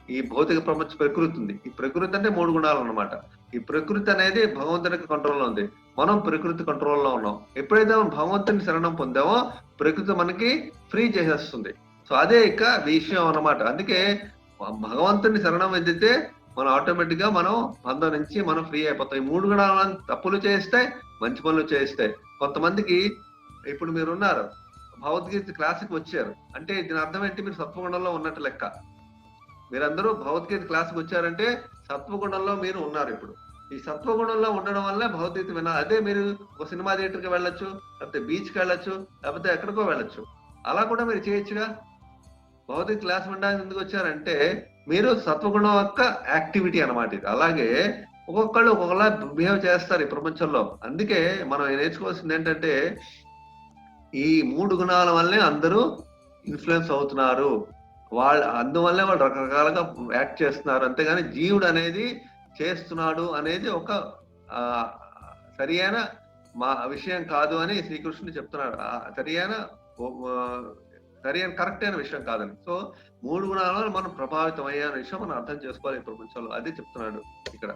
ఈ భౌతిక ప్రపంచ ప్రకృతి ఉంది. ఈ ప్రకృతి అంటే 3 గుణాలు అన్నమాట. ఈ ప్రకృతి అనేది భగవంతునికి కంట్రోల్లో ఉంది, మనం ప్రకృతి కంట్రోల్లో ఉన్నాం. ఎప్పుడైతే మనం భగవంతుని శరణం పొందామో ప్రకృతి మనకి ఫ్రీ చేసేస్తుంది. సో అదే ఇక విషయం అన్నమాట. అందుకే భగవంతుని శరణం వెందితే మనం ఆటోమేటిక్ గా మనం బంధం నుంచి మనం ఫ్రీ అయిపోతాం. ఈ 3 గుణాలను తప్పులు చేస్తే, మంచి పనులు చేస్తే. కొంతమందికి ఇప్పుడు మీరు ఉన్నారు, భగవద్గీత క్లాసుకి వచ్చారు అంటే దీని అర్థం ఏంటి? మీరు సత్వగుణంలో ఉన్నట్టు లెక్క. మీరందరూ భగవద్గీత క్లాసుకి వచ్చారంటే సత్వగుణంలో మీరు ఉన్నారు. ఇప్పుడు ఈ సత్వగుణంలో ఉండడం వల్ల భగవద్గీత వినాలి. అదే మీరు ఒక సినిమా థియేటర్కి వెళ్ళొచ్చు, లేకపోతే బీచ్కి వెళ్ళొచ్చు, లేకపోతే ఎక్కడికో వెళ్ళొచ్చు. అలా కూడా మీరు చేయొచ్చుగా. భగవద్గీత క్లాస్ వినడానికి ఎందుకు వచ్చారంటే మీరు సత్వగుణం యొక్క యాక్టివిటీ అన్నమాట ఇది. అలాగే ఒక్కొక్కళ్ళు ఒక్కొక్కలా బిహేవ్ చేస్తారు ఈ ప్రపంచంలో. అందుకే మనం నేర్చుకోవాల్సింది ఏంటంటే ఈ 3 గుణాల వల్లే అందరూ ఇన్ఫ్లుయెన్స్ అవుతున్నారు. అందువల్లే వాళ్ళు రకరకాలుగా యాక్ట్ చేస్తున్నారు. అంతేగాని జీవుడు అనేది చేస్తున్నాడు అనేది ఒక సరియైన విషయం కాదు అని శ్రీకృష్ణుడు చెప్తున్నాడు. సరైన కరెక్ట్ అయిన విషయం కాదని. సో 3 గుణాల మనం ప్రభావితం అయ్యే విషయం మనం అర్థం చేసుకోవాలి ఈ ప్రపంచంలో. అదే చెప్తున్నాడు ఇక్కడ.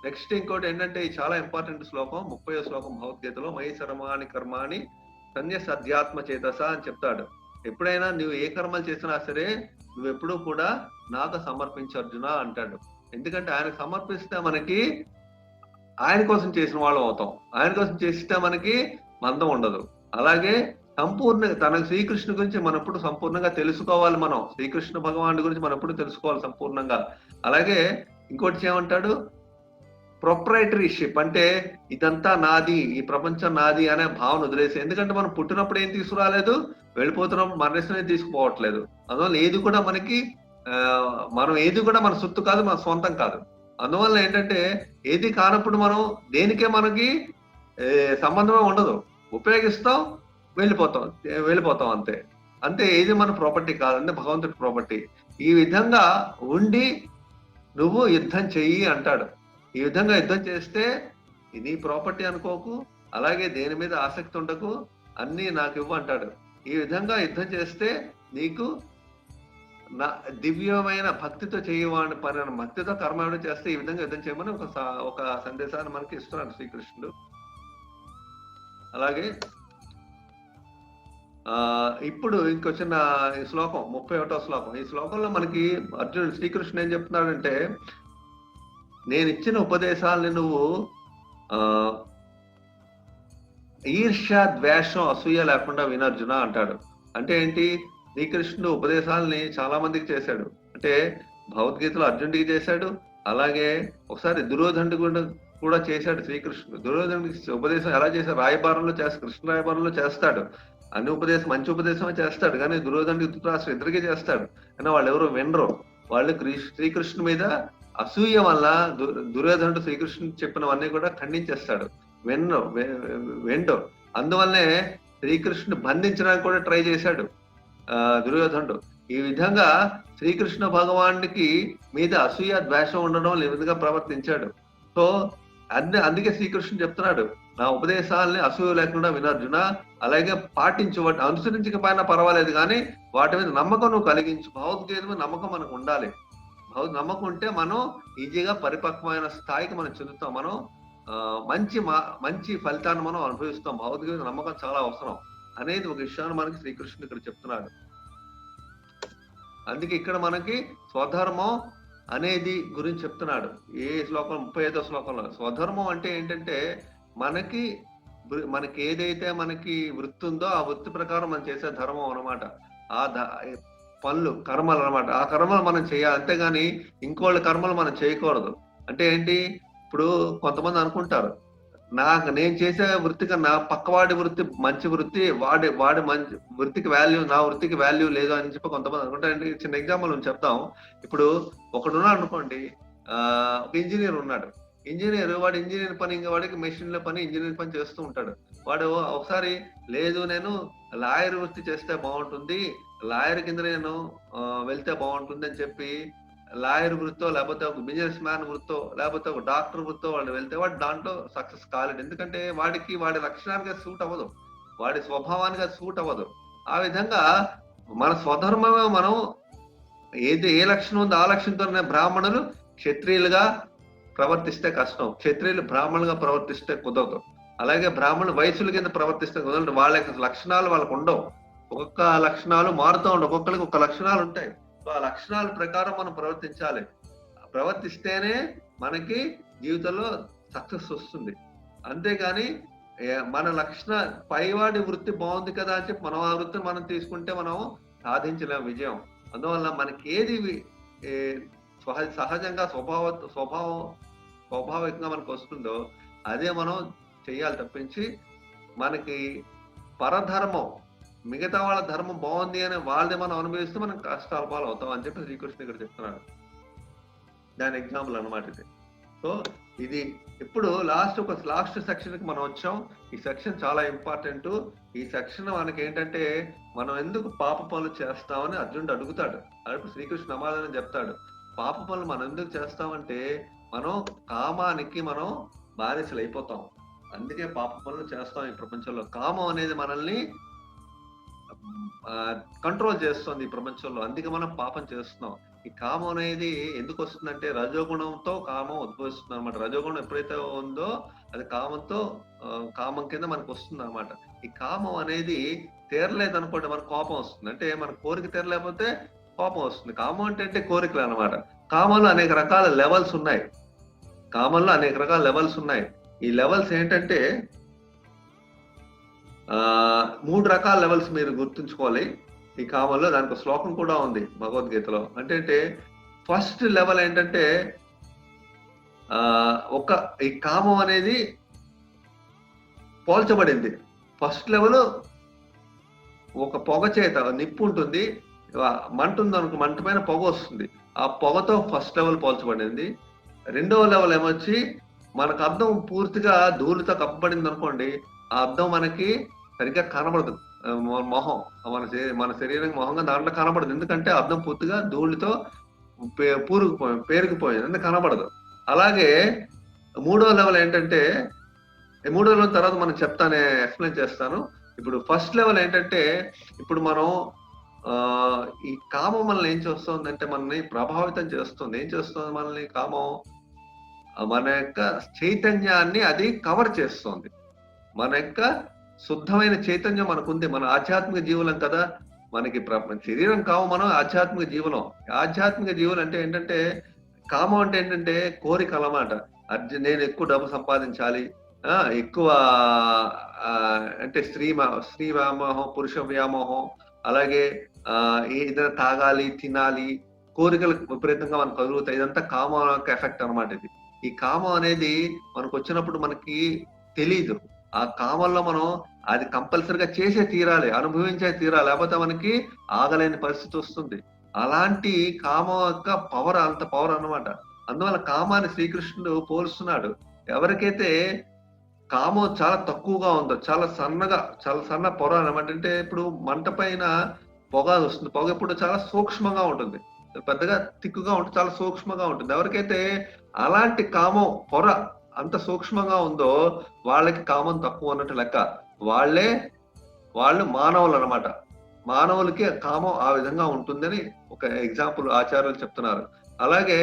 నెక్స్ట్ ఇంకోటి ఏంటంటే ఈ చాలా ఇంపార్టెంట్ శ్లోకం, 30వ శ్లోకం భగవద్గీతలో, మయి సర్వాణి కర్మాణి సన్యస్ అధ్యాత్మ చేతస అని చెప్తాడు. ఎప్పుడైనా నువ్వు ఏ కర్మలు చేసినా సరే నువ్వెప్పుడూ కూడా నాకు సమర్పించు అర్జున అంటాడు. ఎందుకంటే ఆయనకు సమర్పిస్తే మనకి ఆయన కోసం చేసిన వాళ్ళం అవుతాం. ఆయన కోసం చేస్తే మనకి బంధం ఉండదు. అలాగే తనకు శ్రీకృష్ణు గురించి మనం ఎప్పుడు సంపూర్ణంగా తెలుసుకోవాలి. మనం శ్రీకృష్ణ భగవానుడి గురించి మనం ఎప్పుడు తెలుసుకోవాలి సంపూర్ణంగా. అలాగే ఇంకోటి ఏమంటాడు? ప్రొప్రైటరీషిప్, అంటే ఇదంతా నాది, ఈ ప్రపంచం నాది అనే భావన వదిలేసి. ఎందుకంటే మనం పుట్టినప్పుడు ఏం తీసుకురాలేదు, వెళ్ళిపోతున్నప్పుడు మరణిస్తూనే తీసుకుపోవట్లేదు. అందువల్ల ఏది కూడా మనకి మనం ఏది కూడా మన సొత్తు కాదు, మన సొంతం కాదు. అందువల్ల ఏంటంటే ఏది కానప్పుడు మనం దేనికే మనకి సంబంధమే ఉండదు. ఉపయోగిస్తాం, వెళ్ళిపోతాం అంతే. ఏది మన ప్రాపర్టీ కాదంటే భగవంతుడి ప్రాపర్టీ. ఈ విధంగా ఉండి నువ్వు యుద్ధం చెయ్యి అంటాడు. ఈ విధంగా యుద్ధం చేస్తే నీ ప్రాపర్టీ అనుకోకు, అలాగే దేని మీద ఆసక్తి ఉండకు, అన్ని నాకు ఇవ్వు అంటాడు. ఈ విధంగా యుద్ధం చేస్తే నీకు నా దివ్యమైన భక్తితో చేయవాని పని, భక్తితో కర్మ చేస్తే ఈ విధంగా యుద్ధం చేయమని ఒక సందేశాన్ని మనకి ఇస్తున్నాడు శ్రీకృష్ణుడు. అలాగే ఇప్పుడు ఇంకో చిన్న ఈ శ్లోకం 31వ శ్లోకం. ఈ శ్లోకంలో మనకి అర్జునుడు శ్రీకృష్ణుడు ఏం చెప్తున్నాడంటే, నేనిచ్చిన ఉపదేశాల్ని నువ్వు ఆహ్, ఈర్ష్య, ద్వేషం, అసూయ లేకుండా వినర్జున అంటాడు. అంటే ఏంటి? శ్రీకృష్ణుడు ఉపదేశాల్ని చాలా మందికి చేశాడు. అంటే భగవద్గీతలో అర్జునుడికి చేశాడు. అలాగే ఒకసారి దుర్యోధనుడికి కూడా చేశాడు శ్రీకృష్ణుడు. దుర్యోధనుడికి ఉపదేశం ఎలా చేశాడు? రాయబారంలో కృష్ణ రాయబారంలో చేస్తాడు. అన్ని ఉపదేశం మంచి ఉపదేశమే చేస్తాడు. కానీ దుర్యోధనుడికి, ధృతరాష్ట్రుడు ఇద్దరికీ చేస్తాడు. కానీ వాళ్ళెవరు వినరు. వాళ్ళు శ్రీకృష్ణుడి మీద అసూయ వల్ల దుర్యోధనుడు శ్రీకృష్ణుడు చెప్పినవన్నీ కూడా ఖండించేస్తాడు. వెండు. అందువల్లనే శ్రీకృష్ణుడు బంధించడానికి కూడా ట్రై చేశాడు దుర్యోధనుడు. ఈ విధంగా శ్రీకృష్ణ భగవానుడికి మీద అసూయ, ద్వేషం ఉండడం ఈ విధంగా ప్రవర్తించాడు. సో అందుకే శ్రీకృష్ణుడు చెప్తున్నాడు, నా ఉపదేశాలని అసూయ లేకుండా వినర్జున, అలాగే పాటించు, వాటిని అనుసరించకపోయినా పర్వాలేదు కానీ వాటి మీద నమ్మకం నువ్వు కలిగించు. భగవద్గీత మీద నమ్మకం మనకు ఉండాలి. నమ్మకం ఉంటే మనం ఈజీగా పరిపక్వమైన స్థాయికి మనం చెందుతాం. మనం మంచి ఫలితాన్ని మనం అనుభవిస్తాం. భగవద్గీత నమ్మకం చాలా అవసరం అనేది ఒక విషయాన్ని మనకి శ్రీకృష్ణుడు ఇక్కడ చెప్తున్నాడు. అందుకే ఇక్కడ మనకి స్వధర్మం అనేది గురించి చెప్తున్నాడు. ఏ శ్లోకం? 35వ శ్లోకంలో. స్వధర్మం అంటే ఏంటంటే మనకి ఏదైతే మనకి వృత్తి ఉందో ఆ వృత్తి ప్రకారం మనం చేసే ధర్మం అనమాట. ఆ పనులు, కర్మలు అనమాట. ఆ కర్మలు మనం చేయాలి, అంతేగాని ఇంకోళ్ళ కర్మలు మనం చేయకూడదు. అంటే ఏంటి? ఇప్పుడు కొంతమంది అనుకుంటారు, నేను చేసే వృత్తి కన్నా పక్కవాడి వృత్తి మంచి వృత్తి, వాడి మంచి వృత్తికి వాల్యూ, నా వృత్తికి వాల్యూ లేదు అని చెప్పి కొంతమంది అనుకుంటారండి. చిన్న ఎగ్జాంపుల్ చెప్తాం. ఇప్పుడు ఒకడున్నాడు అనుకోండి, ఒక ఇంజనీర్ ఉన్నాడు. వాడు ఇంజనీర్ పని, ఇంకా వాడికి మెషిన్ల పని, ఇంజనీర్ పని చేస్తూ ఉంటాడు. వాడు ఒకసారి లేదు నేను లాయర్ వృత్తి చేస్తే బాగుంటుంది, లాయర్ కింద నేను వెళ్తే బాగుంటుంది అని చెప్పి లాయర్ వృత్తో, లేకపోతే ఒక బిజినెస్ మ్యాన్ వృత్తో, లేకపోతే ఒక డాక్టర్ వృత్తో వాళ్ళు వెళ్తే వాడు దాంట్లో సక్సెస్ కాలేడు. ఎందుకంటే వాడి లక్షణానికి సూట్ అవ్వదు, వాడి స్వభావానికి సూట్ అవ్వదు. ఆ విధంగా మన స్వధర్మమే మనం ఏ లక్షణం ఉందో ఆ లక్షణంతోనే బ్రాహ్మణులు క్షత్రియులుగా ప్రవర్తిస్తే కష్టం, క్షత్రియులు బ్రాహ్మణులుగా ప్రవర్తిస్తే కుదరదు. అలాగే బ్రాహ్మణులు వయసుల కింద ప్రవర్తిస్తే కుదరదు. వాళ్ళ లక్షణాలు వాళ్ళకు ఉండవు. ఒక్కొక్క లక్షణాలు మారుతూ ఉండవు. ఒక్కొక్కరికి ఒక లక్షణాలు ఉంటాయి. ఆ లక్షణాల ప్రకారం మనం ప్రవర్తిస్తేనే మనకి జీవితంలో సక్సెస్ వస్తుంది. అంతేగాని మన పైవాడి వృత్తి బాగుంది కదా అని చెప్పి మనం ఆ వృత్తిని మనం తీసుకుంటే మనం సాధించలేం విజయం. అందువల్ల మనకి ఏది సహజంగా స్వాభావికంగా మనకు వస్తుందో అదే మనం చెయ్యాలి తప్పించి, మనకి పరధర్మం, మిగతా వాళ్ళ ధర్మం బాగుంది అని వాళ్ళని మనం అనుభవిస్తే మనం కష్టాల పాలు అవుతాం అని చెప్పి శ్రీకృష్ణుడు ఇక్కడ చెప్తున్నాడు. దాని ఎగ్జాంపుల్ అనమాట ఇది. సో ఇది ఇప్పుడు లాస్ట్ సెక్షన్ కి మనం వచ్చాం. ఈ సెక్షన్ చాలా ఇంపార్టెంట్. ఈ సెక్షన్ మనకి ఏంటంటే, మనం ఎందుకు పాప పనులు చేస్తామని అర్జునుడు అడుగుతాడు. అప్పుడు శ్రీకృష్ణ సమాధానం చెప్తాడు. పాప పనులు మనం ఎందుకు చేస్తామంటే, మనం కామానికి మనం బానిసలు అయిపోతాం. అందుకే పాప పనులు చేస్తాం ఈ ప్రపంచంలో. కామం అనేది మనల్ని కంట్రోల్ చేస్తుంది ఈ ప్రపంచంలో. అందుకే మనం పాపం చేస్తున్నాం. ఈ కామం అనేది ఎందుకు వస్తుందంటే, రజోగుణంతో కామం ఉద్భవిస్తుంది అనమాట. రజోగుణం ఎప్పుడైతే ఉందో అది కామం కింద మనకు వస్తుంది అనమాట. ఈ కామం అనేది తీరలేదు అనుకోండి, మనకు కోపం వస్తుంది. అంటే మన కోరిక తీరలేకపోతే కోపం వస్తుంది. కామం అంటే కోరికలు అనమాట. కామంలో అనేక రకాల లెవెల్స్ ఉన్నాయి. ఈ లెవెల్స్ ఏంటంటే 3 రకాల లెవెల్స్ మీరు గుర్తుంచుకోవాలి ఈ కామంలో. దానికి శ్లోకం కూడా ఉంది భగవద్గీతలో. అంటే ఫస్ట్ లెవెల్ ఏంటంటే, ఈ కామం అనేది పోల్చబడింది. ఫస్ట్ లెవెల్ ఒక పొగ చేత, నిప్పు ఉంటుంది, మంట ఉంది అనుకో, మంట పైన పొగ వస్తుంది. ఆ పొగతో ఫస్ట్ లెవెల్ పోల్చబడింది. రెండవ లెవెల్ ఏమొచ్చి, మనకు అద్దం పూర్తిగా ధూళితో కప్పబడింది అనుకోండి, ఆ అద్దం మనకి సరిగ్గా కనబడదు. మొహం మన శరీరం మొహంగా దాంట్లో కనబడదు. ఎందుకంటే అద్దం పూర్తిగా ధూళితో పేరుకుపోయింది, ఎందుకు కనబడదు. అలాగే మూడో లెవెల్ ఏంటంటే, మూడో లెవెల్ తర్వాత మనం ఎక్స్ప్లెయిన్ చేస్తాను. ఇప్పుడు ఫస్ట్ లెవెల్ ఏంటంటే, ఇప్పుడు మనం ఈ కామం మనల్ని ఏం చేస్తుందంటే, మనల్ని ప్రభావితం చేస్తుంది. ఏం చేస్తుంది మనల్ని కామం? మన యొక్క చైతన్యాన్ని అది కవర్ చేస్తుంది. మన యొక్క శుద్ధమైన చైతన్యం మనకుంది. మన ఆధ్యాత్మిక జీవులం కదా! మనకి శరీరం కాము, మనం ఆధ్యాత్మిక జీవులం. ఆధ్యాత్మిక జీవులు అంటే ఏంటంటే, కామం అంటే ఏంటంటే కోరికలమాట. నేను ఎక్కువ డబ్బు సంపాదించాలి. ఎక్కువ అంటే స్త్రీ వ్యామోహం, పురుష వ్యామోహం, అలాగే ఏదైనా తాగాలి, తినాలి, కోరికలు విపరీతంగా మనకు కలుగుతాయి. ఇదంతా కామం యొక్క ఎఫెక్ట్ అనమాట ఇది. ఈ కామం అనేది మనకొచ్చినప్పుడు మనకి తెలీదు. ఆ కామంలో మనం అది కంపల్సరీగా చేసే తీరాలి. అనుభవించే తీరాలి. లేపోతే మనకి ఆగలేని పరిస్థితి వస్తుంది. అలాంటి కామం యొక్క పవర్ అంత పవర్ అన్నమాట. అందువల్ల కామాన్ని శ్రీకృష్ణుడు పోలుస్తున్నాడు. ఎవరికైతే కామం చాలా తక్కువగా ఉందో, చాలా సన్న పొర అన్నమాట. అంటే ఇప్పుడు మంట పైన పొగ వస్తుంది. పొగ ఎప్పుడు చాలా సూక్ష్మంగా ఉంటుంది. పెద్దగా తిక్కుగా ఉంటుంది. చాలా సూక్ష్మంగా ఉంటుంది. ఎవరికైతే అలాంటి కామం పొర అంత సూక్ష్మంగా ఉందో వాళ్ళకి కామం తక్కువ అన్నట్టు లెక్క. వాళ్ళు మానవులనమాట. మానవులకి కామం ఆ విధంగా ఉంటుందని ఒక ఎగ్జాంపుల్ ఆచార్యులు చెప్తున్నారు. అలాగే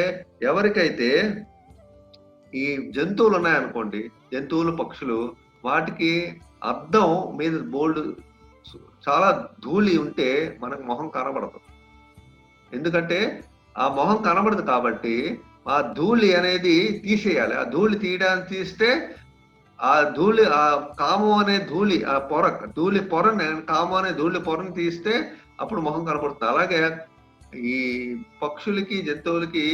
ఎవరికైతే ఈ జంతువులు ఉన్నాయనుకోండి, జంతువులు, పక్షులు, వాటికి అద్దం మీద చాలా ధూళి ఉంటే మనకు మొహం కనబడదు. ఎందుకంటే ఆ మొహం కనబడదు కాబట్టి ఆ ధూళి అనేది తీసేయాలి. ఆ ధూళి తీస్తే ఆ కామం అనే ధూళి, ఆ ధూళి పొరని, కామం అనే ధూళి పొరని తీస్తే అప్పుడు మొహం కనబడుతుంది. అలాగే ఈ పక్షులకి, జంతువులకి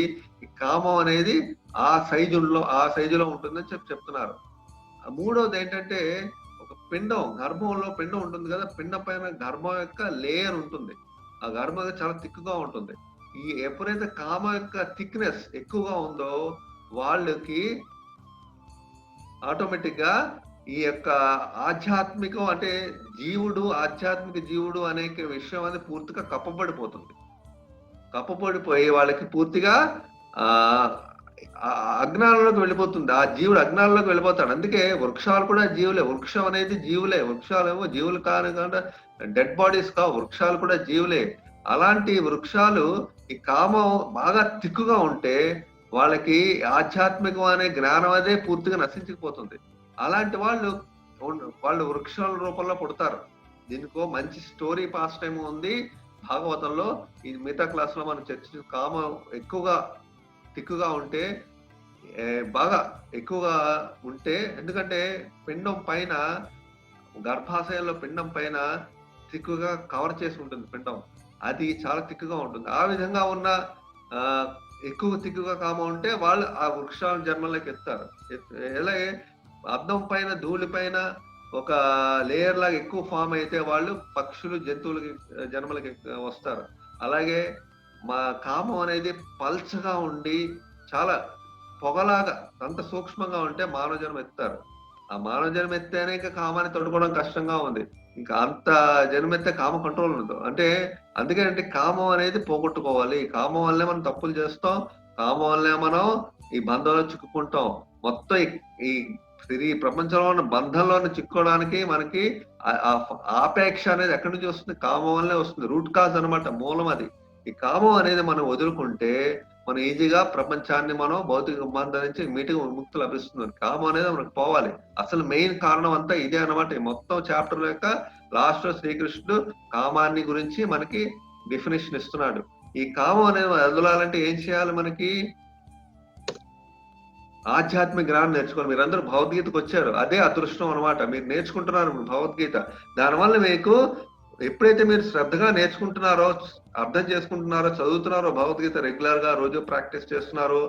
ఈ కామం అనేది ఆ సైజులో ఉంటుందని చెప్తున్నారు. మూడోది ఏంటంటే, ఒక గర్భంలో పిండం ఉంటుంది కదా! పిండం పైన గర్భం యొక్క లేయర్ ఉంటుంది. ఆ గర్భం చాలా థిక్‌గా ఉంటుంది. ఎప్పుడైతే కామం యొక్క థిక్‌నెస్ ఎక్కువగా ఉందో వాళ్ళకి ఆటోమేటిక్ గా ఈ యొక్క ఆధ్యాత్మికం అంటే ఆధ్యాత్మిక జీవుడు అనే విషయం అనేది పూర్తిగా కప్పబడిపోయి వాళ్ళకి పూర్తిగా ఆ అజ్ఞానంలోకి వెళ్ళిపోతుంది. ఆ జీవుడు అజ్ఞానంలోకి వెళ్ళిపోతాడు. అందుకే వృక్షాలు కూడా జీవులే. వృక్షం అనేది జీవులే. వృక్షాలేమో జీవులు కాకుండా డెడ్ బాడీస్ కావు. వృక్షాలు కూడా జీవులే. అలాంటి వృక్షాలు ఈ కామం బాగా తిక్కుగా ఉంటే వాళ్ళకి ఆధ్యాత్మికం అనే జ్ఞానం అదే పూర్తిగా నశించుకుపోతుంది. అలాంటి వాళ్ళు వృక్షాల రూపంలో పుడతారు. దీనికో మంచి స్టోరీ పాస్ట్ టైం ఉంది భాగవతంలో. ఈ మిగతా క్లాస్ లో మనం కామం ఎక్కువగా తిక్కుగా ఉంటే, బాగా ఎక్కువగా ఉంటే, ఎందుకంటే పిండం పైన, గర్భాశయంలో పిండం పైన తిక్కుగా కవర్ చేసి ఉంటుంది పిండం. అది చాలా తిక్కుగా ఉంటుంది. ఆ విధంగా ఉన్న ఎక్కువ తిక్కుగా కామం ఉంటే వాళ్ళు ఆ వృక్షాల జన్మలోకి ఎత్తారు. అలాగే అద్దం పైన, ధూళి పైన ఒక లేయర్ లాగా ఎక్కువ ఫామ్ అయితే వాళ్ళు పక్షులు, జంతువులకి జన్మలకి వస్తారు. అలాగే మా కామం అనేది పల్చగా ఉండి చాలా పొగలాగా అంత సూక్ష్మంగా ఉంటే మానవ జన్మ ఎత్తారు. ఆ మానవ జన్మ ఎత్తేనే ఇంకా కామాన్ని తట్టుకోవడం కష్టంగా ఉంది. ఇంకా అంత జన్మెత్తే కామ కంట్రోల్ ఉండదు. అంటే అందుకేనంటే కామం అనేది పోగొట్టుకోవాలి. కామం వల్లే మనం తప్పులు చేస్తాం. కామం వల్లే మనం ఈ బంధంలో చిక్కుకుంటాం. మొత్తం ఈ ప్రపంచంలో ఉన్న బంధంలోనే చిక్కుకోవడానికి మనకి ఆపేక్ష అనేది ఎక్కడి నుంచి వస్తుంది? కామం వల్లే వస్తుంది. రూట్ కాజ్ అనమాట, మూలం అది. ఈ కామం అనేది మనం వదులుకుంటే మనం ఈజీగా ప్రపంచాన్ని మనం భౌతిక బంధం నుంచి విముక్తి లభిస్తుంది. కామం అనేది మనకు పోవాలి. అసలు మెయిన్ కారణం అంతా ఇదే అనమాట. ఈ మొత్తం చాప్టర్ యొక్క లాస్ట్ లో శ్రీకృష్ణుడు కామాన్ని గురించి మనకి డెఫినేషన్ ఇస్తున్నాడు. ఈ కామం అనేది వదలాలంటే ఏం చేయాలి? మనకి ఆధ్యాత్మిక జ్ఞానం నేర్చుకోవాలి. మీరందరూ భగవద్గీతకు వచ్చారు. అదే అదృష్టం అనమాట. మీరు నేర్చుకుంటున్నారు భగవద్గీత. దానివల్ల మీకు ఎప్పుడైతే మీరు శ్రద్ధగా నేర్చుకుంటున్నారో, అర్థం చేసుకుంటున్నారో, చదువుతున్నారో భగవద్గీత రెగ్యులర్ గా రోజు ప్రాక్టీస్ చేస్తున్నారో,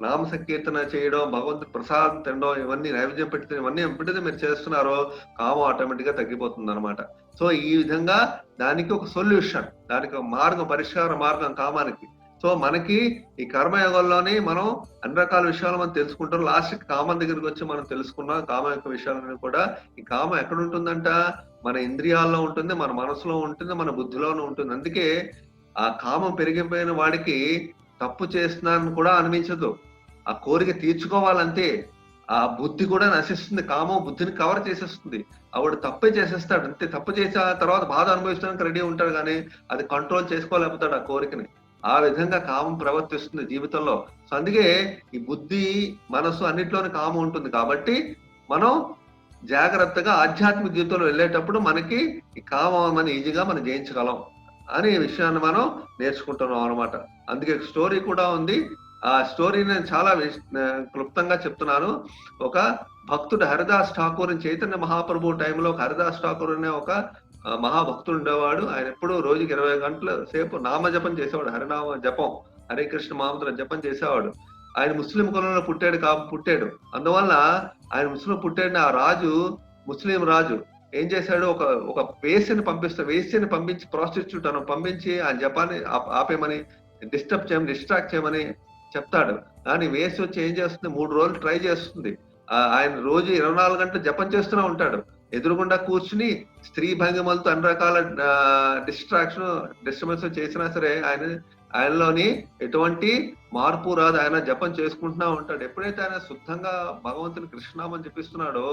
నామ సంకీర్తన చేయడం, భగవంతుడి ప్రసాదం తినడం, ఇవన్నీ నైవేద్యం పెట్టి ఇవన్నీ ఎప్పుడైతే మీరు చేస్తున్నారో కామం ఆటోమేటిక్ గా తగ్గిపోతుంది అనమాట. సో ఈ విధంగా దానికి ఒక సొల్యూషన్, దానికి ఒక పరిష్కార మార్గం కామానికి. సో మనకి ఈ కర్మయోగంలోనే మనం అన్ని రకాల విషయాలు మనం తెలుసుకుంటాం. లాస్ట్ కామం దగ్గరికి వచ్చి మనం తెలుసుకున్నాం కామం యొక్క విషయాలను కూడా. ఈ కామం ఎక్కడ ఉంటుందంట? మన ఇంద్రియాల్లో ఉంటుంది, మన మనసులో ఉంటుంది, మన బుద్ధిలోనూ ఉంటుంది. అందుకే ఆ కామం పెరిగిపోయిన వాడికి తప్పు చేస్తున్నానని కూడా అనిపించదు. ఆ కోరిక తీర్చుకోవాలంతే. ఆ బుద్ధి కూడా నశిస్తుంది. కామం బుద్ధిని కవర్ చేసేస్తుంది. ఆవిడ తప్పే చేసేస్తాడు అంతే. తప్పు చేసిన తర్వాత బాధ అనుభవించడానికి రెడీ ఉంటాడు, కానీ అది కంట్రోల్ చేసుకోలేకపోతాడు ఆ కోరికని. ఆ విధంగా కామం ప్రవర్తిస్తుంది జీవితంలో. సో అందుకే ఈ బుద్ధి, మనసు అన్నిట్లోనే కామం ఉంటుంది. కాబట్టి మనం జాగ్రత్తగా ఆధ్యాత్మిక జీవితంలో వెళ్ళేటప్పుడు మనకి ఈ కామం అని ఈజీగా మనం జయించగలం అనే విషయాన్ని మనం నేర్చుకుంటున్నాం అనమాట. అందుకే స్టోరీ కూడా ఉంది. ఆ స్టోరీ నేను చాలా క్లుప్తంగా చెప్తున్నాను. ఒక భక్తుడు హరిదాస్ ఠాకూర్ చైతన్య మహాప్రభు టైంలో ఒక హరిదాస్ ఠాకూర్ అనే ఒక మహాభక్తుడు ఉండేవాడు. ఆయన ఎప్పుడూ రోజుకి 20 గంటల సేపు నామజపం చేసేవాడు. హరినామ జపం, హరే కృష్ణ మహామంత్ర జపం చేసేవాడు. ఆయన ముస్లిం కులంలో పుట్టాడు. అందువల్ల ఆయన ముస్లిం పుట్టాడని ఆ రాజు, ముస్లిం రాజు ఏం చేశాడు, ఒక వేశ్యని పంపించి ప్రాస్టిట్యూట్ అని పంపించి ఆయన జపాన్ని ఆపేమని, డిస్ట్రాక్ట్ చేయమని చెప్తాడు. కానీ వేసి వచ్చి ఏం చేస్తుంది, 3 రోజులు ట్రై చేస్తుంది. ఆయన రోజు 24 గంటలు జపం చేస్తూనే ఉంటాడు. ఎదురుగుండా కూర్చుని స్త్రీ భంగిమలతో అన్ని రకాల డిస్టర్బెన్స్ చేసినా సరే ఆయనలోని ఎటువంటి మార్పు రాదు. ఆయన జపం చేసుకుంటున్నా ఉంటాడు. ఎప్పుడైతే ఆయన శుద్ధంగా భగవంతుని కృష్ణనామం జపిస్తున్నాడో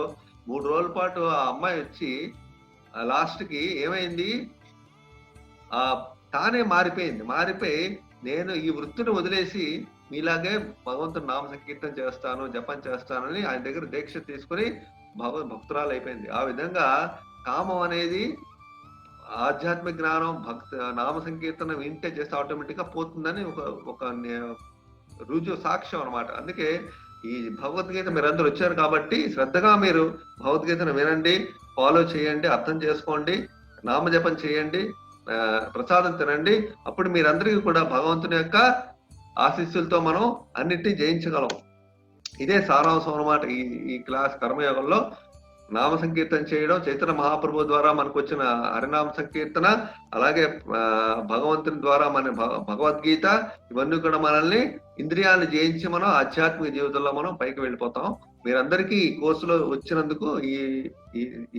3 రోజుల పాటు ఆ అమ్మాయి వచ్చి లాస్ట్ కి ఏమైంది, తానే మారిపోయి నేను ఈ వృత్తిని వదిలేసి మీలాగే భగవంతుని నామ సంకీర్తన చేస్తాను, జపం చేస్తానని ఆయన దగ్గర దీక్ష తీసుకుని భక్తురాలు అయిపోయింది. ఆ విధంగా కామం అనేది ఆధ్యాత్మిక జ్ఞానం నామ సంకీర్తన వింటే చేస్తే ఆటోమేటిక్ గా పోతుందని ఒక రుజువు సాక్ష్యం అనమాట. అందుకే ఈ భగవద్గీత మీరందరూ వచ్చారు కాబట్టి శ్రద్ధగా మీరు భగవద్గీతను వినండి, ఫాలో చేయండి, అర్థం చేసుకోండి, నామజపం చేయండి, ప్రసాదం తినండి. అప్పుడు మీరందరికీ కూడా భగవంతుని యొక్క ఆశీస్సులతో మనం అన్నిటినీ జయించగలం. ఇదే సారాంశం అనమాట. ఈ క్లాస్ కర్మయోగంలో నామ సంకీర్తన చేయడం, చైతన్య మహాప్రభు ద్వారా మనకు వచ్చిన హరినామ సంకీర్తన, అలాగే భగవంతుని ద్వారా మన భగవద్గీత, ఇవన్నీ కూడా మనల్ని ఇంద్రియాలను జయించి మనం ఆధ్యాత్మిక జీవితంలో మనం పైకి వెళ్ళిపోతాం. మీరందరికీ ఈ కోర్సులో వచ్చినందుకు,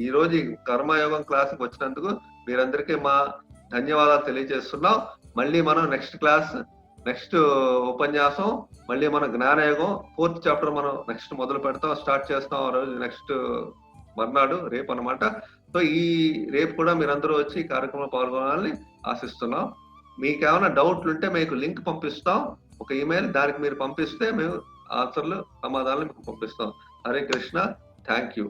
ఈ రోజు కర్మయోగం క్లాస్కి వచ్చినందుకు మీరందరికీ మా ధన్యవాదాలు తెలియజేస్తున్నాం. మళ్ళీ మనం నెక్స్ట్ ఉపన్యాసం మళ్ళీ మన జ్ఞానయోగం 4th చాప్టర్ మనం నెక్స్ట్ మొదలు పెడతాం, స్టార్ట్ చేస్తాం. ఆ రోజు నెక్స్ట్ మర్నాడు రేపు అనమాట. సో ఈ రేపు కూడా మీరందరూ వచ్చి ఈ కార్యక్రమంలో పాల్గొనాలని ఆశిస్తున్నాం. మీకు ఏమైనా డౌట్లు ఉంటే మీకు లింక్ పంపిస్తాం, ఒక ఈమెయిల్, దానికి మీరు పంపిస్తే మేము ఆన్సర్లు, సమాధానాలు మీకు పంపిస్తాం. Hare Krishna, thank you.